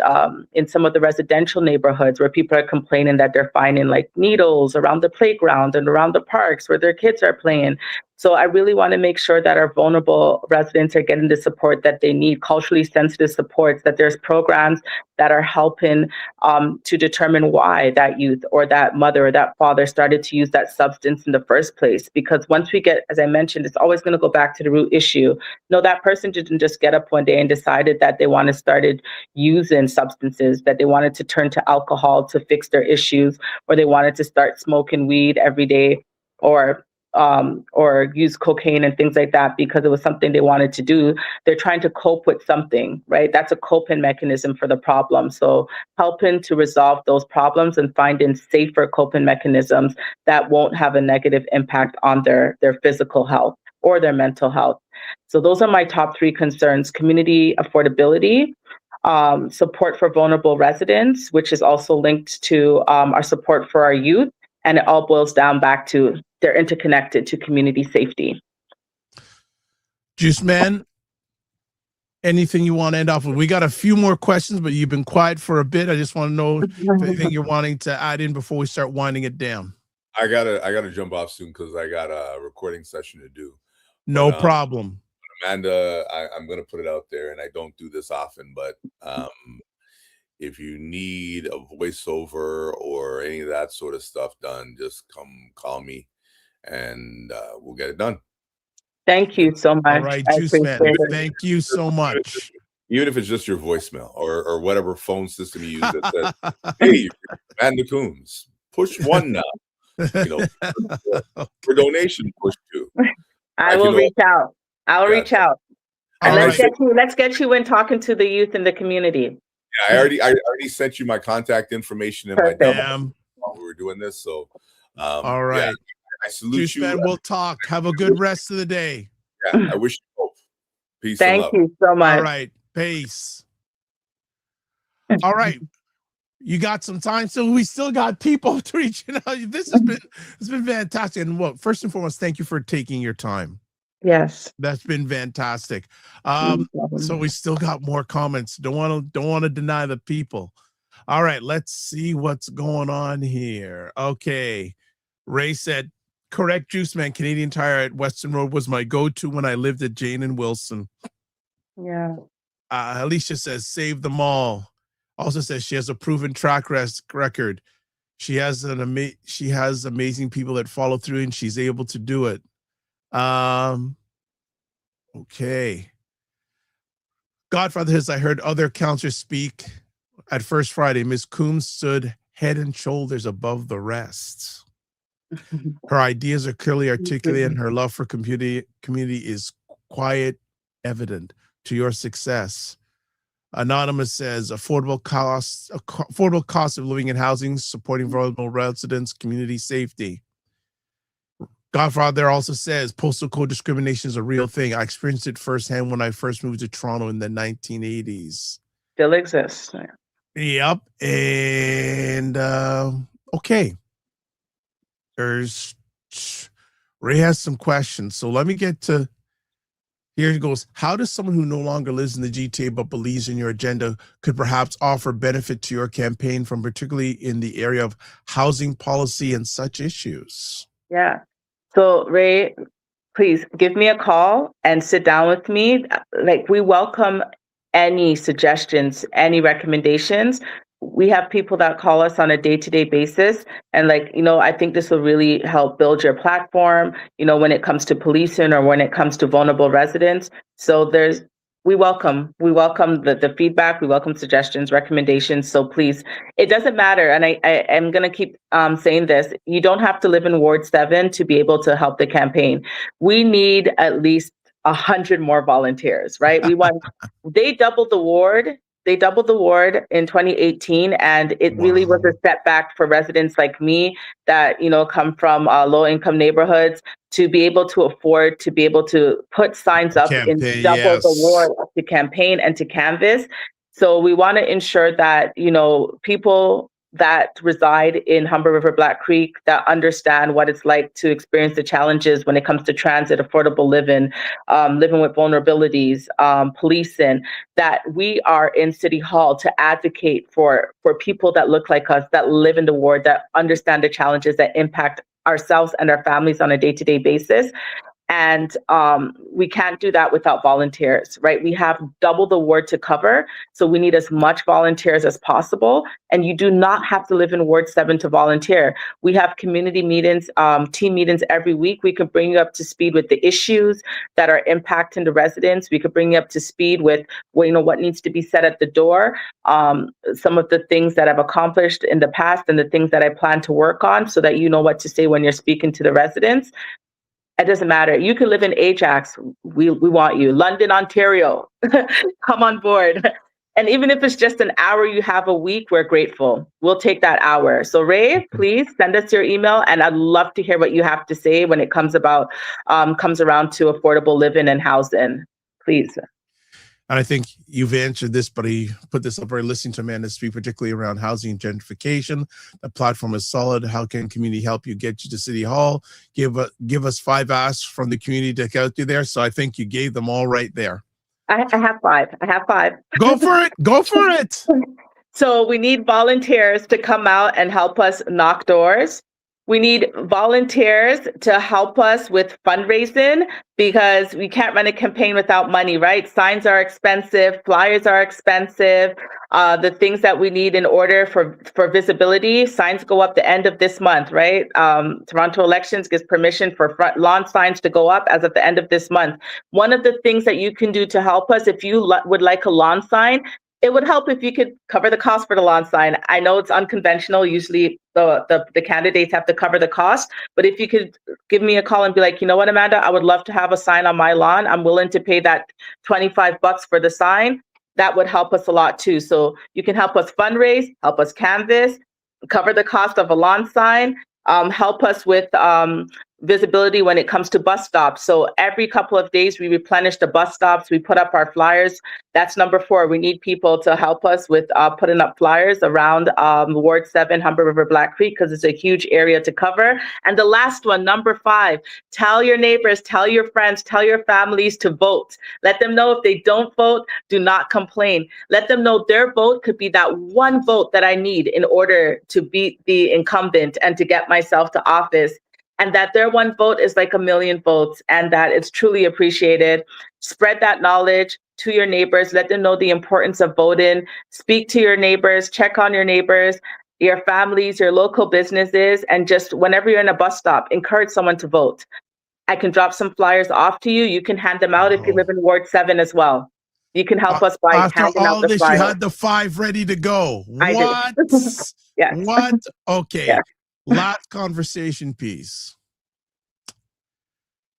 in some of the residential neighborhoods where people are complaining that they're finding like needles around the playground and around the parks where their kids are playing. So I really want to make sure that our vulnerable residents are getting the support that they need, culturally sensitive supports, that there's programs that are helping to determine why that youth or that mother or that father started to use that substance in the first place. Because once we get, as I mentioned, it's always going to go back to the root issue. No, that person didn't just get up one day and decided that they started using substances, that they wanted to turn to alcohol to fix their issues, or they wanted to start smoking weed every day, or use cocaine and things like that because it was something they wanted to do. They're trying to cope with something, right? That's a coping mechanism for the problem. So helping to resolve those problems and finding safer coping mechanisms that won't have a negative impact on their physical health or their mental health. So those are my top 3 concerns: community affordability, support for vulnerable residents, which is also linked to our support for our youth. And it all boils down back to they're interconnected to community safety. Juiceman, anything you want to end off with? We got a few more questions, but you've been quiet for a bit. I just want to know if anything you're wanting to add in before we start winding it down. I gotta jump off soon because I got a recording session to do. No problem. Amanda, I'm gonna put it out there, and I don't do this often, but if you need a voiceover or any of that sort of stuff done, just come call me and we'll get it done. Thank you so much. All right, Juiceman, thank you so much. Even if it's just your voicemail or whatever phone system you use that says, hey, Amanda Coombs, push 1 now. You know, for donation, push 2. I will reach out. I'll reach out. And let's get you in talking to the youth in the community. Yeah, I already sent you my contact information in my dump while we were doing this. So, all right. Yeah, I salute you. We'll talk. Have a good rest of the day. Yeah, I wish you both peace. Thank you so much. All right, peace. All right, you got some time, so we still got people to reach out. It's been fantastic. And first and foremost, thank you for taking your time. Yes, that's been fantastic. So we still got more comments. Don't want to deny the people. All right, let's see what's going on here. Okay, Ray said, correct, Juiceman. Canadian Tire at Western Road was my go-to when I lived at Jane and Wilson. Yeah. Alicia says, save them all. Also says she has a proven track record. She has amazing people that follow through, and she's able to do it. Okay. Godfather says, I heard other counselors speak at First Friday. Miss Coombs stood head and shoulders above the rest. Her ideas are clearly articulated, and her love for community is quite evident to your success. Anonymous says affordable cost of living and housing, supporting vulnerable residents, community safety. Godfather also says postal code discrimination is a real thing. I experienced it firsthand when I first moved to Toronto in the 1980s. Still exists. Yep. And okay. Ray has some questions. So let me get to, here it goes. How does someone who no longer lives in the GTA but believes in your agenda could perhaps offer benefit to your campaign from particularly in the area of housing policy and such issues? Yeah. So Ray, please give me a call and sit down with me. Like, we welcome any suggestions, any recommendations. We have people that call us on a day-to-day basis. And I think this will really help build your platform, when it comes to policing or when it comes to vulnerable residents. So we welcome the feedback. We welcome suggestions, recommendations. So please, it doesn't matter. And I am going to keep saying this. You don't have to live in Ward 7 to be able to help the campaign. We need at least 100 more volunteers, right? They doubled the ward. They doubled the ward in 2018, and it really was a setback for residents like me that, come from low-income neighborhoods to be able to afford to be able to put signs up in double the ward to campaign and to canvas. So we want to ensure that, people that reside in Humber River Black Creek that understand what it's like to experience the challenges when it comes to transit, affordable living, living with vulnerabilities, policing, that we are in City Hall to advocate for people that look like us, that live in the ward, that understand the challenges that impact ourselves and our families on a day-to-day basis. And we can't do that without volunteers, right? We have double the ward to cover, so we need as much volunteers as possible. And you do not have to live in Ward 7 to volunteer. We have community meetings, team meetings every week. We can bring you up to speed with the issues that are impacting the residents. We could bring you up to speed with what needs to be said at the door, some of the things that I've accomplished in the past and the things that I plan to work on, so that you know what to say when you're speaking to the residents. It doesn't matter. You can live in Ajax. We want you. London, Ontario, come on board. And even if it's just an hour you have a week, we're grateful. We'll take that hour. So Ray, please send us your email, and I'd love to hear what you have to say when it comes around to affordable living and housing. Please. And I think you've answered this, but he put this up, listening to Amanda speak, particularly around housing and gentrification. The platform is solid. How can community help you get you to City Hall? Give us 5 asks from the community to get you there. So I think you gave them all right there. I have 5. Go for it. Go for it. So we need volunteers to come out and help us knock doors. We need volunteers to help us with fundraising, because we can't run a campaign without money, right? Signs are expensive, flyers are expensive. The things that we need in order for visibility, signs go up the end of this month, right? Toronto Elections gives permission for front lawn signs to go up as of the end of this month. One of the things that you can do to help us, if you would like a lawn sign, it would help if you could cover the cost for the lawn sign. I know it's unconventional. Usually the candidates have to cover the cost, but if you could give me a call and be like, you know what, Amanda, I would love to have a sign on my lawn. I'm willing to pay that $25 for the sign. That would help us a lot too. So you can help us fundraise, help us canvas, cover the cost of a lawn sign, help us with visibility when it comes to bus stops. So every couple of days we replenish the bus stops, we put up our flyers. That's number 4. We need people to help us with putting up flyers around Ward 7, Humber River Black Creek, because it's a huge area to cover. And the last one, number 5, tell your neighbors, tell your friends, tell your families to vote. Let them know if they don't vote, do not complain. Let them know their vote could be that one vote that I need in order to beat the incumbent and to get myself to office. And that their one vote is like 1 million votes, and that it's truly appreciated. Spread that knowledge to your neighbors. Let them know the importance of voting. Speak to your neighbors, check on your neighbors, your families, your local businesses, and just whenever you're in a bus stop, encourage someone to vote. I can drop some flyers off to you. You can hand them out if you live in Ward 7 as well. You can help us by after handing all out the this, flyers. you had the 5 ready to go. I What? Yes. What? Okay. Yeah. Last conversation piece.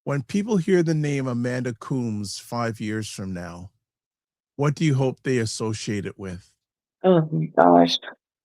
When people hear the name Amanda Coombs 5 years from now, what do you hope they associate it with? Oh my gosh.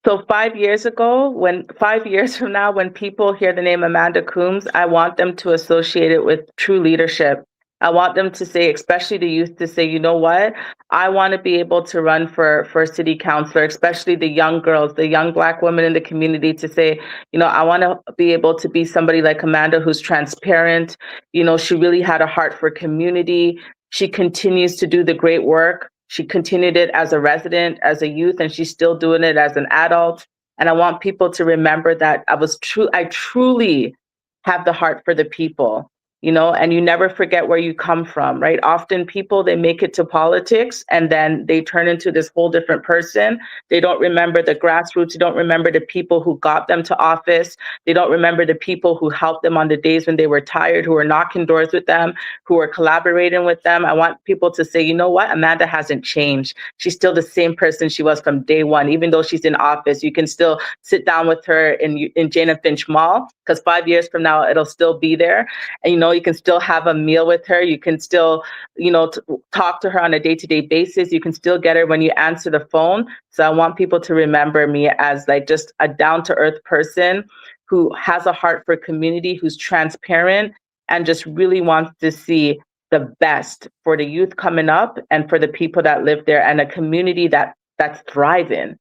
So 5 years ago, 5 years from now, when people hear the name Amanda Coombs, I want them to associate it with true leadership. I want them to say, especially the youth, to say, you know what? I want to be able to run for city councillor, especially the young girls, the young Black women in the community, to say, you know, I want to be able to be somebody like Amanda who's transparent. You know, she really had a heart for community. She continues to do the great work. She continued it as a resident, as a youth, and she's still doing it as an adult. And I want people to remember that I truly have the heart for the people, you know, and you never forget where you come from, right? Often people, they make it to politics and then they turn into this whole different person. They don't remember the grassroots. They don't remember the people who got them to office. They don't remember the people who helped them on the days when they were tired, who were knocking doors with them, who were collaborating with them. I want people to say, you know what? Amanda hasn't changed. She's still the same person she was from day one. Even though she's in office, you can still sit down with her in Jane and Finch Mall, because 5 years from now, it'll still be there. And, you know, you can still have a meal with her. You can still, you know, talk to her on a day-to-day basis. You can still get her when you answer the phone. So I want people to remember me as like just a down-to-earth person who has a heart for community, who's transparent, and just really wants to see the best for the youth coming up and for the people that live there, and a community that's thriving,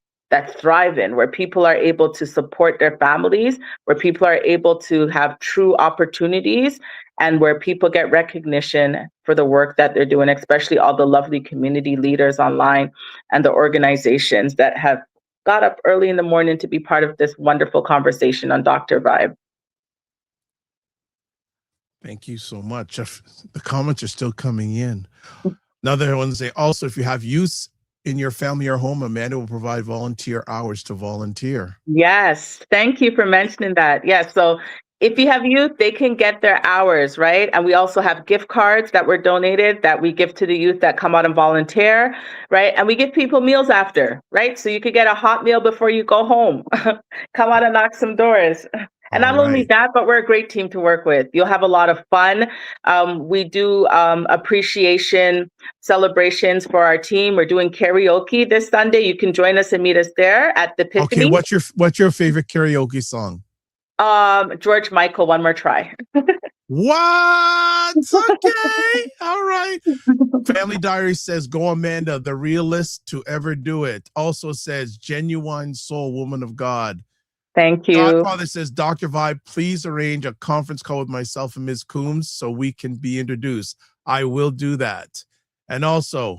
where people are able to support their families, where people are able to have true opportunities, and where people get recognition for the work that they're doing, especially all the lovely community leaders online and the organizations that have got up early in the morning to be part of this wonderful conversation on Dr. Vibe. Thank you so much. The comments are still coming in. Another one say, also, if you have youth in your family or home, Amanda will provide volunteer hours to volunteer. Yes, thank you for mentioning that. Yes, so if you have youth, they can get their hours, right? And we also have gift cards that were donated that we give to the youth that come out and volunteer, right? And we give people meals after, right? So you could get a hot meal before you go home. Come out and knock some doors. And not only that, but we're a great team to work with. You'll have a lot of fun. We do appreciation celebrations for our team. We're doing karaoke this Sunday. You can join us and meet us there at the Epiphany. Okay, what's your favorite karaoke song? George Michael, One More Try. What? Okay. All right. Family Diary says, go Amanda, the realest to ever do it. Also says, genuine soul, woman of God. Thank you. Godfather says, Dr. Vibe, please arrange a conference call with myself and Ms. Coombs so we can be introduced. I will do that. And also,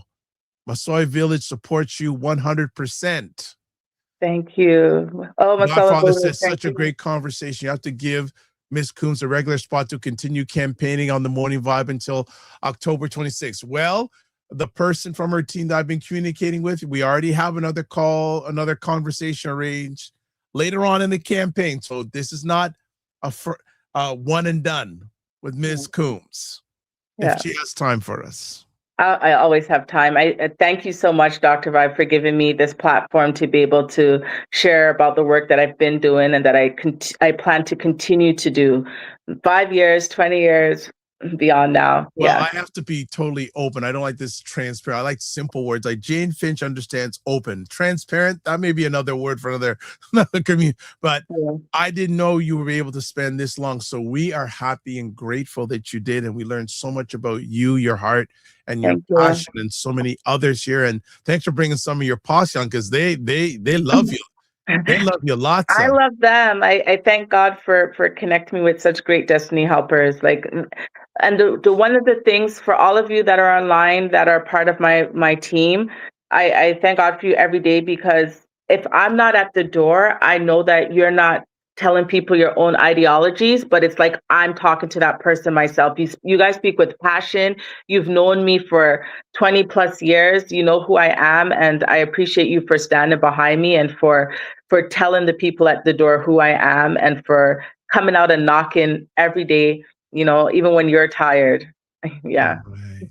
Masoy Village supports you 100%. Thank you. Oh, Godfather says, such a great conversation. You have to give Ms. Coombs a regular spot to continue campaigning on the Morning Vibe until October 26th. Well, the person from her team that I've been communicating with, we already have another call, another conversation arranged later on in the campaign. So this is not a one and done with Ms. Coombs. Yeah. If she has time for us. I always have time. I thank you so much, Dr. Vibe, for giving me this platform to be able to share about the work that I've been doing and that I plan to continue to do. 5 years, 20 years, beyond now. Well, I have to be totally open. I don't like this transparent. I like simple words. Like Jane Finch understands open. Transparent, that may be another word for another community. But I didn't know you were able to spend this long. So we are happy and grateful that you did. And we learned so much about you, your heart, and your passion, and so many others here. And thanks for bringing some of your posse on, because they love you. They love you lots. I love them. I thank God for connecting me with such great destiny helpers. And the one of the things for all of you that are online that are part of my team, I thank God for you every day, because if I'm not at the door, I know that you're not telling people your own ideologies, but it's like I'm talking to that person myself. You guys speak with passion. You've known me for 20 plus years. You know who I am, and I appreciate you for standing behind me and for telling the people at the door who I am, and for coming out and knocking every day, you know, even when you're tired. Yeah. Right.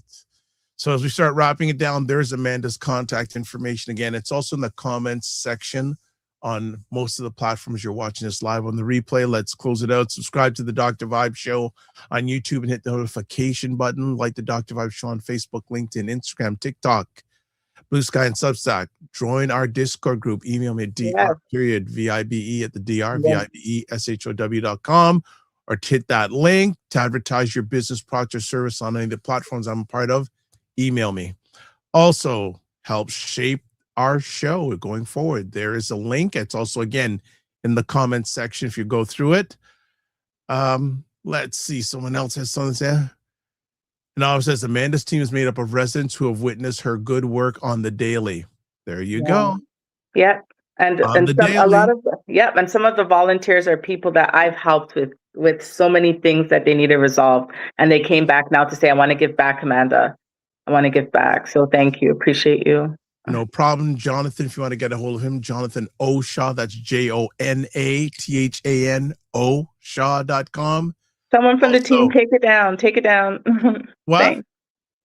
So as we start wrapping it down, there's Amanda's contact information. Again, it's also in the comments section on most of the platforms you're watching this live. On the replay, let's close it out. Subscribe to the Dr. Vibe Show on YouTube and hit the notification button. Like the Dr. Vibe Show on Facebook, LinkedIn, Instagram, TikTok. Blue Sky and Substack. Join our Discord group. Email me at dr.vibe at the dr, VIBESHOW.com, or hit that link to advertise your business, product, or service on any of the platforms I'm a part of. Email me. Also, help shape our show going forward. There is a link. It's also, again, in the comments section if you go through it. Let's see. Someone else has something to say. Now it says Amanda's team is made up of residents who have witnessed her good work on the daily. There you go. Yep. And some, a lot of, yep. And some of the volunteers are people that I've helped with so many things that they need to resolve. And they came back now to say, I want to give back, Amanda. I want to give back. So thank you. Appreciate you. No problem. Jonathan, if you want to get a hold of him, Jonathan O. Shaw, that's JONATHANO Shaw.com. Someone from the team, take it down. Take it down. What? Thanks.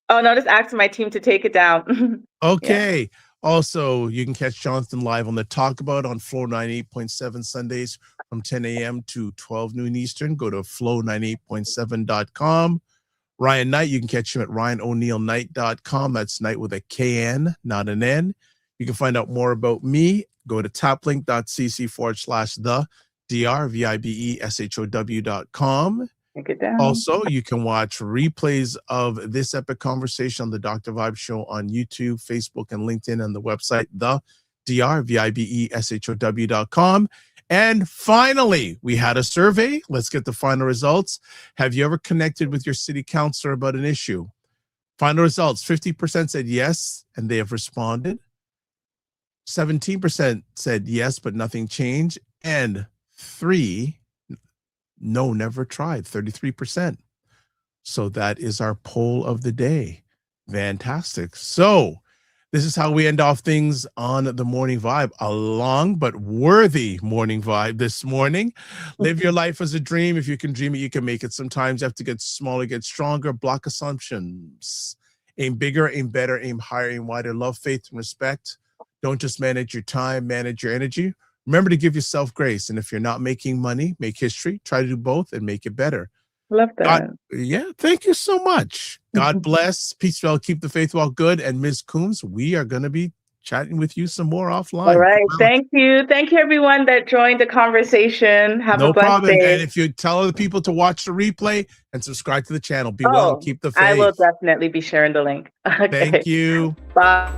Oh, no, just asking my team to take it down. Okay. Yeah. Also, you can catch Jonathan live on the Talk About on Flow 98.7 Sundays from 10 a.m. to 12 noon Eastern. Go to flow98.7.com. Ryan Knight, you can catch him at RyanOneilKnight.com. That's Knight with a KN, not an N. You can find out more about me. Go to taplink.cc/the drvibeshow.com. Also, you can watch replays of this epic conversation on the Dr. Vibe Show on YouTube, Facebook, and LinkedIn, and the website, the drvibeshow.com. And finally, we had a survey. Let's get the final results. Have you ever connected with your city councilor about an issue? Final results, 50% said yes, and they have responded. 17% said yes, but nothing changed. And 3, no, never tried, 33%. So that is our poll of the day. Fantastic. So this is how we end off things on the Morning Vibe. A long but worthy morning vibe this morning. Live your life as a dream. If you can dream it, you can make it. Sometimes you have to get smaller, get stronger, block assumptions. Aim bigger, aim better, aim higher, aim wider. Love, faith, and respect. Don't just manage your time, manage your energy. Remember to give yourself grace. And if you're not making money, make history. Try to do both and make it better. Love that. Thank you so much. God bless. Peace well. Keep the faith well. Good. And Ms. Coombs, we are going to be chatting with you some more offline. All right. Thank you. Thank you, everyone that joined the conversation. Have a blessed day. And if you tell other people to watch the replay and subscribe to the channel, be well and keep the faith. I will definitely be sharing the link. Okay. Thank you. Bye.